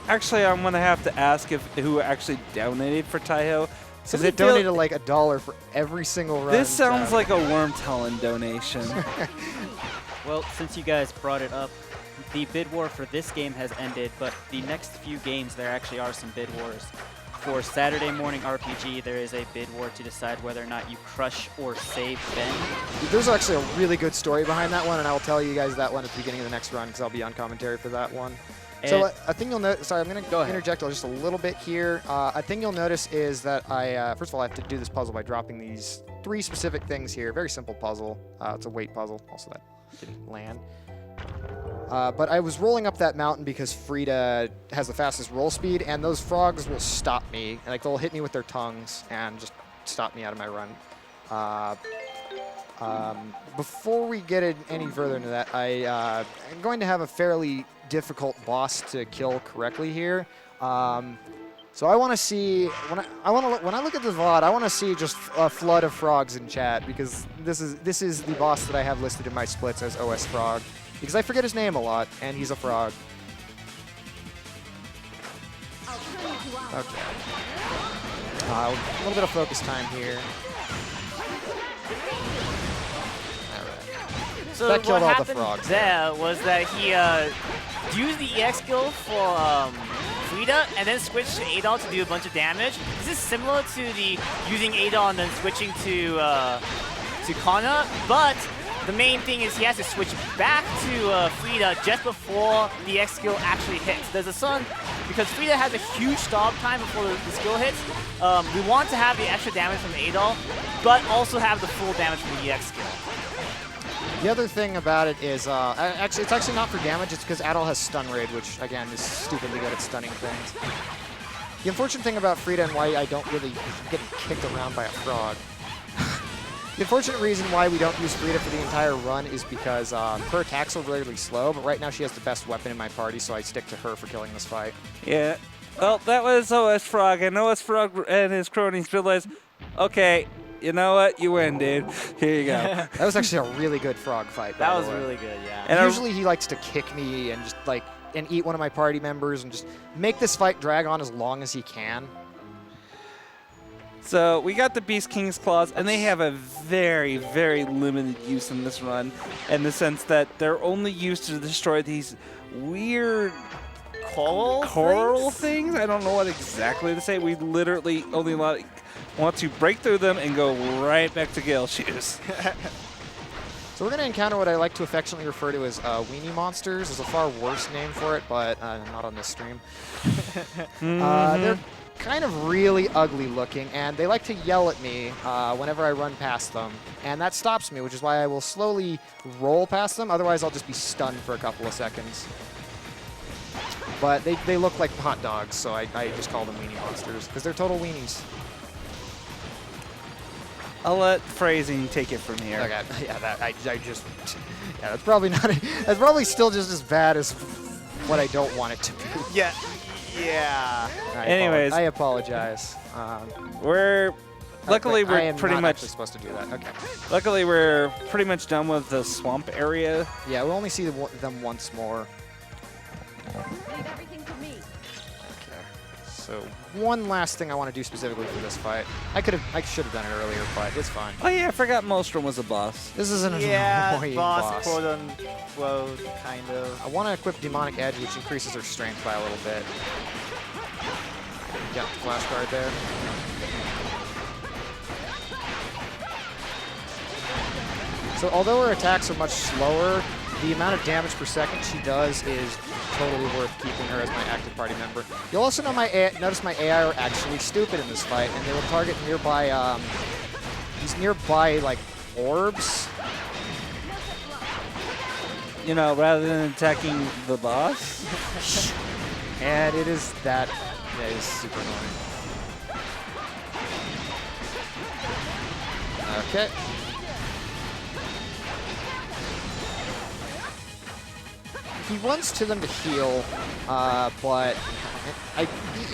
Actually, I'm going to have to ask who actually donated for Taiho. Somebody donated like $1 for every single run. This sounds like a Wormtalon donation. Well, since you guys brought it up, the bid war for this game has ended, but the next few games there actually are some bid wars. For Saturday Morning RPG, there is a bid war to decide whether or not you crush or save Ben. There's actually a really good story behind that one, and I will tell you guys that one at the beginning of the next run because I'll be on commentary for that one. So a thing you'll notice, sorry, I'm going to interject just a little bit here. A thing you'll notice is that first of all, I have to do this puzzle by dropping these 3 specific things here. Very simple puzzle. It's a weight puzzle, also that didn't land. But I was rolling up that mountain because Frida has the fastest roll speed, and those frogs will stop me. Like, they'll hit me with their tongues and just stop me out of my run. Before we get any further into that, I'm going to have a fairly difficult boss to kill correctly here. So I want to see when I look at this VOD, I want to see just a flood of frogs in chat because this is the boss that I have listed in my splits as OS Frog because I forget his name a lot and he's a frog. Okay. A little bit of focus time here. So that killed what all the happened frogs. There was that he used the EX skill for Frida and then switched to Adol to do a bunch of damage. This is similar to the using Adol and then switching to Kana, but the main thing is he has to switch back to Frida just before the EX skill actually hits. There's a certain, because Frida has a huge stop time before the skill hits, we want to have the extra damage from Adol, but also have the full damage from the EX skill. The other thing about it is, actually, it's actually not for damage. It's because Adol has Stun Raid, which, again, is stupidly good at stunning things. The unfortunate thing about Frida and why I don't really get kicked around by a frog. The unfortunate reason why we don't use Frida for the entire run is because her attacks are really slow, but right now she has the best weapon in my party, so I stick to her for killing this fight. Yeah. Well, that was OS Frog, and OS Frog and his cronies realized, okay, you know what? You win, dude. Here you go. That was actually a really good frog fight. That by was the way. really good, yeah. And Usually he likes to kick me and just like and eat one of my party members and just make this fight drag on as long as he can. So we got the Beast King's Claws, and they have a very, very limited use in this run, in the sense that they're only used to destroy these weird coral things? I don't know what exactly to say. We literally only want to break through them and go right back to Gale Shoes. So we're going to encounter what I like to affectionately refer to as weenie monsters. There's a far worse name for it, but not on this stream. They're kind of really ugly looking, and they like to yell at me whenever I run past them. And that stops me, which is why I will slowly roll past them. Otherwise, I'll just be stunned for a couple of seconds. But they look like hot dogs, so I just call them weenie monsters, because they're total weenies. I'll let phrasing take it from here. Okay, yeah, that's probably not. That's probably still just as bad as what I don't want it to be. Yeah. Yeah. Anyways. I apologize. Luckily, I we're am pretty not much actually supposed to do that. Okay. Luckily, we're pretty much done with the swamp area. Yeah, we'll only see them once more. Leave everything to me. Okay. So one last thing I want to do specifically for this fight. I should have done it earlier, but it's fine. Oh yeah, I forgot Maelstrom was a boss. This is an Yeah, annoying boss, quote unquote, kind of. I want to equip Demonic Edge, which increases her strength by a little bit. Got the flash guard there. So although her attacks are much slower, the amount of damage per second she does is totally worth keeping her as my active party member. You'll also know notice my AI are actually stupid in this fight, and they will target nearby these nearby like orbs. You know, rather than attacking the boss. And it is that is super annoying. Okay. He runs to them to heal, but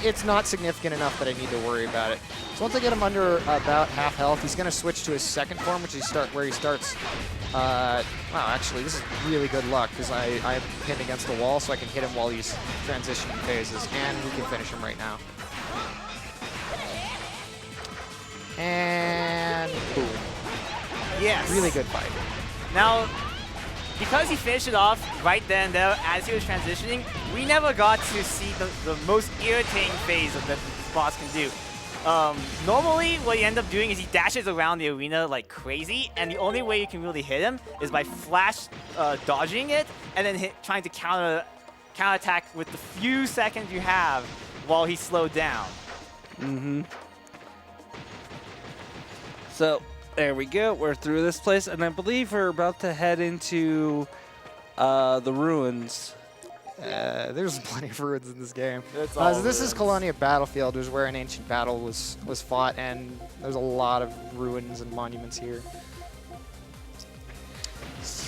it's not significant enough that I need to worry about it. So once I get him under about half health, he's going to switch to his second form, which is where he starts. Wow, actually, this is really good luck because I'm pinned against the wall, so I can hit him while he's transitioning phases, and we can finish him right now. And boom. Yes. Really good fight. Now, because he finished it off right then and there as he was transitioning, we never got to see the most irritating phase that this boss can do. Normally, what you end up doing is he dashes around the arena like crazy, and the only way you can really hit him is by flash dodging it and then trying to counterattack with the few seconds you have while he's slowed down. So there we go. We're through this place, and I believe we're about to head into the ruins. There's plenty of ruins in this game. all So this is ruins. Colonia Battlefield, which is where an ancient battle was fought, and there's a lot of ruins and monuments here.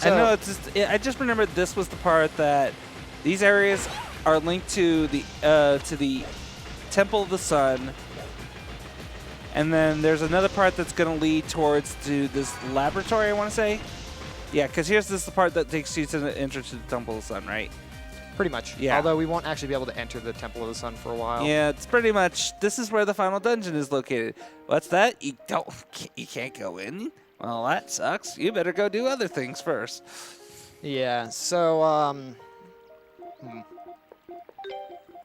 I know it's just, I just remembered this was the part that these areas are linked to the Temple of the Sun, and then there's another part that's going to lead towards to this laboratory, I want to say. Yeah, because this is the part that takes you to the entrance to the Temple of the Sun, right? Pretty much. Yeah. Although we won't actually be able to enter the Temple of the Sun for a while. Yeah, it's pretty much, this is where the final dungeon is located. What's that? You can't go in? Well, that sucks. You better go do other things first. Yeah, so, I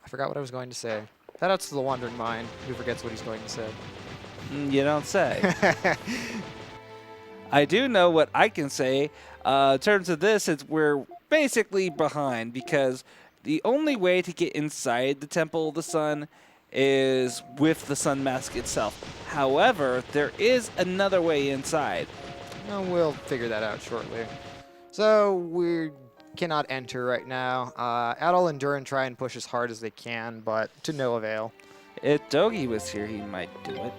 forgot what I was going to say. Shout out to the wandering mind who forgets what he's going to say. You don't say. I do know what I can say. In terms of this, we're basically behind because the only way to get inside the Temple of the Sun is with the Sun Mask itself. However, there is another way inside. We'll figure that out shortly. So we cannot enter right now. Adol and Duran try and push as hard as they can, but to no avail. If Dogi was here, he might do it.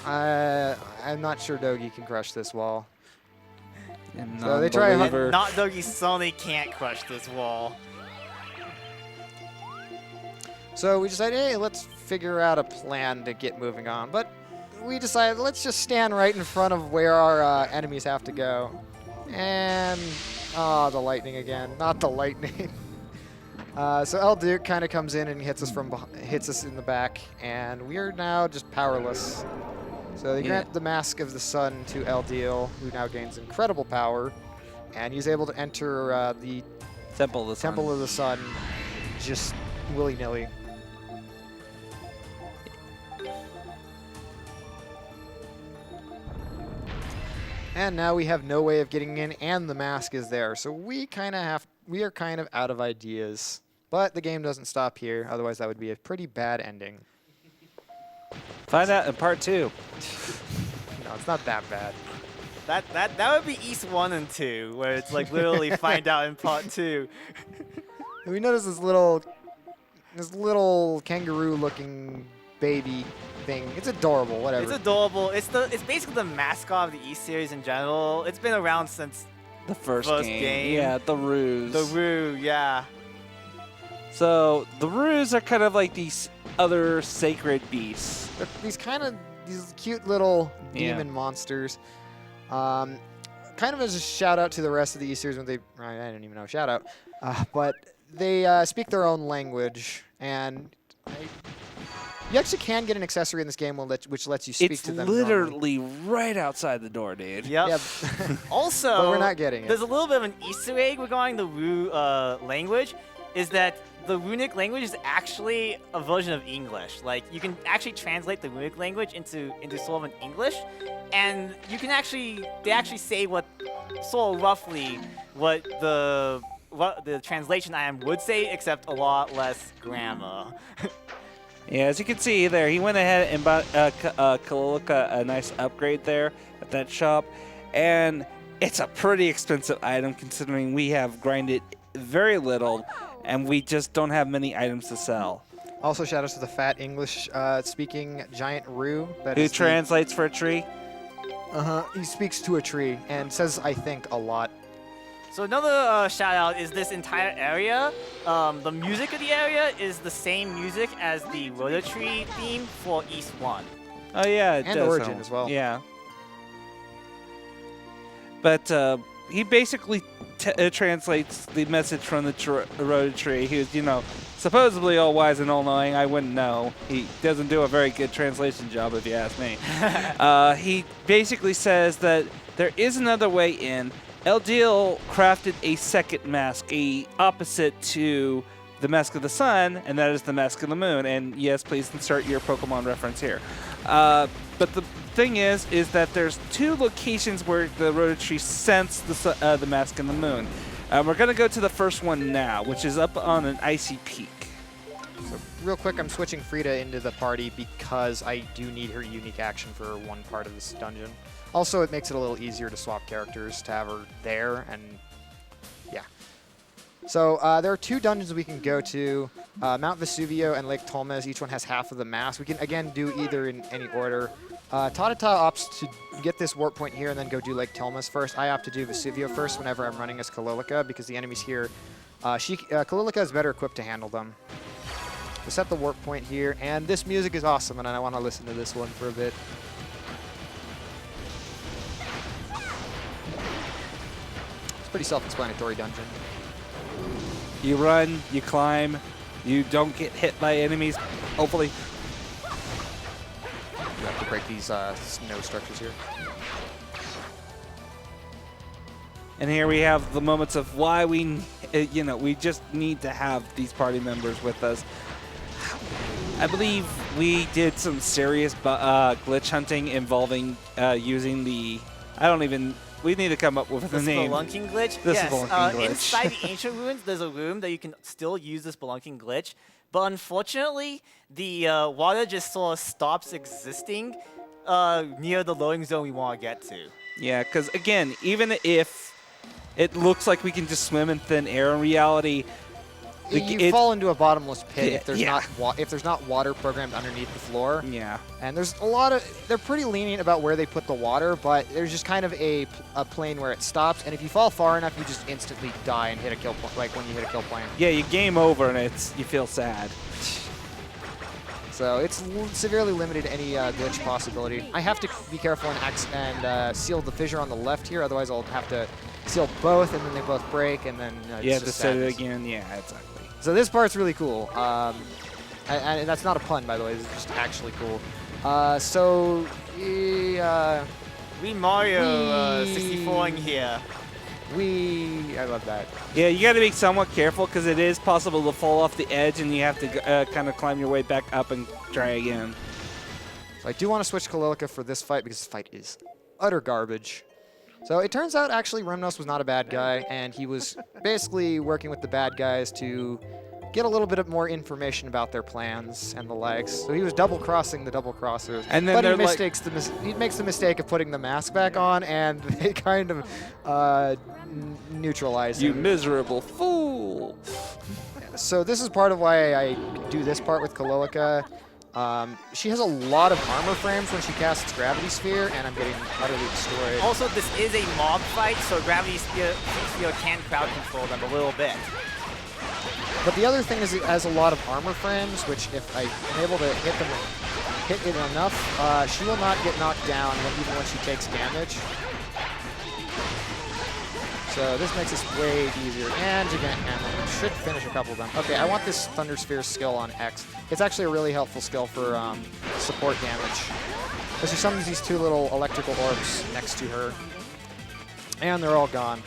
I'm not sure Dogi can crush this wall. And So they try hard. non-believer- Not Dougie Sonny can't crush this wall. So we decided, hey, let's figure out a plan to get moving on. But we decided, let's just stand right in front of where our enemies have to go. And, the lightning again. Not the lightning. So El Duke kind of comes in and hits us in the back, and we are now just powerless. So they grant the Mask of the Sun to El Deal, who now gains incredible power, and he's able to enter the Temple of the Sun. Temple of the Sun just willy-nilly. And now we have no way of getting in, and the mask is there. So we are kind of out of ideas. But the game doesn't stop here, otherwise that would be a pretty bad ending. Find out in part 2. No, it's not that bad. That would be East 1 and 2, where it's like literally find out in part 2. We notice this little kangaroo-looking baby thing. It's adorable. Whatever. It's adorable. It's basically the mascot of the East series in general. It's been around since The first First game. game. Yeah, the Ruse. the Roo, yeah. So the Ruse are kind of like these other sacred beasts. They're these cute little Yeah. demon monsters. Kind of as a shout out to the rest of the East series when I don't even know shout out, but they speak their own language, and you actually can get an accessory in this game which lets you speak It's to them. normally. literally right outside the door, dude. Yep. Yeah. Also, But we're not getting it. There's a little bit of an Easter egg regarding the Roo language, is that the runic language is actually a version of English. Like, you can actually translate the runic language into sort of an English, and you can they actually say sort of roughly what the translation item would say, except a lot less grammar. Yeah, as you can see there, he went ahead and bought Kalilika a nice upgrade there at that shop, and it's a pretty expensive item considering we have grinded very little, and we just don't have many items to sell. Also, shout out to the fat English speaking giant Roo. Who translates for a tree? He speaks to a tree and says, I think, a lot. So another shout out is this entire area. The music of the area is the same music as the Roto Tree theme for East 1. Oh yeah, it And does Origin sound- as well. Yeah. But he basically translates the message from the Roto Tree. He was, supposedly all wise and all knowing. I wouldn't know. He doesn't do a very good translation job, if you ask me. He basically says that there is another way in. El Deal crafted a second mask, a opposite to the Mask of the Sun, and that is the Mask of the Moon. And yes, please insert your Pokemon reference here. But the thing is that there's two locations where the Roto Tree sends the Mask of the Moon. We're going to go to the first one now, which is up on an icy peak. So real quick, I'm switching Frida into the party because I do need her unique action for one part of this dungeon. Also, it makes it a little easier to swap characters to have her there, and yeah. So there are two dungeons we can go to, Mount Vesuvio and Lake Tolmes. Each one has half of the mask. We can, again, do either in any order. Tata opts to get this warp point here and then go do Lake Tolmes first. I opt to do Vesuvio first whenever I'm running as Kalilika because the enemies here, Kalilika is better equipped to handle them. We set the warp point here, and this music is awesome, and I want to listen to this one for a bit. It's a pretty self-explanatory dungeon. You run, you climb, you don't get hit by enemies, hopefully. You have to break these snow structures here. And here we have the moments of why we just need to have these party members with us. I believe we did some serious glitch hunting involving using the... We need to come up with The a name. spelunking glitch? The Yes. spelunking glitch. Inside the ancient ruins, there's a room that you can still use the spelunking glitch, but unfortunately, the water just sort of stops existing near the loading zone we want to get to. Yeah, because again, even if it looks like we can just swim in thin air in reality, You fall into a bottomless pit Yeah, if there's yeah. not water programmed underneath the floor. yeah. And there's a lot of they're pretty lenient about where they put the water, but there's just kind of a plane where it stops, and if you fall far enough, you just instantly die and hit a kill point, like when you hit a kill plane. Yeah, you game over and you feel sad. So it's severely limited any glitch possibility. I have to be careful and seal the fissure on the left here, otherwise I'll have to seal both, and then they both break, and then You it's have to just set it sadness. again. Yeah, exactly. So this part's really cool. And that's not a pun, by the way. It's just actually cool. We Mario We- 64 here. I love that. Yeah, you got to be somewhat careful because it is possible to fall off the edge, and you have to kind of climb your way back up and try again. So I do want to switch Kalilica for this fight because this fight is utter garbage. So it turns out actually Remnos was not a bad guy, and he was basically working with the bad guys to get a little bit of more information about their plans and the likes. So he was double-crossing the double-crossers. And then but they're he makes the mistake of putting the mask back on, and they kind of neutralize You him. miserable fool! So this is part of why I do this part with Kalilica. She has a lot of armor frames when she casts Gravity Sphere, and I'm getting utterly destroyed. Also, this is a mob fight, so Gravity Sphere can crowd control them a little bit. But the other thing is it has a lot of armor frames, which if I'm able to hit it enough, she will not get knocked down even when she takes damage. So this makes this way easier. And again, should finish a couple of them. Okay, I want this Thunder Sphere skill on X. It's actually a really helpful skill for support damage. Because she summons these two little electrical orbs next to her. And they're all gone.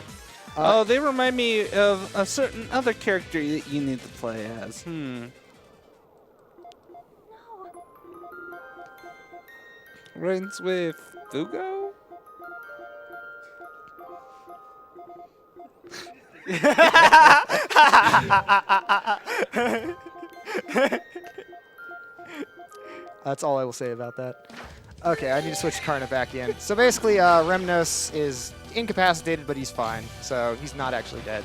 Oh, they remind me of a certain other character that you need to play as. Runs with Fugo? That's all I will say about that. Okay, I need to switch Karna back in. So basically, Remnos is incapacitated, but he's fine. So he's not actually dead.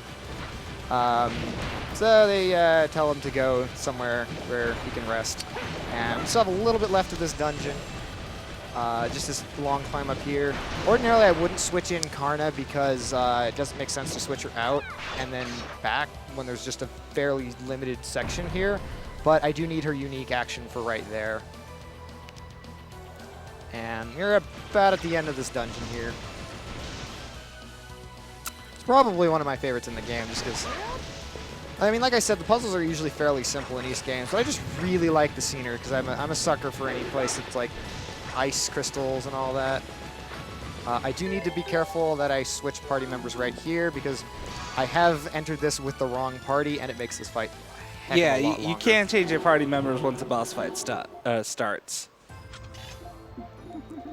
So they tell him to go somewhere where he can rest. And we still have a little bit left of this dungeon. Just this long climb up here. Ordinarily, I wouldn't switch in Karna because it doesn't make sense to switch her out and then back when there's just a fairly limited section here. But I do need her unique action for right there. And we're about at the end of this dungeon here. It's probably one of my favorites in the game just because, I mean, like I said, the puzzles are usually fairly simple in East games, but I just really like the scenery because I'm a sucker for any place that's like ice crystals and all that. I do need to be careful that I switch party members right here because I have entered this with the wrong party and it makes this fight a heck Yeah, of a lot you longer. can't change your party members once the boss fight starts.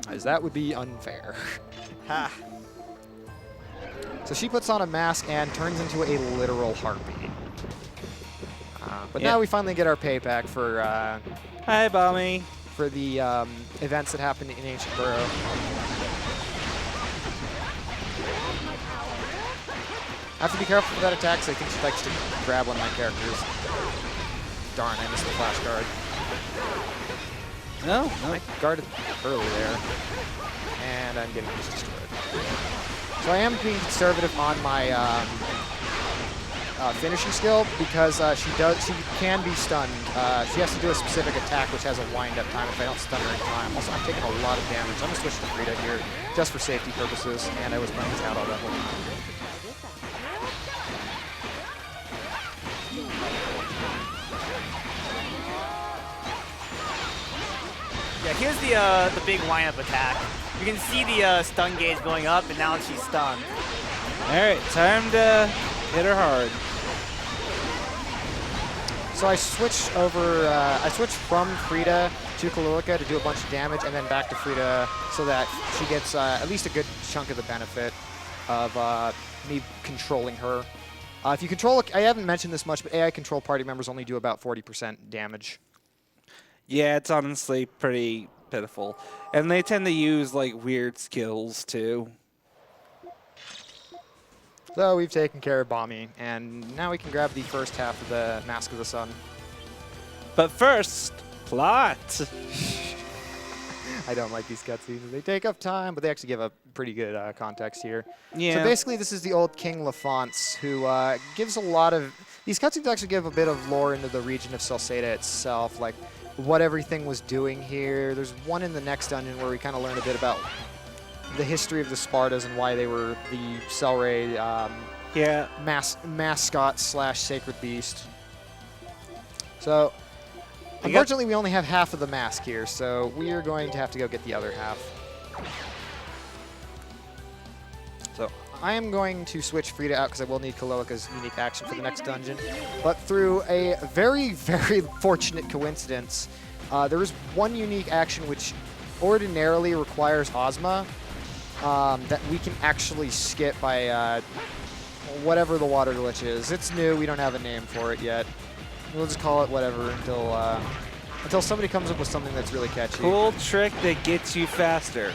As that would be unfair. Ha. So she puts on a mask and turns into a literal harpy. But Yeah. now we finally get our payback for Hi, Bommy. the events that happened in Ancient Burrow. I have to be careful with that attack because I think she likes to grab one of my characters. Darn, I missed the flash guard. No, I guarded early there, and I'm getting just destroyed. So I am being conservative on my finishing skill because she can be stunned. She has to do a specific attack which has a wind-up time if I don't stun her in time. Also, I'm taking a lot of damage. I'm going to switch to Frida here just for safety purposes, and I was playing this out all that whole time. Yeah, here's the big lineup attack. You can see the stun gauge going up, and now she's stunned. All right, time to hit her hard. So I switched over. I switched from Frida to Kalilica to do a bunch of damage, and then back to Frida so that she gets at least a good chunk of the benefit of me controlling her. If you control, I haven't mentioned this much, but AI control party members only do about 40% damage. Yeah, it's honestly pretty pitiful. And they tend to use like weird skills too. So we've taken care of Bommy, and now we can grab the first half of the Mask of the Sun. But first, plot. I don't like these cutscenes. They take up time, but they actually give a pretty good context here. Yeah. So basically, this is the old King Lafonce, who gives a lot of... These cutscenes actually give a bit of lore into the region of Celceta itself, like what everything was doing here. There's one in the next dungeon where we kind of learn a bit about the history of the Spartas and why they were the Celray Yeah. mascot / sacred beast. So, unfortunately, we only have half of the mask here, so we are going to have to go get the other half. So, I am going to switch Frida out because I will need Kaloika's unique action for the next dungeon. But through a very, very fortunate coincidence, there is one unique action which ordinarily requires Ozma that we can actually skip by whatever the water glitch is. It's new. We don't have a name for it yet. We'll just call it whatever until somebody comes up with something that's really catchy. Cool trick that gets you faster.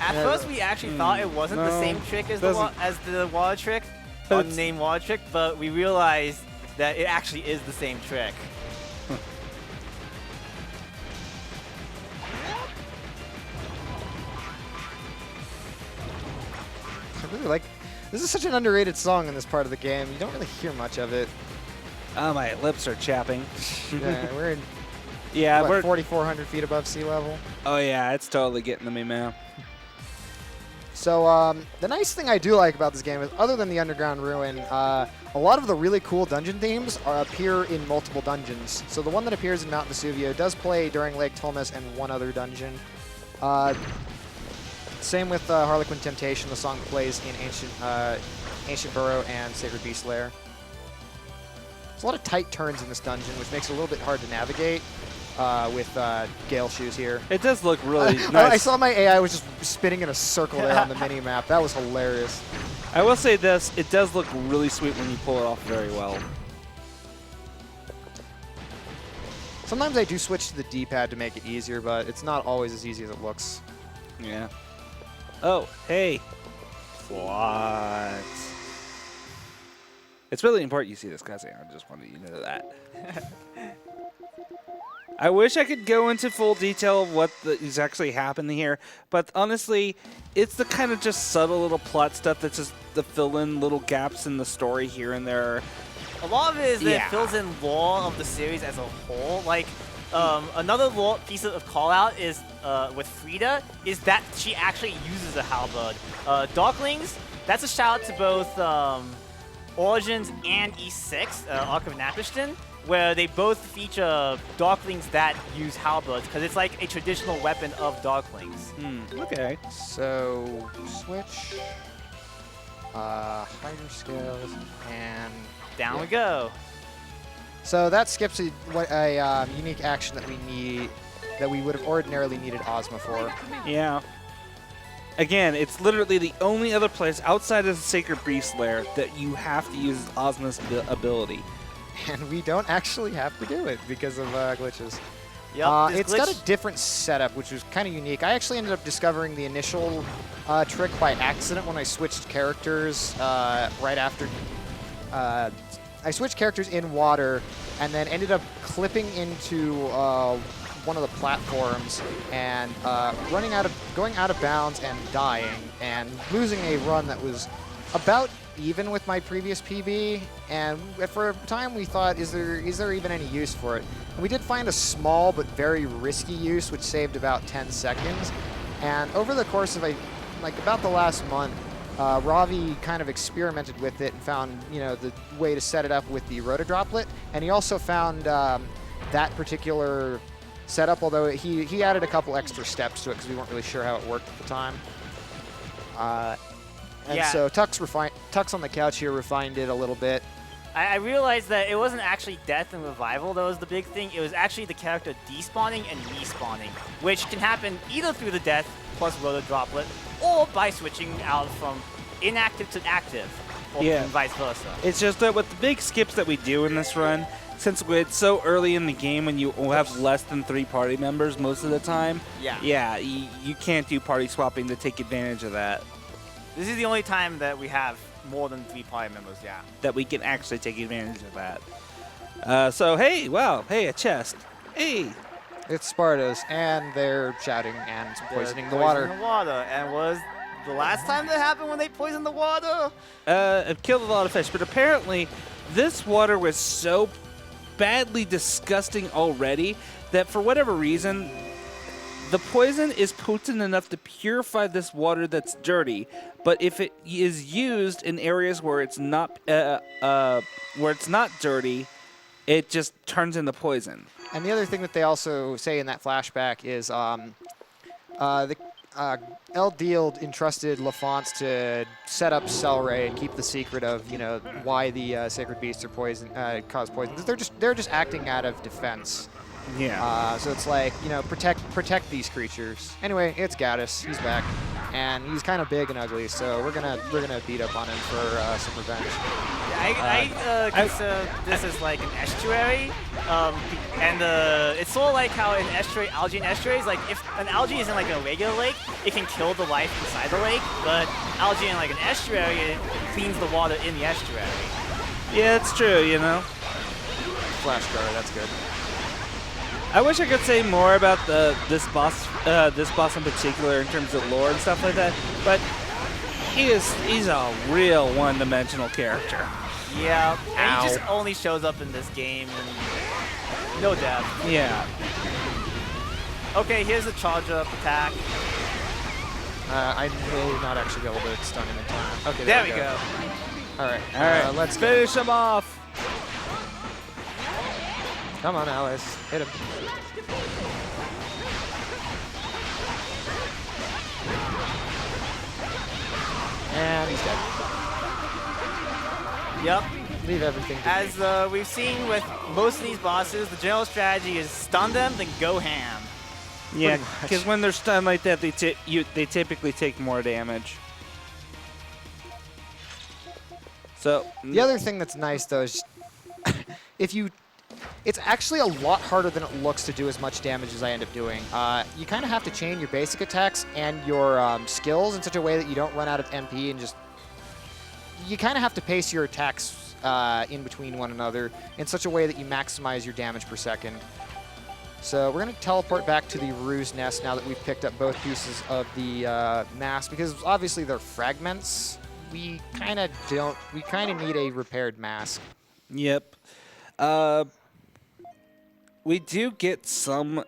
At first, we actually thought it wasn't the same trick as the water trick, unnamed water trick, but we realized that it actually is the same trick. I really like. This is such an underrated song in this part of the game. You don't really hear much of it. Oh, my lips are chapping. Yeah, we're in Yeah, we're. 4,400 feet above sea level. Oh yeah, it's totally getting to me, man. So the nice thing I do like about this game is, other than the underground ruin, a lot of the really cool dungeon themes appear in multiple dungeons. So the one that appears in Mount Vesuvio does play during Lake Tulmas and one other dungeon. Same with Harlequin Temptation, the song plays in Ancient Burrow and Sacred Beast Lair. There's a lot of tight turns in this dungeon, which makes it a little bit hard to navigate with Gale Shoes here. It does look really nice. I saw my AI was just spinning in a circle there on the mini-map. That was hilarious. I will say this, it does look really sweet when you pull it off very well. Sometimes I do switch to the D-pad to make it easier, but it's not always as easy as it looks. Yeah. Oh, hey. Plot. It's really important you see this cutscene. I just wanted you to know that. I wish I could go into full detail of what is actually happening here, but honestly, it's the kind of just subtle little plot stuff that's just to fill in little gaps in the story here and there. A lot of it is that it fills in lore of the series as a whole. Like, another lore piece of call-out is with Frida is that she actually uses a halberd. Darklings, that's a shout-out to both Origins and E6, Arc of Napishton, where they both feature Darklings that use halberds, because it's like a traditional weapon of Darklings. Okay. So, switch, higher scales, and Down we go. So that skips a unique action that we need, that we would have ordinarily needed Ozma for. Yeah. Again, it's literally the only other place outside of the Sacred Beast Lair that you have to use Ozma's ability. And we don't actually have to do it because of glitches. Yep, It's got a different setup, which was kind of unique. I actually ended up discovering the initial trick by accident when I switched characters right after. I switched characters in water and then ended up clipping into one of the platforms and going out of bounds and dying and losing a run that was about even with my previous PB. And for a time we thought, is there even any use for it? And we did find a small but very risky use, which saved about 10 seconds. And over the course of about the last month, Ravi kind of experimented with it and found, the way to set it up with the rotodroplet. And he also found that particular setup, although he added a couple extra steps to it because we weren't really sure how it worked at the time. So Tux on the couch here refined it a little bit. I realized that it wasn't actually death and revival that was the big thing. It was actually the character despawning and respawning, which can happen either through the death plus rotodroplet, or by switching out from inactive to active, or vice versa. It's just that with the big skips that we do in this run, since it's so early in the game when you have less than 3 party members most of the time, you can't do party swapping to take advantage of that. This is the only time that we have more than 3 party members, yeah. that we can actually take advantage of that. So, hey, wow, hey, a chest. Hey. It's Sparta's, and they're shouting and poisoning the water. Poisoning the water. And was the last time that happened when they poisoned the water? It killed a lot of fish, but apparently this water was so badly disgusting already that for whatever reason, the poison is potent enough to purify this water that's dirty. But if it is used in areas where it's not dirty, it just turns into poison. And the other thing that they also say in that flashback is El Deal entrusted LaFonce to set up Celray and keep the secret of, you know, why the sacred beasts are cause poison. They're just acting out of defense. Yeah. So it's like, you know, protect these creatures. Anyway, it's Gaddis. He's back, and he's kind of big and ugly. So we're gonna beat up on him for some revenge. I consider this as like an estuary, and it's sort of like how in estuary, algae in estuaries, like if an algae is in like a regular lake, it can kill the life inside the lake, but algae in like an estuary, it cleans the water in the estuary. Yeah, it's true, you know. Flash guard, that's good. I wish I could say more about this boss in particular in terms of lore and stuff like that, but he's a real one-dimensional character. Yeah, and Ow. he just only shows up in this game and no depth. Yeah. Okay, here's the charge up attack. I may not actually be able to stun him in time. Okay, There we go. All right, let's go. finish him off. Come on, Alice, hit him. And he's dead. Yep. Leave everything to me. As we've seen with most of these bosses, the general strategy is stun them, then go ham. Yeah, Pretty much. because when they're stunned like that, they typically take more damage. So The other thing that's nice, though, is it's actually a lot harder than it looks to do as much damage as I end up doing. You kind of have to chain your basic attacks and your skills in such a way that you don't run out of MP and just... You kind of have to pace your attacks in between one another in such a way that you maximize your damage per second. So we're going to teleport back to the Ruse Nest now that we've picked up both pieces of the mask, because obviously they're fragments. We kind of need a repaired mask. Yep. We do get some.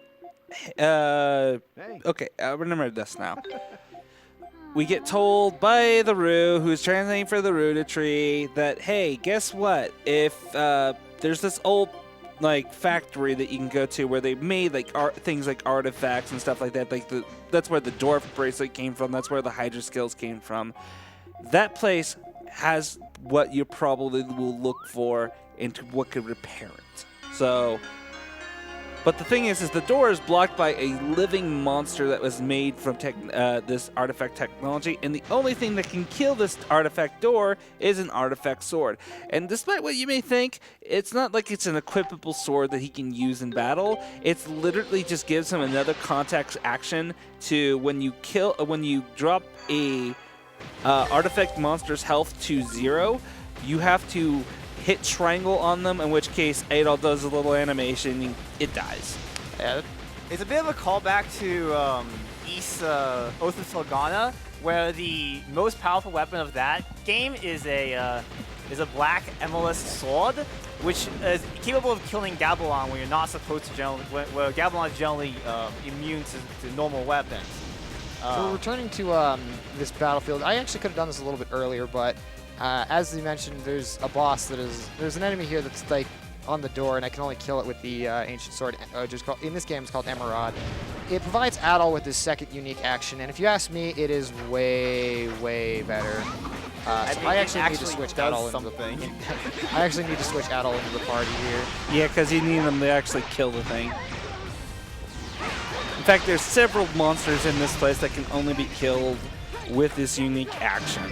Okay, I remember this now. We get told by the Rue, who's translating for the Ruda tree, that hey, guess what? If there's this old like factory that you can go to where they made like things like artifacts and stuff like that. Like that's where the dwarf bracelet came from. That's where the Hydra skills came from. That place has what you probably will look for into what could repair it. So, but the thing is the door is blocked by a living monster that was made from this artifact technology, and the only thing that can kill this artifact door is an artifact sword. And despite what you may think, it's not like it's an equipable sword that he can use in battle. It's literally just gives him another contact action to when you drop a artifact monster's health to 0, you have to hit triangle on them, in which case Adol does a little animation, it dies. Yeah, It's a bit of a callback to East Oath of Felgana, where the most powerful weapon of that game is a black emerald sword, which is capable of killing Gabalon when you're not supposed to generally, where Gabalon is generally immune to normal weapons. So returning to this battlefield, I actually could have done this a little bit earlier, but as you mentioned, there's a boss there's an enemy here that's like on the door, and I can only kill it with the ancient sword. In this game, it's called Emerald. It provides Adol with his second unique action, and if you ask me, it is way, way better. So I actually need to switch Adol into I actually need to switch Adol into the party here. Yeah, because you need them to actually kill the thing. In fact, there's several monsters in this place that can only be killed with this unique action.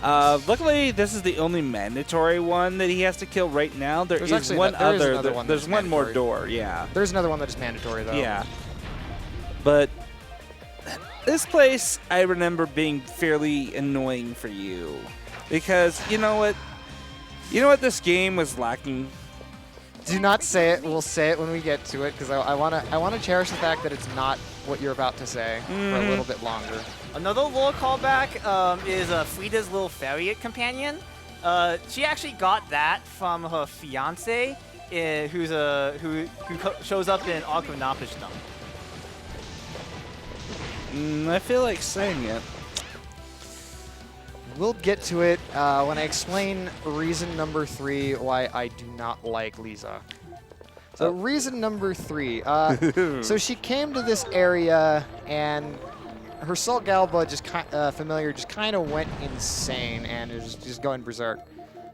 Luckily, this is the only mandatory one that he has to kill right now. There's one more door, yeah. There's another one that is mandatory, though. Yeah. But this place, I remember being fairly annoying for you. Because you know what? You know what this game was lacking? Do not say it. We'll say it when we get to it, because I wanna cherish the fact that it's not what you're about to say for a little bit longer. Another lore callback is Frida's little fairy companion. She actually got that from her fiance, who shows up in Arc of Napishtam. I feel like saying it. We'll get to it when I explain reason number 3 why I do not like Lisa. So reason number 3. So she came to this area and her Salt Galba familiar just kind of went insane and is just going berserk.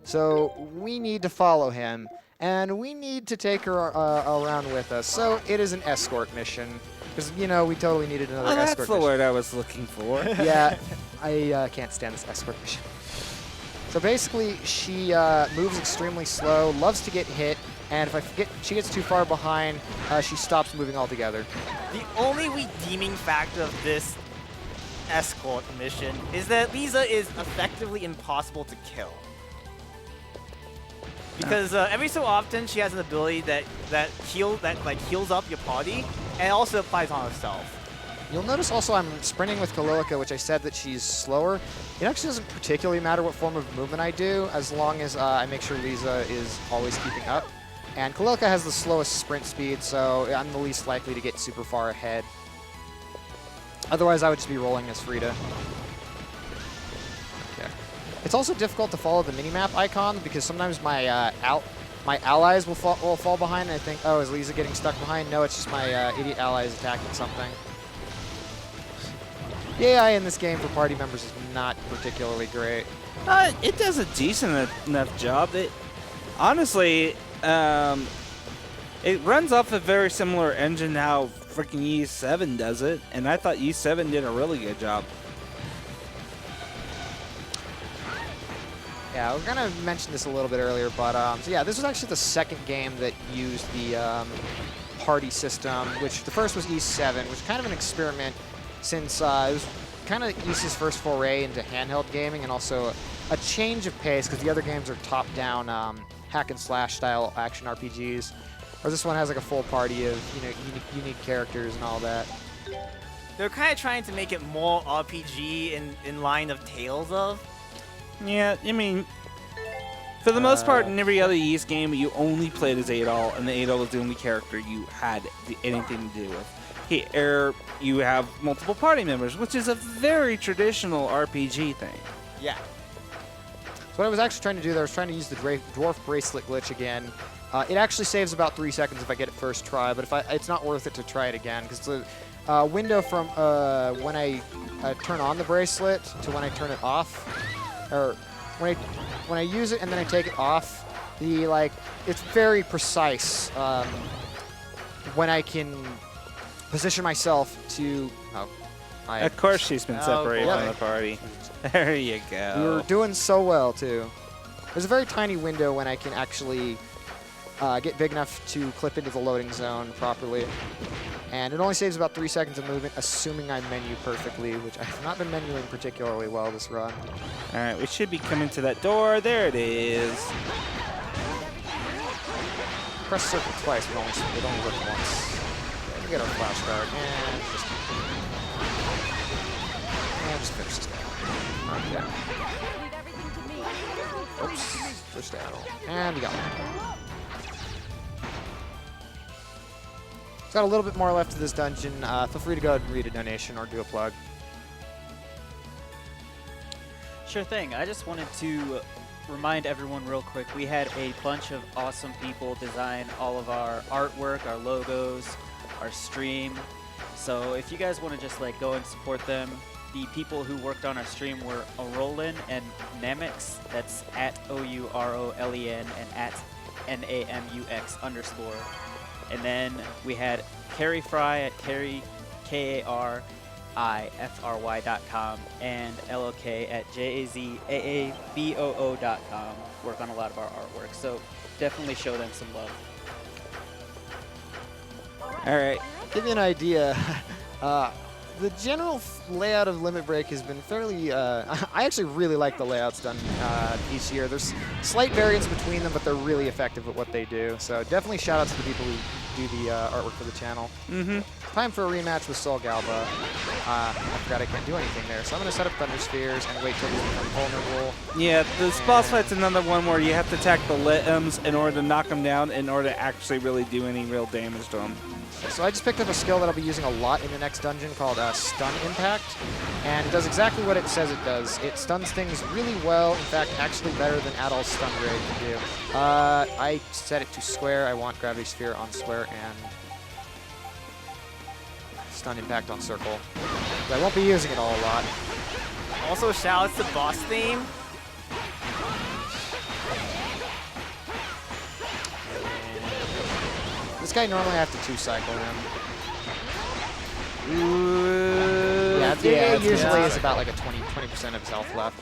So we need to follow him and we need to take her around with us. So it is an escort mission. Because, you know, we totally needed another escort That's the mission. word I was looking for. Yeah, I can't stand this escort mission. So basically, she moves extremely slow, loves to get hit, and if she gets too far behind, she stops moving altogether. The only redeeming factor of this escort mission is that Lisa is effectively impossible to kill. Because every so often she has an ability that heals up your party, and it also applies on herself. You'll notice also I'm sprinting with Kalilica, which I said that she's slower. It actually doesn't particularly matter what form of movement I do, as long as I make sure Lisa is always keeping up. And Kalilica has the slowest sprint speed, so I'm the least likely to get super far ahead. Otherwise, I would just be rolling as Frida. Okay. It's also difficult to follow the minimap icon because sometimes my allies will fall behind, and I think, oh, is Lisa getting stuck behind? No, it's just my idiot allies attacking something. The AI in this game for party members is not particularly great. It does a decent enough job. Honestly, it runs off a very similar engine how freaking E7 does it, and I thought E7 did a really good job. Yeah, we're gonna mention this a little bit earlier, but so yeah, this was actually the second game that used the party system, which the first was E7, which was kind of an experiment since it was kind of East's first foray into handheld gaming and also a change of pace because the other games are top-down hack and slash style action RPGs, whereas this one has like a full party of unique characters and all that. They're kind of trying to make it more RPG in line of Tales of. Yeah, I mean, for the most part, in every other Ys game, you only played as Adol, and the Adol was the only character you had anything to do with. Here, you have multiple party members, which is a very traditional RPG thing. Yeah. So what I was actually trying to do there, I was trying to use the dwarf bracelet glitch again. It actually saves about 3 seconds if I get it first try, but it's not worth it to try it again because the window from when I turn on the bracelet to when I turn it off, or when I use it and then I take it off, it's very precise when I can position myself to. Of course, she's been separated boy. from the party. There you go. We were doing so well too. There's a very tiny window when I can actually get big enough to clip into the loading zone properly. And it only saves about 3 seconds of movement, assuming I menu perfectly, which I have not been menuing particularly well this run. All right, we should be coming to that door. There it is. Press circle twice, but it only worked once. Okay, we get our flash guard, and just finish this guy. Okay. Leave everything to me. Oops, just arrow. And we got one. It's got a little bit more left to this dungeon. Feel free to go ahead and read a donation or do a plug. Sure thing. I just wanted to remind everyone real quick, we had a bunch of awesome people design all of our artwork, our logos, our stream. So if you guys want to just go and support them, the people who worked on our stream were Arolen and Namix. That's at OUROLEN and at NAMUX_. And then we had Carrie Fry at KarifRI.com and LOK at JAZAABOO.com. Work on a lot of our artwork. So definitely show them some love. All right. Give you an idea. the general layout of Limit Break has been fairly, I actually really like the layouts done each year. There's slight variance between them, but they're really effective at what they do. So definitely shout out to the people who do the artwork for the channel. Time for a rematch with Sol Galba. I forgot I can't do anything there, so I'm going to set up Thunder Spheres and wait till these become vulnerable. Yeah, this boss fight's another one where you have to attack the limbs in order to knock them down in order to actually really do any real damage to them. So I just picked up a skill that I'll be using a lot in the next dungeon called Stun Impact, and it does exactly what it says it does. It stuns things really well, in fact, actually better than Adol's Stun Ray can do. I set it to square. I want Gravity Sphere on square and Stun Impact on circle. But I won't be using it all a lot. Also, shout outs to boss theme. This guy normally I have to 2-cycle him. Yeah, it usually is about like a 20% of his health left.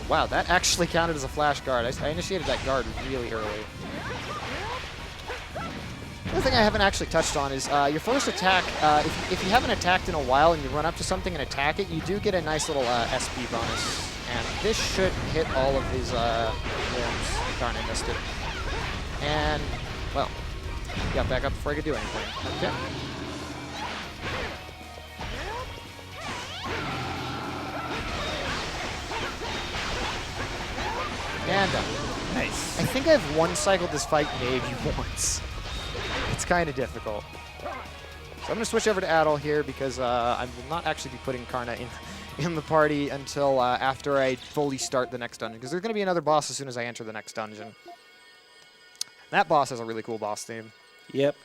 Wow, that actually counted as a flash guard. I initiated that guard really early. Another thing I haven't actually touched on is your first attack, if you haven't attacked in a while and you run up to something and attack it, you do get a nice little SP bonus. And this should hit all of his limbs. Darn, I missed it. And, well, got back up before I could do anything. Okay. And done. Nice. I think I've one-cycled this fight maybe once. It's kind of difficult. So I'm going to switch over to Adol here because I will not actually be putting Karna in the party until after I fully start the next dungeon, because there's going to be another boss as soon as I enter the next dungeon. That boss has a really cool boss theme. Yep.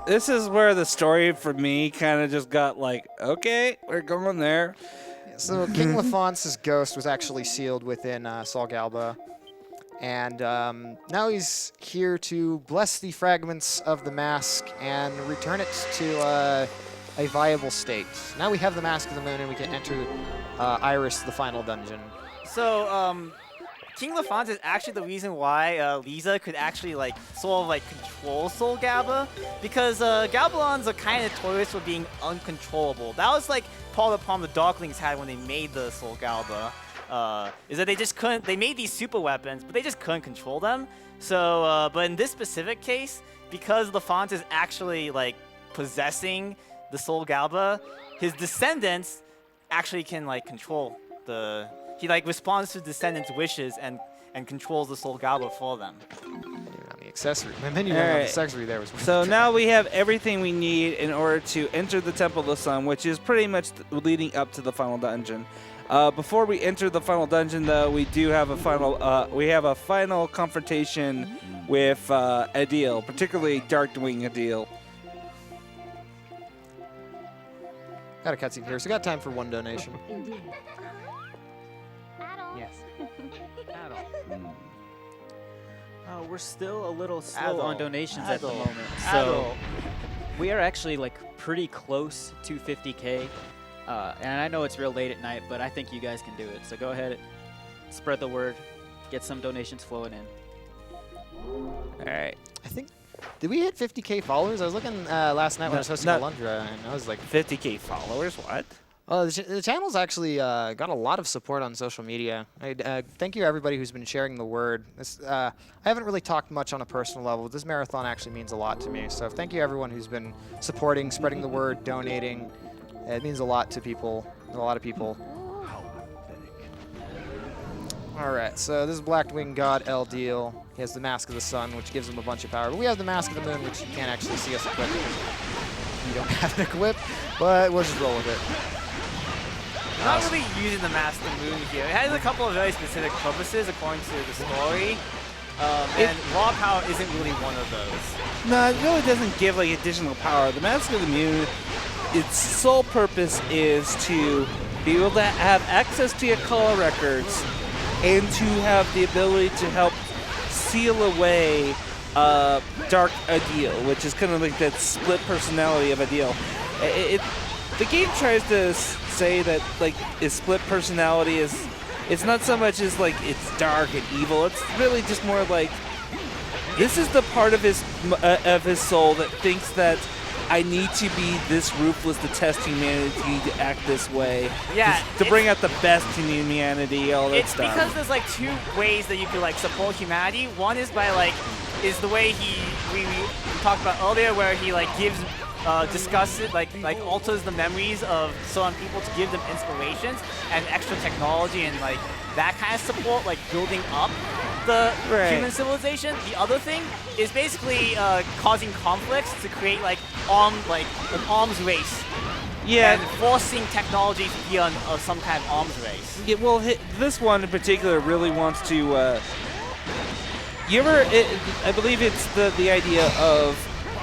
This is where the story for me kind of just got like, okay, we're going there. So King Lafonce's ghost was actually sealed within Sol Galba. And now he's here to bless the fragments of the mask and return it to a viable state. Now we have the Mask of the Moon and we can enter Iris, the final dungeon. So, King Lafonce is actually the reason why Lisa could actually sort of control Sol Galba, because Galbalons are kind of notorious for being uncontrollable. That was part of the problem the Darklings had when they made the Sol Galba. Is that they just couldn't, they made these super weapons, but they just couldn't control them. So, but in this specific case, because Lafonce is actually possessing the Sol Galba, his descendants actually can control the, he responds to descendants' wishes and controls the Sol Galba for them. On the accessory, my menu on the accessory there was. So now we have everything we need in order to enter the Temple of the Sun, which is pretty much leading up to the final dungeon. Before we enter the final dungeon, though, we do have a final confrontation with Adil, particularly Darkwing Adil. Got a cutscene here, so got time for one donation. Indeed. Yes. Oh, we're still a little slow on donations at the moment. So So, we are actually pretty close to 50K. And I know it's real late at night, but I think you guys can do it. So go ahead, spread the word, get some donations flowing in. All right. I think, did we hit 50K followers? I was looking last night when I was hosting Alundra, and I was like, 50K followers? What? oh, the channel's actually got a lot of support on social media. Thank you everybody who's been sharing the word. I haven't really talked much on a personal level, but this marathon actually means a lot to me. So thank you everyone who's been supporting, spreading the word, donating. It means a lot to people, a lot of people. All right, so this is Blackwing God Eldeal. He has the Mask of the Sun, which gives him a bunch of power. But we have the Mask of the Moon, which you can't actually see us equip because we don't have it equipped, but we'll just roll with it. not really using the Mask of the Moon here. It has a couple of very specific purposes according to the story. And raw power isn't really one of those. No, it really doesn't give additional power. The Mask of the Moon, its sole purpose is to be able to have access to your color records and to have the ability to help seal away Dark Adil, which is kind of that split personality of Adil. The game tries to say that his split personality is, it's not so much as it's dark and evil. It's really just more this is the part of his soul that thinks that I need to be this ruthless to test humanity, to act this way. Yeah, to bring out the best in humanity, all that It's stuff. because there's like two ways that you can like support humanity. One is by like, is the way we talked about earlier, where he like gives, discusses, like alters the memories of certain people to give them inspirations and extra technology and like that kind of support, like building up the human civilization. The other thing is basically causing conflicts to create like an arms race. Yeah. And forcing technology to be on some kind of arms race. Yeah, well, this one in particular really wants to. I believe it's the idea of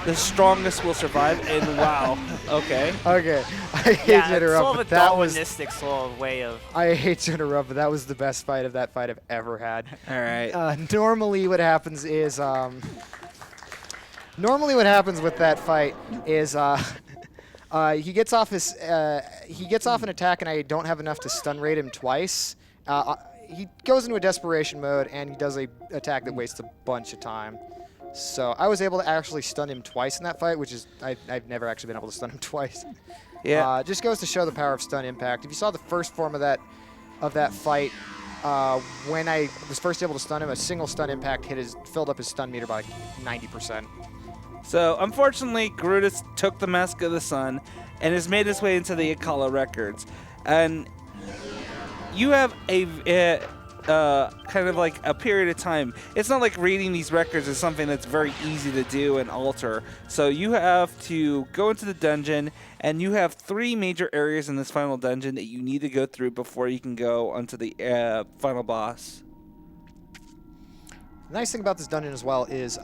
the strongest will survive, and wow, okay. Okay, I hate to interrupt, it's sort but of a that was. Darwinistic sort of way of. I hate to interrupt, but that was the best fight of that fight I've ever had. All right. Normally, what happens is. Normally, what happens with that fight is. He gets off an attack, and I don't have enough to stun rate him twice. He goes into a desperation mode, and he does a attack that wastes a bunch of time. So I was able to actually stun him twice in that fight, which is I've never actually been able to stun him twice. Yeah. Just goes to show the power of stun impact. If you saw the first form of that fight, when I was first able to stun him, a single stun impact filled up his stun meter by like 90%. So, unfortunately, Garuda took the Mask of the Sun and has made his way into the Akala records. And you have a kind of like a period of time. It's not like reading these records is something that's very easy to do and alter. So you have to go into the dungeon, and you have 3 major areas in this final dungeon that you need to go through before you can go onto the final boss. The nice thing about this dungeon as well is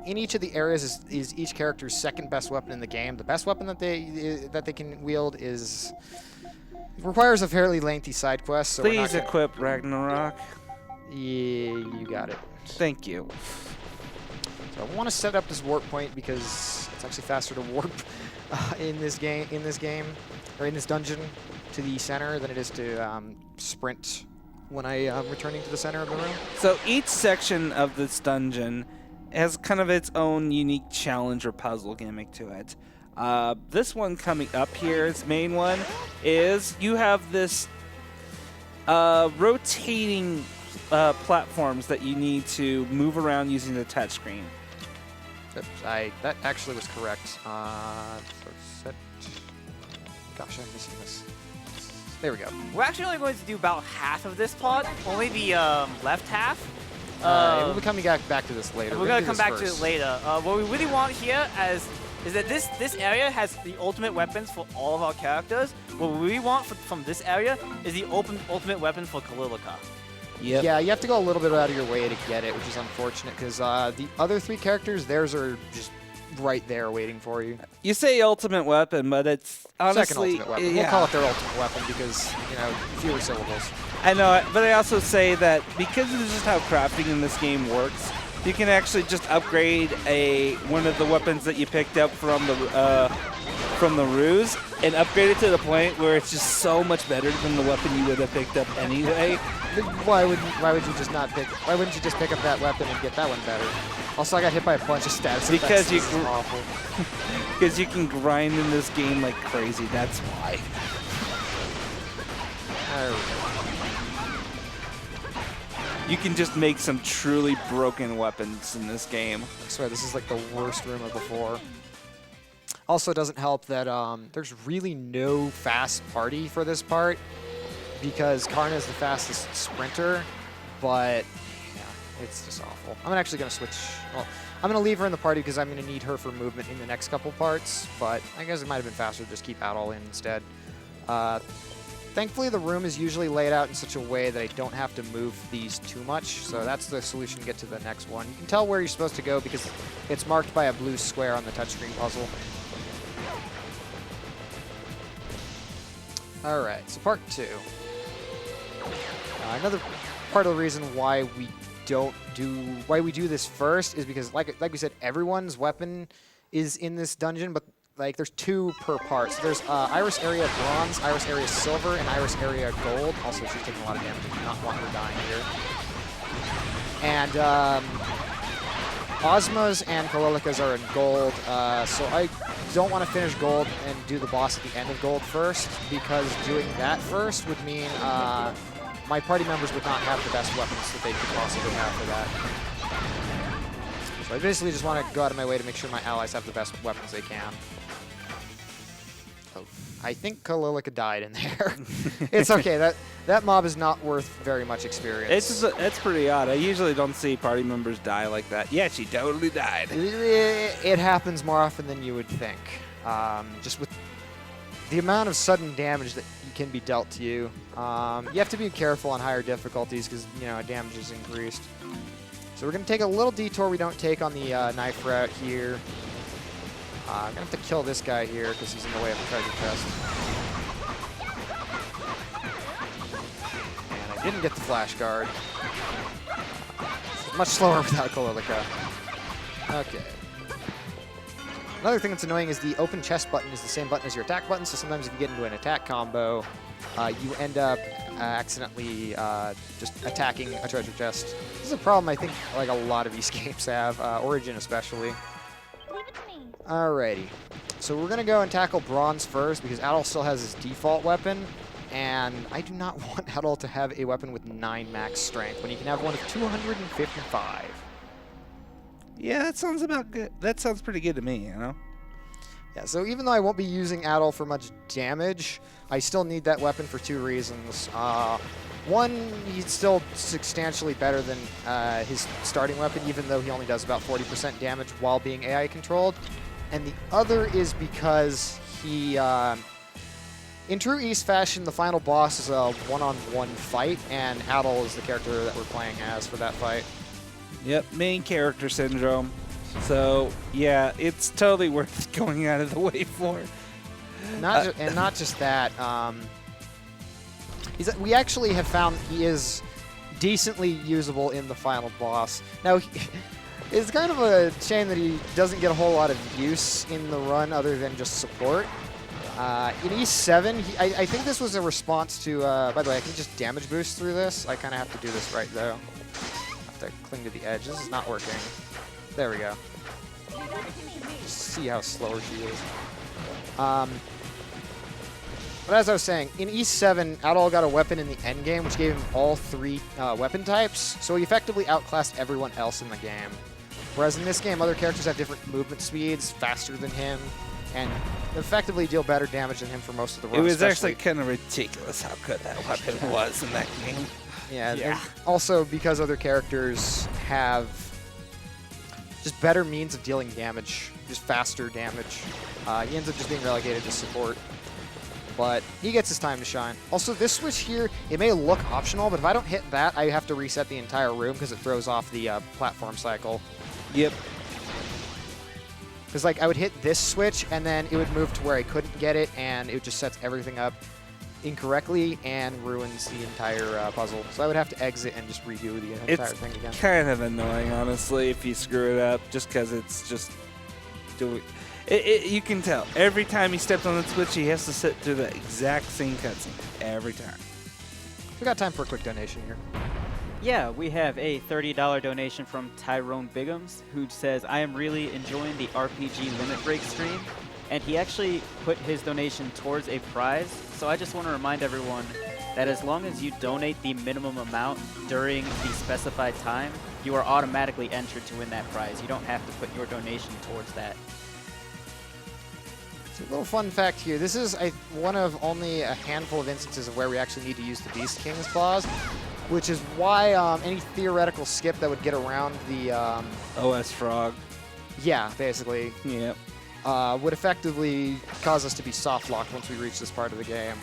in each of the areas is each character's second best weapon in the game. The best weapon that they can wield requires a fairly lengthy side quest. So Please equip Ragnarok. Yeah, you got it. Thank you. So I want to set up this warp point because it's actually faster to warp in this game, or in this dungeon, to the center than it is to sprint when I am returning to the center of the room. So each section of this dungeon has kind of its own unique challenge or puzzle gimmick to it. This one coming up here, its main one, is you have this rotating platforms that you need to move around using the touchscreen. That actually was correct. Gosh, I'm missing this. There we go. We're actually only going to do about half of this part, only the left half. We'll be coming back to this later. We're going to come back to it later. What we really want here is that this area has the ultimate weapons for all of our characters. What we really want from this area is the ultimate weapon for Kalilica. Yep. Yeah, you have to go a little bit out of your way to get it, which is unfortunate because the other 3 characters, theirs are just right there waiting for you. You say ultimate weapon, but it's honestly... Second ultimate weapon. Yeah. We'll call it their ultimate weapon because, fewer syllables. I know, but I also say that because this is how crafting in this game works, you can actually just upgrade one of the weapons that you picked up from the ruse and upgrade it to the point where it's just so much better than the weapon you would have picked up anyway. Why wouldn't you just pick up that weapon and get that one better? Also, I got hit by a bunch of status Because effects. you Awful. because you can grind in this game like crazy. That's why. You can just make some truly broken weapons in this game. I swear, this is like the worst room of the 4. Also, it doesn't help that there's really no fast party for this part because Karna is the fastest sprinter, but yeah, it's just awful. I'm actually going to switch. Well, I'm going to leave her in the party because I'm going to need her for movement in the next couple parts, but I guess it might have been faster to just keep Adol in instead. Thankfully, the room is usually laid out in such a way that I don't have to move these too much, so that's the solution to get to the next one. You can tell where you're supposed to go because it's marked by a blue square on the touchscreen puzzle. Alright, so part 2. Another part of the reason why we do this first is because, like we said, everyone's weapon is in this dungeon, but like there's 2 per part. So there's Iris Area Bronze, Iris Area Silver, and Iris Area Gold. Also, she's taking a lot of damage. I do not want her dying here. And Ozma's and Kalilica's are in gold. So don't want to finish gold and do the boss at the end of gold first, because doing that first would mean my party members would not have the best weapons that they could possibly have for that. So I basically just want to go out of my way to make sure my allies have the best weapons they can. Oh, I think Kalilika died in there. It's okay. That mob is not worth very much experience. It's pretty odd. I usually don't see party members die like that. Yeah, she totally died. It happens more often than you would think. Just with the amount of sudden damage that can be dealt to you, you have to be careful on higher difficulties because damage is increased. So we're gonna take a little detour we don't take on the knife route here. I'm gonna have to kill this guy here because he's in the way of the treasure chest. And I didn't get the flash guard. Much slower without Kalilika. Okay. Another thing that's annoying is the open chest button is the same button as your attack button, so sometimes if you get into an attack combo, you end up accidentally just attacking a treasure chest. This is a problem I think like a lot of these games have, Origin especially. Leave it to me. Alrighty. So we're going to go and tackle Bronze first because Adol still has his default weapon, and I do not want Adol to have a weapon with 9 max strength when you can have one of 255. Yeah, that sounds about good. That sounds pretty good to me, Yeah, so even though I won't be using Adol for much damage, I still need that weapon for 2 reasons. One, he's still substantially better than his starting weapon, even though he only does about 40% damage while being AI controlled. And the other is because he, in true East fashion, the final boss is a one-on-one fight, and Adol is the character that we're playing as for that fight. Yep, main character syndrome. So, yeah, it's totally worth going out of the way for. And not just that. We actually have found he is decently usable in the final boss. Now, it's kind of a shame that he doesn't get a whole lot of use in the run other than just support. In E7, I think this was a response to, by the way, I can just damage boost through this. I kind of have to do this right, though. I have to cling to the edge. This is not working. There we go. Just see how slow she is. But as I was saying, in E7, Adol got a weapon in the endgame, which gave him all 3 weapon types, so he effectively outclassed everyone else in the game. Whereas in this game, other characters have different movement speeds, faster than him, and effectively deal better damage than him for most of the run. It was actually kind of ridiculous how good that weapon was in that game. Yeah, and also because other characters have just better means of dealing damage, just faster damage. He ends up just being relegated to support. But he gets his time to shine. Also, this switch here, it may look optional, but if I don't hit that, I have to reset the entire room because it throws off the platform cycle. Yep. Because like I would hit this switch, and then it would move to where I couldn't get it, and it just sets everything up incorrectly and ruins the entire puzzle. So I would have to exit and just redo the entire thing again. It's kind of annoying, honestly, if you screw it up, just because it's just doing. You can tell every time he steps on the switch, he has to sit through the exact same cutscene every time. We got time for a quick donation here. Yeah, we have a $30 donation from Tyrone Biggums, who says, I am really enjoying the RPG Limit Break stream, and he actually put his donation towards a prize. So I just want to remind everyone that as long as you donate the minimum amount during the specified time, you are automatically entered to win that prize. You don't have to put your donation towards that. So a little fun fact here. This is one of only a handful of instances of where we actually need to use the Beast King's clause, which is why any theoretical skip that would get around the OS Frog. Yeah, basically. Yep. Would effectively cause us to be soft locked once we reach this part of the game.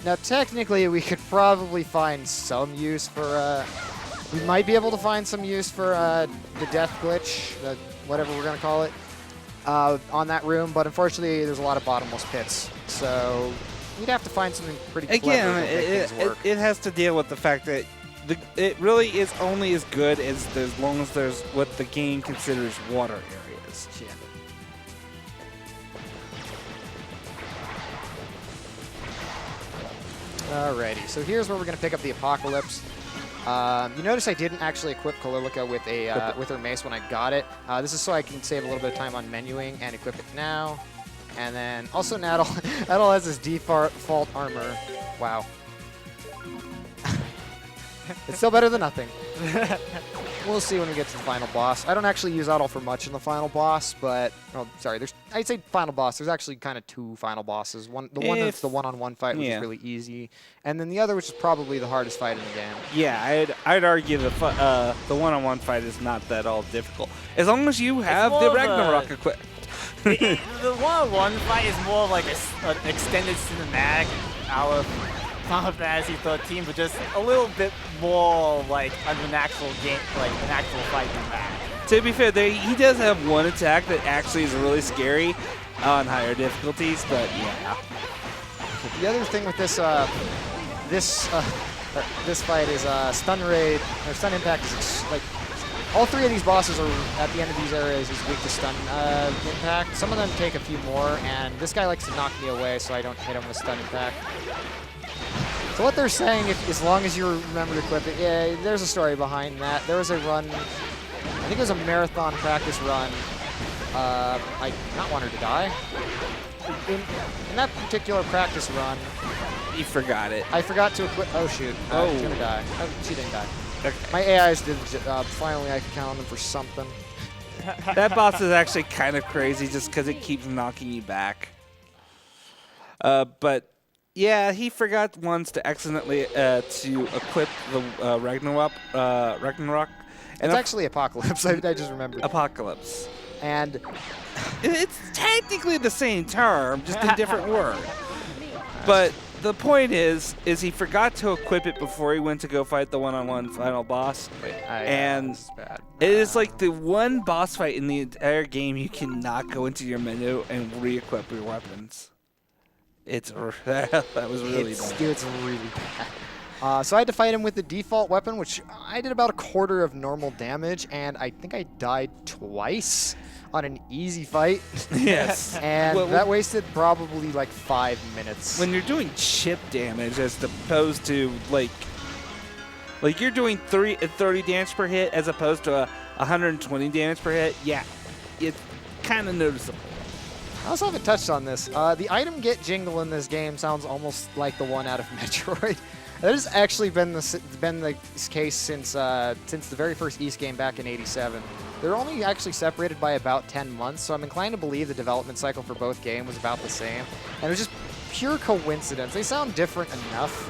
Now, technically, we could probably find some use for. We might be able to find some use for the death glitch, whatever we're gonna call it, on that room. But unfortunately, there's a lot of bottomless pits, so we'd have to find something pretty clever to make things work. It has to deal with the fact that it really is only as good as long as there's what the game considers water areas. Yeah. Alrighty, so here's where we're going to pick up the Apocalypse. You notice I didn't actually equip Kalilika with her mace when I got it. This is so I can save a little bit of time on menuing and equip it now. And then also Naddle, Naddle has his default armor. Wow. It's still better than nothing. We'll see when we get to the final boss. I don't actually use Addle for much in the final boss, but sorry, I'd say final boss. There's actually kind of two final bosses. One that's the one-on-one fight, which is really easy, and then the other, which is probably the hardest fight in the game. Yeah, I'd argue the one-on-one fight is not that all difficult as long as you have the Ragnarok equipped. The one-on-one fight is more of like an extended cinematic out of Final Fantasy 13, but just a little bit more like an actual game, like an actual fight than that. To be fair, he does have one attack that actually is really scary on higher difficulties, but yeah. The other thing with this this fight is stun raid or stun impact is like all three of these bosses are at the end of these areas is weak to stun impact. Some of them take a few more, and this guy likes to knock me away, so I don't hit him with stun impact. So what they're saying, as long as you remember to equip it, yeah, there's a story behind that. There was a run, I think it was a marathon practice run. I did not want her to die. In that particular practice run, You forgot it. I forgot to equip. Oh shoot! She's gonna die. Oh, she didn't die. Okay. My AIs did the job. Finally, I can count on them for something. That boss is actually kind of crazy just because it keeps knocking you back. But yeah, he forgot once to accidentally to equip the Ragnarok. It's actually Apocalypse. I just remembered. Apocalypse. And It's technically the same term, just a different word. But the point is he forgot to equip it before he went to go fight the one-on-one final boss. And it's bad. it is like the one boss fight in the entire game you cannot go into your menu and re-equip your weapons. That was really bad. It's really bad. So I had to fight him with the default weapon, which I did about a quarter of normal damage, and I think I died twice on an easy fight. Yes. And that wasted probably like 5 minutes. When you're doing chip damage as opposed to like you're doing 30 damage per hit as opposed to 120 damage per hit, yeah, it's kind of noticeable. I also haven't touched on this. The item get jingle in this game sounds almost like the one out of Metroid. That has actually been the case since the very first East game back in '87. They're only actually separated by about 10 months, so I'm inclined to believe the development cycle for both games was about the same. And it was just pure coincidence. They sound different enough,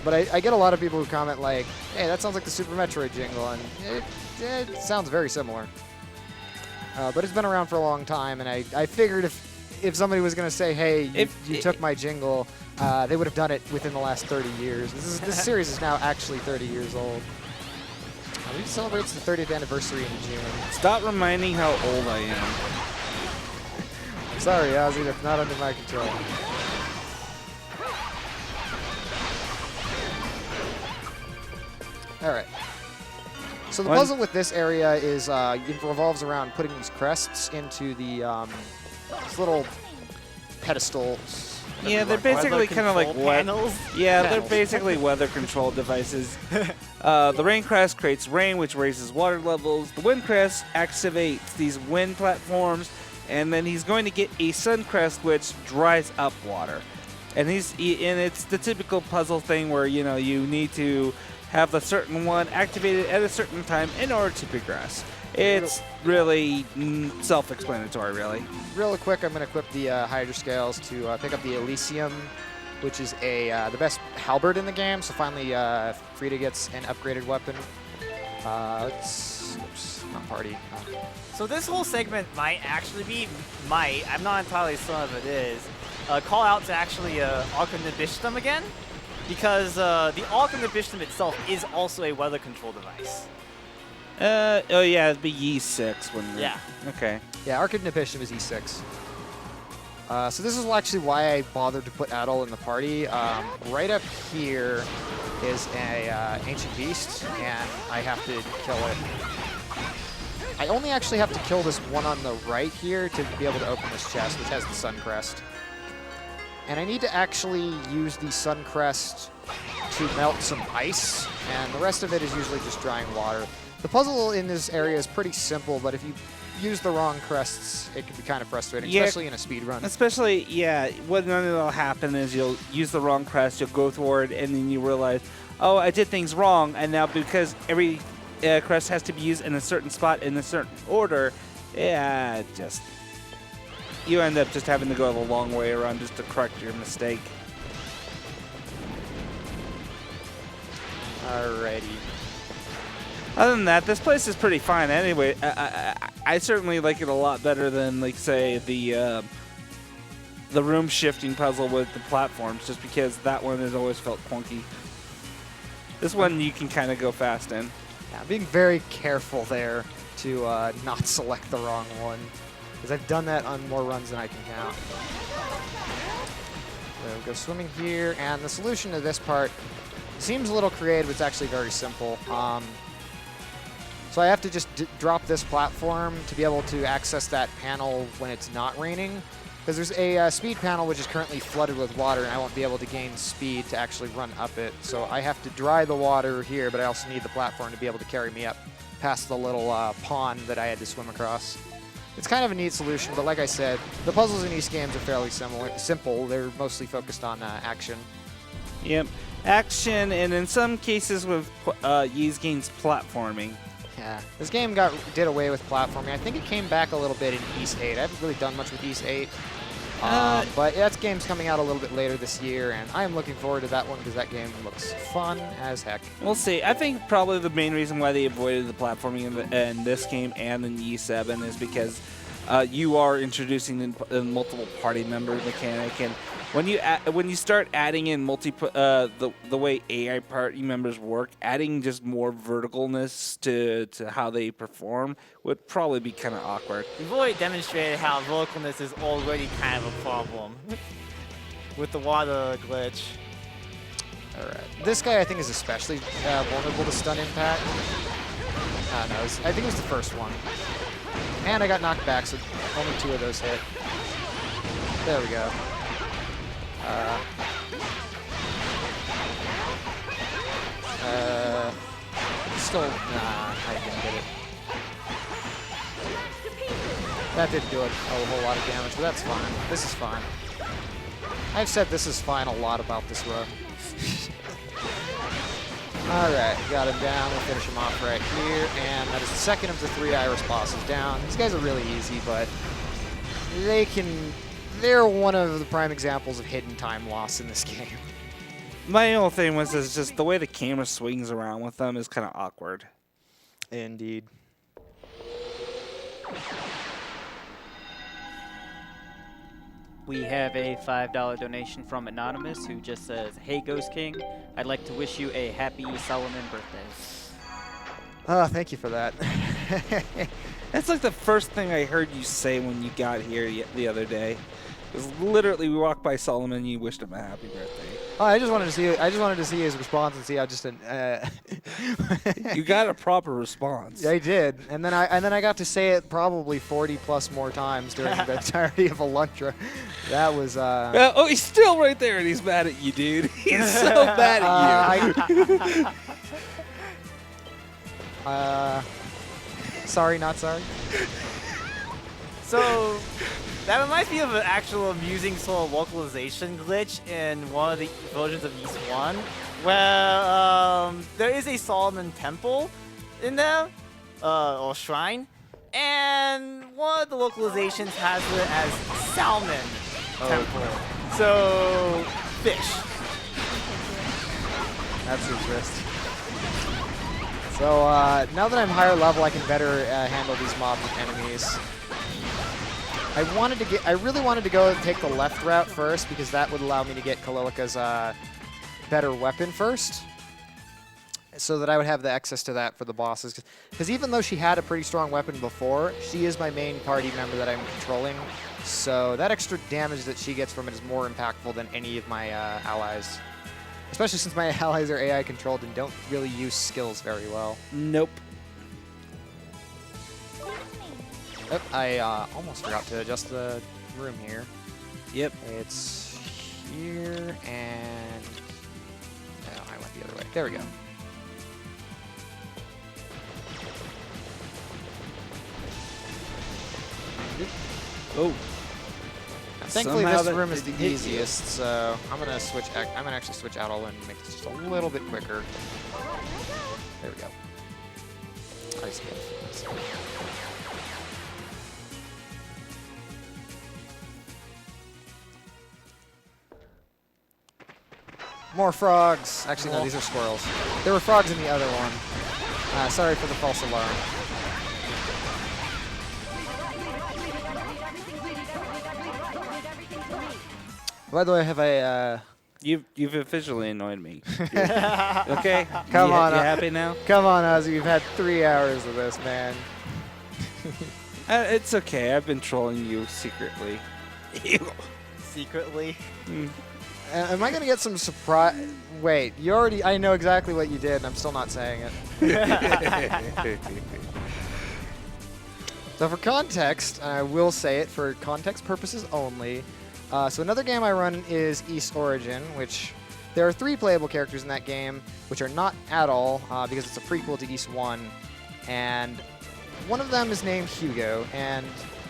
but I get a lot of people who comment like, "Hey, that sounds like the Super Metroid jingle," and it sounds very similar. But it's been around for a long time, and I figured if somebody was going to say, hey, you took my jingle, they would have done it within the last 30 years. This series is now actually 30 years old. It celebrates the 30th anniversary in June. Stop reminding how old I am. Sorry, Ozzy, that's not under my control. All right. So the puzzle with this area is it revolves around putting these crests into the these little pedestals. Yeah, they're basically kind of like panels. Yeah, they're basically weather control devices. The rain crest creates rain, which raises water levels. The wind crest activates these wind platforms, and then he's going to get a sun crest, which dries up water. And it's the typical puzzle thing where you need to have a certain one activated at a certain time in order to progress. It's really self-explanatory, really. Real quick, I'm going to equip the Hydra Scales to pick up the Elysium, which is the best halberd in the game. So finally, Frida gets an upgraded weapon. Oops, not party. So this whole segment might actually be, I'm not entirely certain if it is, a call out to actually Arcanibishtum again, because the Arcanibishtum itself is also a weather control device. Oh yeah, it'd be E6 when. Yeah. Okay. Yeah, Arcanibishtum is E6. So this is actually why I bothered to put Adol in the party. Right up here is a ancient beast, and I have to kill it. I only actually have to kill this one on the right here to be able to open this chest, which has the sun crest. And I need to actually use the Sun Crest to melt some ice, and the rest of it is usually just drying water. The puzzle in this area is pretty simple, but if you use the wrong crests, it can be kind of frustrating, Yeah. especially in a speed run. Especially, yeah, what will happen is you'll use the wrong crest, you'll go forward, and then you realize, oh, I did things wrong, and now because every crest has to be used in a certain spot in a certain order, yeah, just you end up just having to go the long way around just to correct your mistake. Alrighty. Other than that, this place is pretty fine. Anyway, I certainly like it a lot better than, like, say, the room shifting puzzle with the platforms, just because that one has always felt clunky. This one you can kind of go fast in. Yeah, I'm being very careful there to not select the wrong one, because I've done that on more runs than I can count. So go swimming here, and the solution to this part seems a little creative. It's actually very simple. So I have to just drop this platform to be able to access that panel when it's not raining, because there's a speed panel which is currently flooded with water, and I won't be able to gain speed to actually run up it. So I have to dry the water here, but I also need the platform to be able to carry me up past the little pond that I had to swim across. It's kind of a neat solution, but like I said, the puzzles in these games are fairly simple. They're mostly focused on action. Yep, action, and in some cases with Ys gains platforming. Yeah, this game did away with platforming. I think it came back a little bit in Ys 8. I haven't really done much with Ys 8. But that game's coming out a little bit later this year, and I am looking forward to that one because that game looks fun as heck. We'll see. I think probably the main reason why they avoided the platforming in this game and in E7 is because you are introducing the multiple party member mechanic, and when you start adding in the way AI party members work, adding just more verticalness to how they perform would probably be kind of awkward. We've already demonstrated how verticalness is already kind of a problem with the water glitch. All right, this guy I think is especially vulnerable to stun impact. No, I think it was the first one. And I got knocked back, so only 2 of those hit. There we go. Still, nah, I didn't get it. That didn't do a whole lot of damage, but that's fine. This is fine. I've said this is fine a lot about this run. Alright, got him down. We'll finish him off right here. And that is the second of the 3 Iris bosses down. These guys are really easy, but they're one of the prime examples of hidden time loss in this game. My only thing was is just the way the camera swings around with them is kind of awkward. Indeed. We have a $5 donation from Anonymous who just says, "Hey Ghost King, I'd like to wish you a happy Solomon birthday." Thank you for that. That's like the first thing I heard you say when you got here the other day. It was literally, we walked by Solomon and you wished him a happy birthday. Oh, I just wanted to see his response and see how just an. You got a proper response. Yeah, I did, and then I got to say it probably 40 plus more times during the entirety of Aluntra. That was. Oh, he's still right there, and he's mad at you, dude. He's so mad at you. Sorry, not sorry. So that reminds me of an actual amusing sort of localization glitch in one of the versions of Ys 1, where there is a Solomon temple in there, or shrine, and one of the localizations has it as Salmon Temple. So, fish. That's interesting. So now that I'm higher level, I can better handle these mob enemies. I really wanted to go and take the left route first because that would allow me to get Kaloika's better weapon first, so that I would have the access to that for the bosses. Because even though she had a pretty strong weapon before, she is my main party member that I'm controlling. So that extra damage that she gets from it is more impactful than any of my allies. Especially since my allies are AI controlled and don't really use skills very well. Nope. Oh, I almost forgot to adjust the room here. Yep. It's here, and no, I went the other way. There we go. Oh. Thankfully, Somehow this that room is it the hit you. easiest, so I'm gonna switch. I'm gonna actually switch out all in and make this just a little bit quicker. There we go. Ice cream. More frogs. Actually, no, these are squirrels. There were frogs in the other one. Sorry for the false alarm. By the way, have I? You've officially annoyed me. Okay? Come on, You happy now? Come on, Ozzy. You've had 3 hours of this, man. It's okay. I've been trolling you secretly. Secretly. Am I gonna get some surprise? Wait, you already. I know exactly what you did, and I'm still not saying it. So for context, I will say it for context purposes only. So another game I run is East Origin, which there are 3 playable characters in that game, which are not at all because it's a prequel to East 1, and one of them is named Hugo, and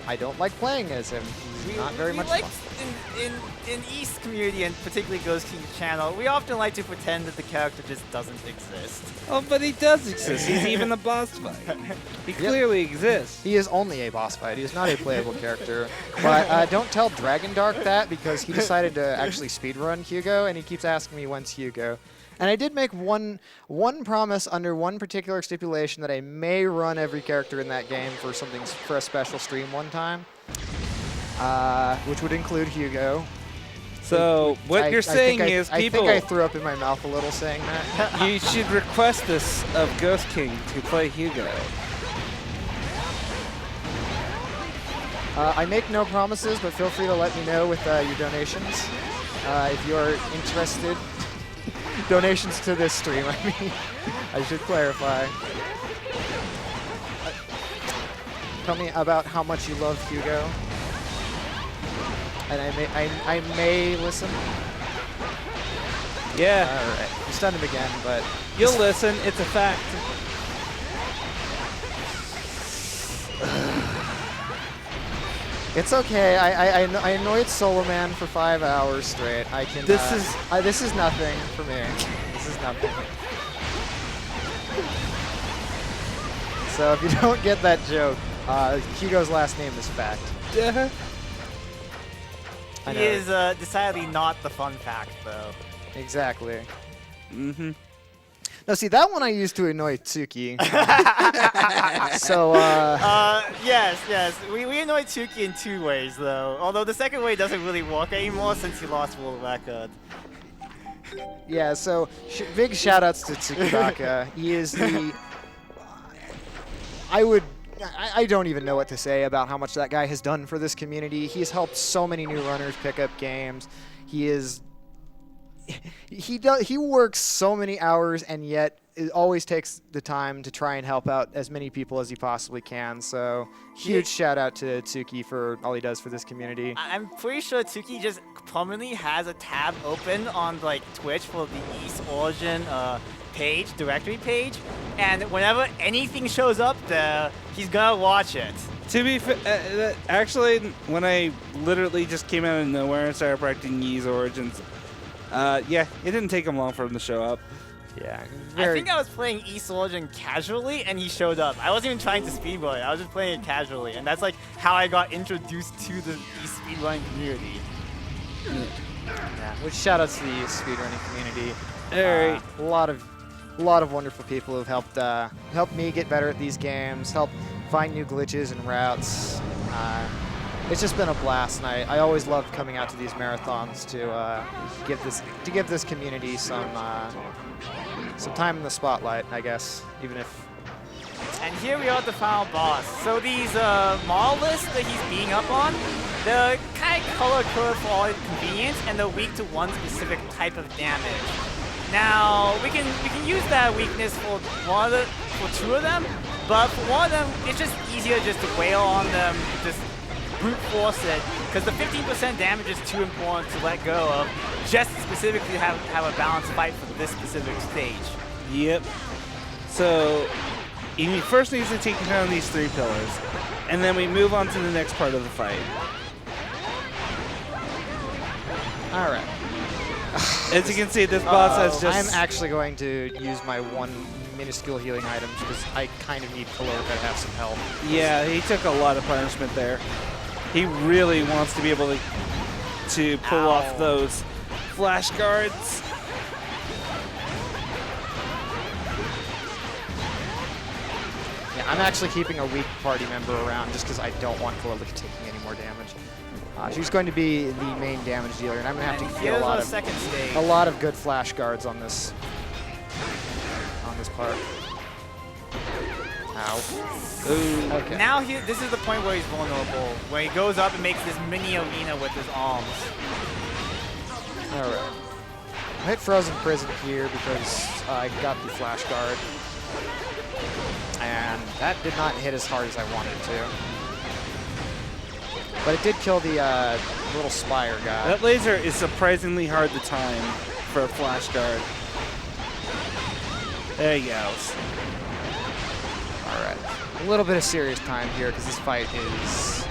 I don't like playing as him. He's not very much like fun. in East community and particularly Ghost King channel, we often like to pretend that the character just doesn't exist. Oh, but he does exist. He's even a boss fight. He clearly exists. He is only a boss fight. He is not a playable character. But don't tell Dragon Dark that, because he decided to actually speedrun Hugo, and he keeps asking me when's Hugo. And I did make one promise under one particular stipulation that I may run every character in that game for a special stream one time, which would include Hugo. So what you're saying is people. I think I threw up in my mouth a little saying that. You should request this of Ghost King to play Hugo. I make no promises, but feel free to let me know with your donations if you're interested. Donations to this stream, I mean. I should clarify. Tell me about how much you love Hugo. And I may listen. Yeah. Alright. You stunned him again, but You'll listen. It's a fact. it's okay. I annoyed Solo Man for 5 hours straight. I can. This is nothing for me. This is nothing. So if you don't get that joke, Hugo's last name is Fact. I He know. is decidedly not the fun fact, though. Exactly. Mm-hmm. No, see, that one I used to annoy Tsuki. So, Yes. We annoy Tsuki in 2 ways, though. Although the second way doesn't really work anymore since he lost world record. yeah, so big shout-outs to Tsukibaka. He is the... I don't even know what to say about how much that guy has done for this community. He's helped so many new runners pick up games. He works so many hours, and yet it always takes the time to try and help out as many people as he possibly can. So huge shout out to Tsuki for all he does for this community. I'm pretty sure Tsuki just permanently has a tab open on like Twitch for the East Origin directory page, and whenever anything shows up there, he's gonna watch it. To be actually, when I literally just came out of nowhere and started practicing Yee's Origins, yeah, it didn't take him long for him to show up. Yeah, I think I was playing East Origin casually, and he showed up. I wasn't even trying to speedrun it. I was just playing it casually, and that's like how I got introduced to the East speedrunning community. yeah, which shout outs to the speedrunning community. Alright. A lot of wonderful people who've helped me get better at these games, help find new glitches and routes. It's just been a blast, and I always love coming out to these marathons to give this community some time in the spotlight, I guess, even if. And here we are at the final boss. So these monoliths that he's beating up on, they're kind of color coded for all convenience, and they're weak to one specific type of damage. Now we can use that weakness for 2 of them, but for one of them, it's just easier just to wail on them, just brute force it, because the 15% damage is too important to let go of, just specifically to have a balanced fight for this specific stage. Yep. So he first needs to take down these 3 pillars, and then we move on to the next part of the fight. All right. As you can see, this boss has just... I'm actually going to use my one minuscule healing items because I kind of need Kalorka to have some health. Yeah, he took a lot of punishment there. He really wants to be able to pull off those flash guards. Yeah, I'm actually keeping a weak party member around just because I don't want Kalorka taking any more damage. She's going to be the main damage dealer, and I'm going to have to get a lot of good flash guards on this part. Ow. Ooh. Okay. Now this is the point where he's vulnerable, where he goes up and makes this mini arena with his arms. All right. I hit Frozen Prison here because I got the flash guard, and that did not hit as hard as I wanted it to. But it did kill the little spire guy. That laser is surprisingly hard to time for a flash guard. There he goes. All right. A little bit of serious time here because this fight is...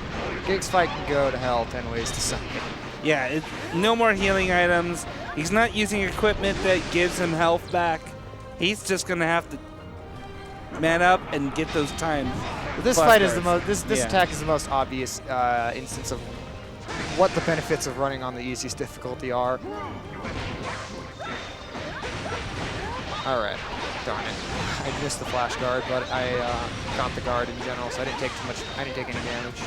Gig's fight can go to hell 10 ways to Sunday. Yeah, no more healing items. He's not using equipment that gives him health back. He's just going to have to man up and get those times. This fight is the most. This attack is the most obvious instance of what the benefits of running on the easiest difficulty are. All right, darn it! I missed the flash guard, but I got the guard in general, so I didn't take too much. I didn't take any damage.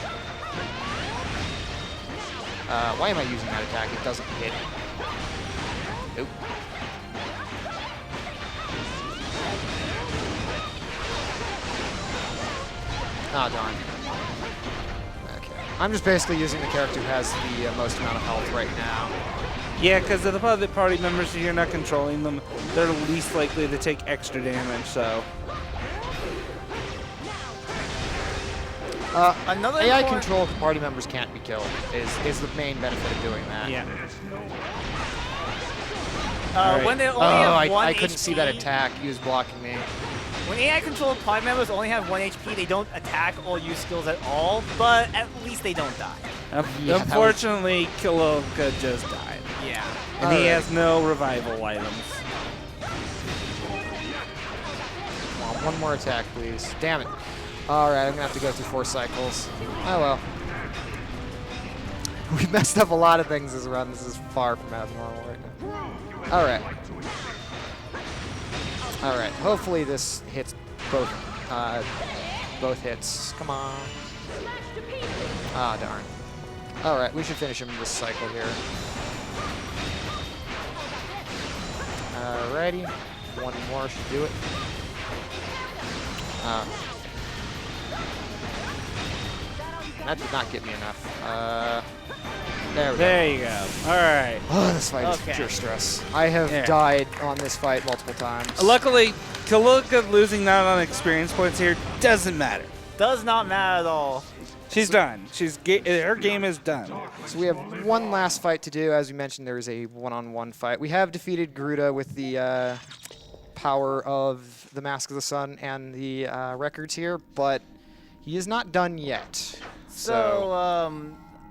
Why am I using that attack? It doesn't hit. Nope. Oh, darn. Okay. I'm just basically using the character who has the most amount of health right now. Yeah, because of the other party members, if you're not controlling them, they're least likely to take extra damage, so... Another AI control party members can't be killed is the main benefit of doing that. Yeah. When they only have one I couldn't see that HP, attack. He was blocking me. When AI-controlled party members only have 1 HP, they don't attack or use skills at all, but at least they don't die. Yeah, Unfortunately, Kiloka just died. Yeah. And he has no revival items. Come on, one more attack, please. Damn it. All right, I'm going to have to go through 4 cycles. Oh, well. We messed up a lot of things this run. This is far from abnormal right now. All right. All right. Hopefully this hits both hits. Come on. Ah, darn. All right, we should finish him this cycle here. Alrighty. One more should do it. That did not get me enough. There we go. There you go. All right. Oh, this fight is pure stress. I have died on this fight multiple times. Luckily, Kiloka losing out on experience points here doesn't matter. Does not matter at all. She's done. Her game is done. So we have one last fight to do. As we mentioned, there is a one-on-one fight. We have defeated Garuda with the power of the Mask of the Sun and the records here, but he is not done yet. So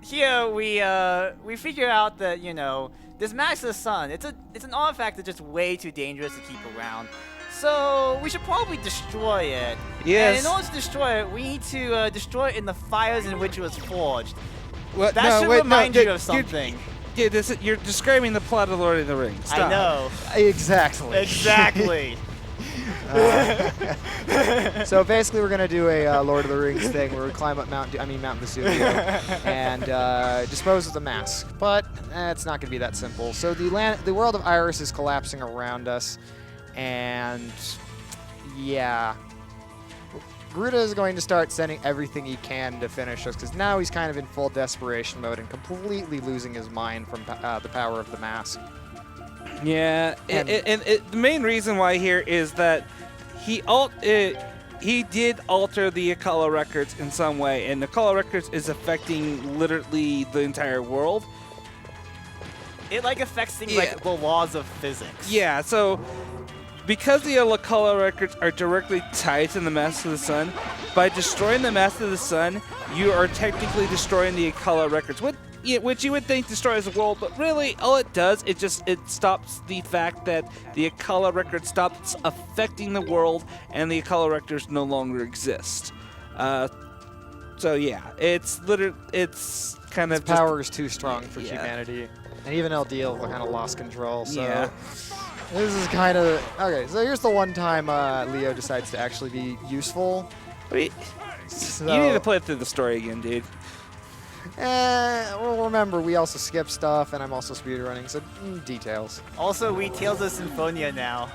here we figure out that, you know, this Mask of the Sun, it's an artifact that's just way too dangerous to keep around. So we should probably destroy it. Yes. And in order to destroy it, we need to destroy it in the fires in which it was forged. Well, That should remind you of something. You're describing the plot of Lord of the Rings. Stop. I know. Exactly. Exactly. So basically, we're gonna do a Lord of the Rings thing where we climb up Mount Vesuvio and dispose of the mask. But it's not gonna be that simple. So the world of Iris is collapsing around us, and yeah, Garuda is going to start sending everything he can to finish us because now he's kind of in full desperation mode and completely losing his mind from the power of the mask. Yeah, and the main reason why here is that he did alter the Akala records in some way, and the Akala records is affecting literally the entire world. It like affects things Yeah. like the laws of physics. Yeah, so because the Akala records are directly tied to the Master of the Sun, by destroying the Master of the Sun, you are technically destroying the Akala records, which you would think destroys the world, but really all it does is it stops the fact that the Akala record stops affecting the world and the Akala records no longer exist. So yeah, it's kind of just, Power is too strong for Yeah. humanity. And even LDL kind of lost control, so Yeah. this is kind of... Okay, so here's the one time Leo decides to actually be useful. you So, need to play through the story again, dude. well, remember, we also skip stuff, and I'm also speedrunning, so details. Also, we Tales of Symphonia now.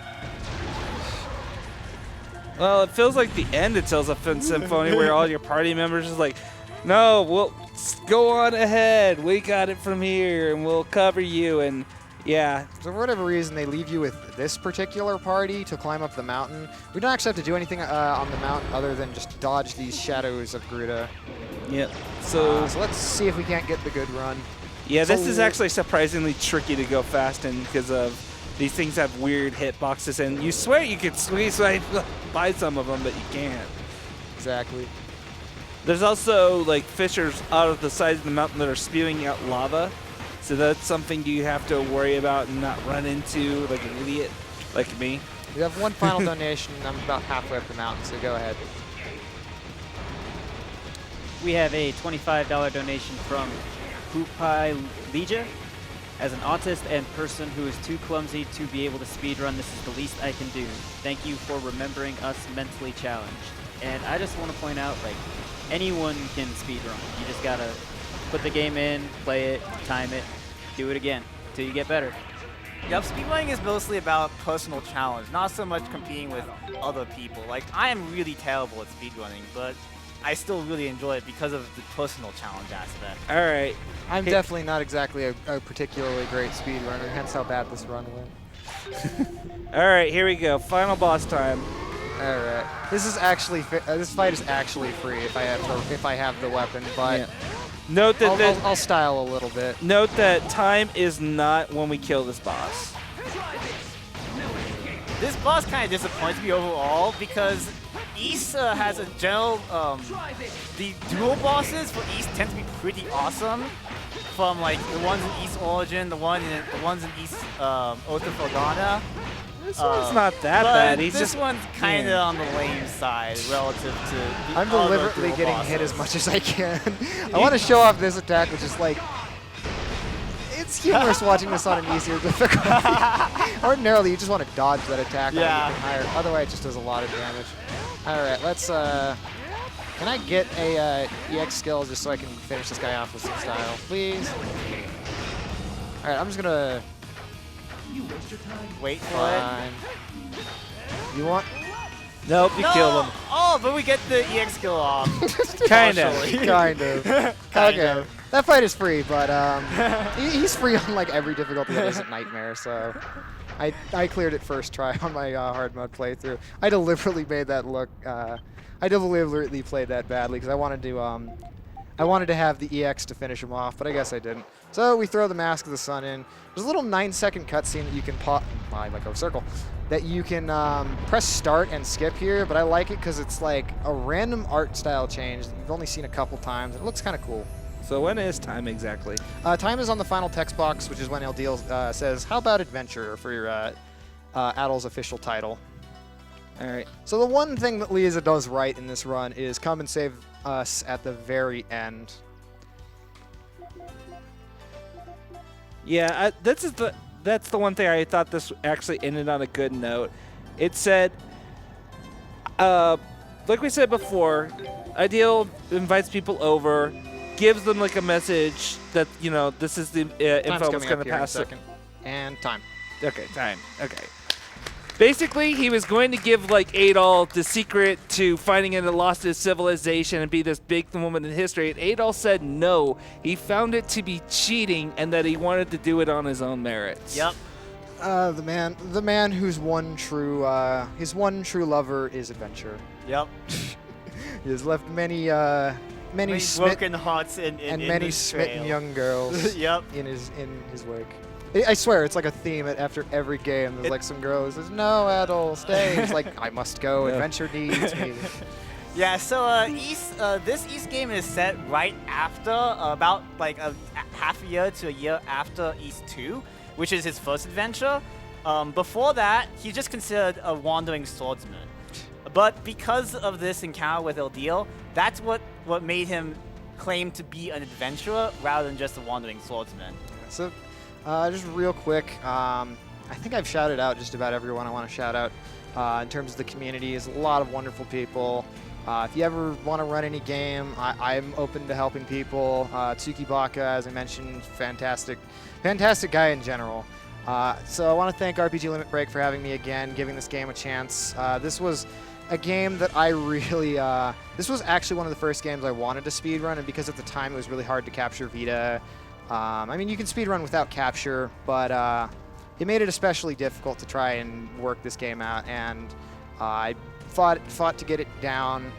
Well, it feels like the end of Tales of Symphonia where all your party members is like, no, we'll go on ahead. We got it from here, and we'll cover you. And yeah, So for whatever reason, they leave you with this particular party to climb up the mountain. We don't actually have to do anything on the mountain other than just dodge these shadows of Garuda. yeah. So So let's see if we can't get the good run. yeah, this is so- actually surprisingly tricky to go fast in because of these things have weird hitboxes, and you swear you could squeeze right by some of them, but you can't. Exactly. There's also like fissures out of the sides of the mountain that are spewing out lava. So that's something you have to worry about and not run into like an idiot like me. We have one final donation. I'm about halfway up the mountain, so go ahead. We have a $25 donation from Pupai Lija. As an autist and person who is too clumsy to be able to speedrun, this is the least I can do. Thank you for remembering us mentally challenged. And I just want to point out, like, anyone can speedrun. You just gotta put the game in, play it, time it, do it again till you get better. Yep, speedrunning is mostly about personal challenge, not so much competing with other people. Like, I am really terrible at speedrunning, but I still really enjoy it because of the personal challenge aspect. All right. I'm Hey. definitely not exactly a particularly great speedrunner, hence how bad this run went. All right, here we go. Final boss time. All right. This is actually this fight is actually free if I have the weapon, but Yeah. Note that I'll style a little bit. note that time is not when we kill this boss. This boss kind of disappoints me overall because East has a general, the dual bosses for East tend to be pretty awesome. From like the ones in East Origin, the ones in East Oath of Organa. This one's not that But bad. He's this just one's kind of yeah. on the lame side relative to the I'm other deliberately dual getting bosses. hit as much as I can. I want to show off this attack, which is like, it's humorous watching this on an easier difficulty. Ordinarily, you just want to dodge that attack Yeah. on anything higher. Otherwise, it just does a lot of damage. All right, let's. Can I get a EX skill just so I can finish this guy off with some style, please? All right, I'm just gonna. Wait for it. Fine. You want? nope. You kill him. Oh, but we get the EX skill off. Kind of. Partially. Kind of. Kind Okay. of. That fight is free, but he's free on like every difficulty that isn't Nightmare, so I cleared it first try on my hard mode playthrough. I deliberately made that look. I deliberately played that badly because I wanted to have the EX to finish him off, but I guess I didn't. So we throw the Mask of the Sun in. There's a little 9-second cutscene that you can like a circle, that you can press start and skip here, but I like it because it's like a random art style change that you've only seen a couple times. It looks kind of cool. So when is time exactly? Time is on the final text box, which is when LDL says, "How about adventure?" for your Addle's official title. All right. So the one thing that Liza does right in this run is come and save us at the very end. Yeah, that's the one thing I thought this actually ended on a good note. It said, like we said before, Ideal invites people over, gives them like a message that this is the Time's info coming was going up to here in a pass. second. And time. Okay, time. Okay. Basically, he was going to give like Adol the secret to finding it lost his civilization and be this big woman in history. And Adol said no. He found it to be cheating and that he wanted to do it on his own merits. Yep. The man whose his one true lover is adventure. Yep. He has left many Many broken hearts in many this smitten trail. young girls Yep. in his wake. I swear, it's like a theme after every game. There's like some girl who says, "No, Adol, stay." He's like, "I must go. Yeah. Adventure needs me." Yeah, so this East game is set right after, about like half a year to a year after East 2, which is his first adventure. Before that, he's just considered a wandering swordsman. But because of this encounter with Eldiel, that's what made him claim to be an adventurer rather than just a wandering swordsman. So, just real quick, I think I've shouted out just about everyone I want to shout out in terms of the community. There's a lot of wonderful people. If you ever want to run any game, I'm open to helping people. Tsuki Baka, as I mentioned, fantastic guy in general. So I want to thank RPG Limit Break for having me again, giving this game a chance. This was a game that I really, this was actually one of the first games I wanted to speedrun, and because at the time it was really hard to capture Vita. I mean, you can speedrun without capture, but it made it especially difficult to try and work this game out, and I fought to get it down.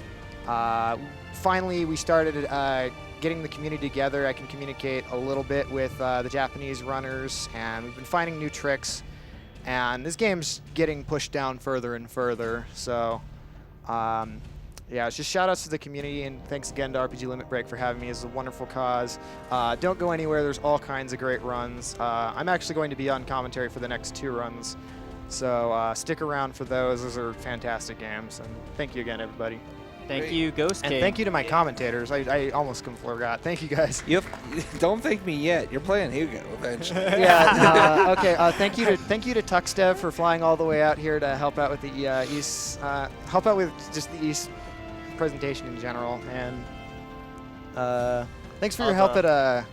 Finally, we started getting the community together. I can communicate a little bit with the Japanese runners, and we've been finding new tricks. And this game's getting pushed down further and further. So, yeah, it's just shout-outs to the community, and thanks again to RPG Limit Break for having me. It's a wonderful cause. Don't go anywhere. There's all kinds of great runs. I'm actually going to be on commentary for the next 2 runs. So stick around for those. Those are fantastic games. And thank you again, everybody. Thank you, Ghost And King. thank you to my commentators. I almost forgot. Thank you, guys. Don't thank me yet. You're playing Hugo eventually. Yeah. Okay. Thank you to Tuxdev for flying all the way out here to help out with the East, help out with just the East presentation in general. And thanks for your help at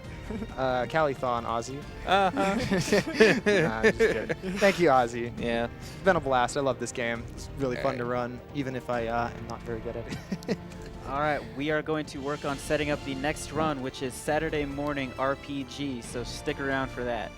Calithon, Ozzy. Nah, I'm just kidding. Thank you, Ozzy. Yeah. It's been a blast. I love this game. It's really fun to run, even if I am not very good at it. All right, we are going to work on setting up the next run, which is Saturday morning RPG, so stick around for that.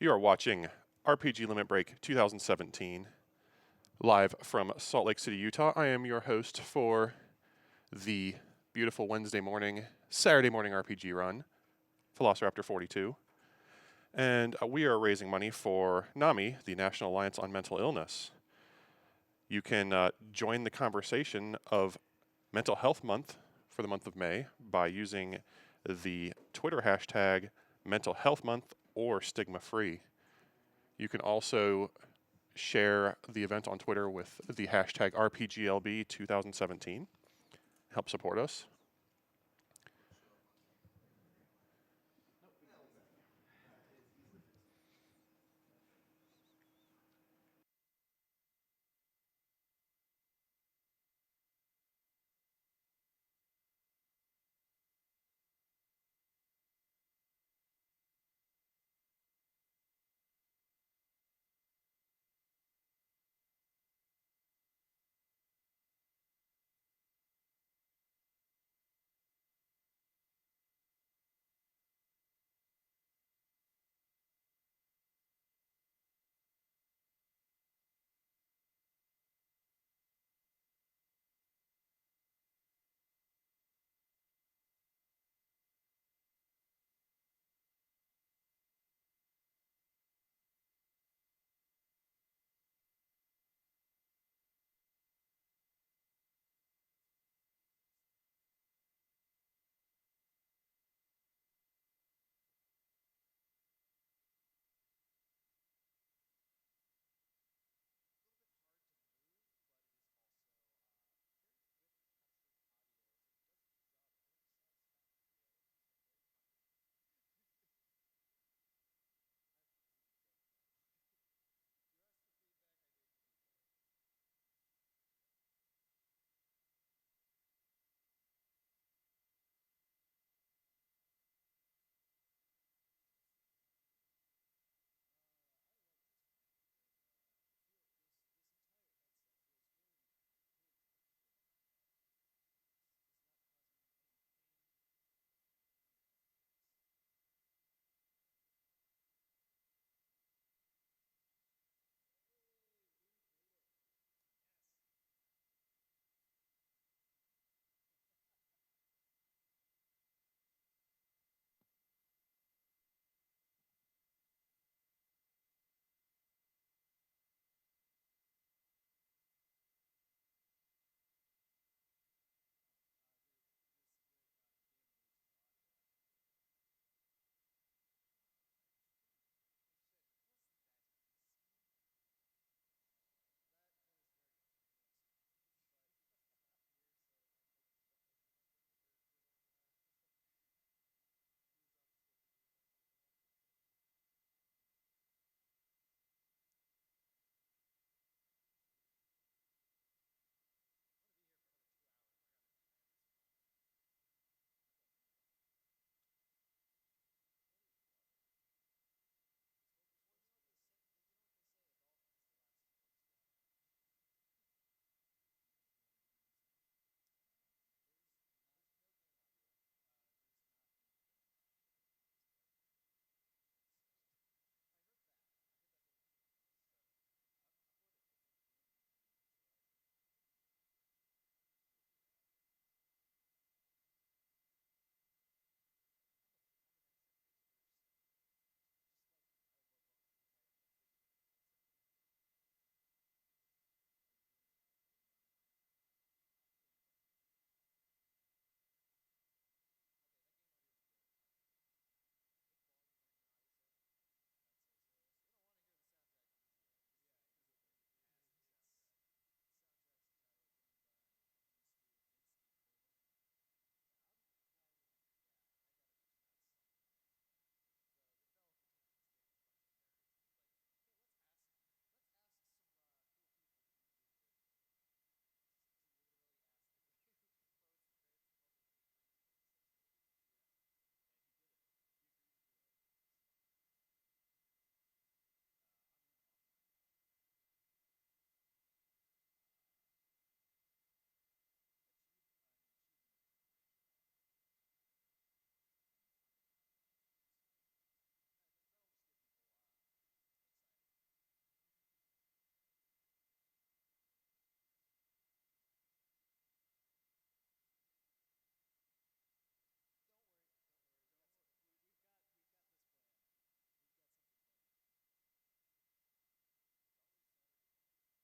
You are watching RPG Limit Break 2017, live from Salt Lake City, Utah. I am your host for the beautiful Wednesday morning, Saturday morning RPG run, Velociraptor 42. And we are raising money for NAMI, the National Alliance on Mental Illness. You can join the conversation of Mental Health Month for the month of May by using the Twitter hashtag Mental Health Month or Stigma Free. You can also share the event on Twitter with the hashtag RPGLB 2017. Help support us.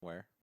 Where?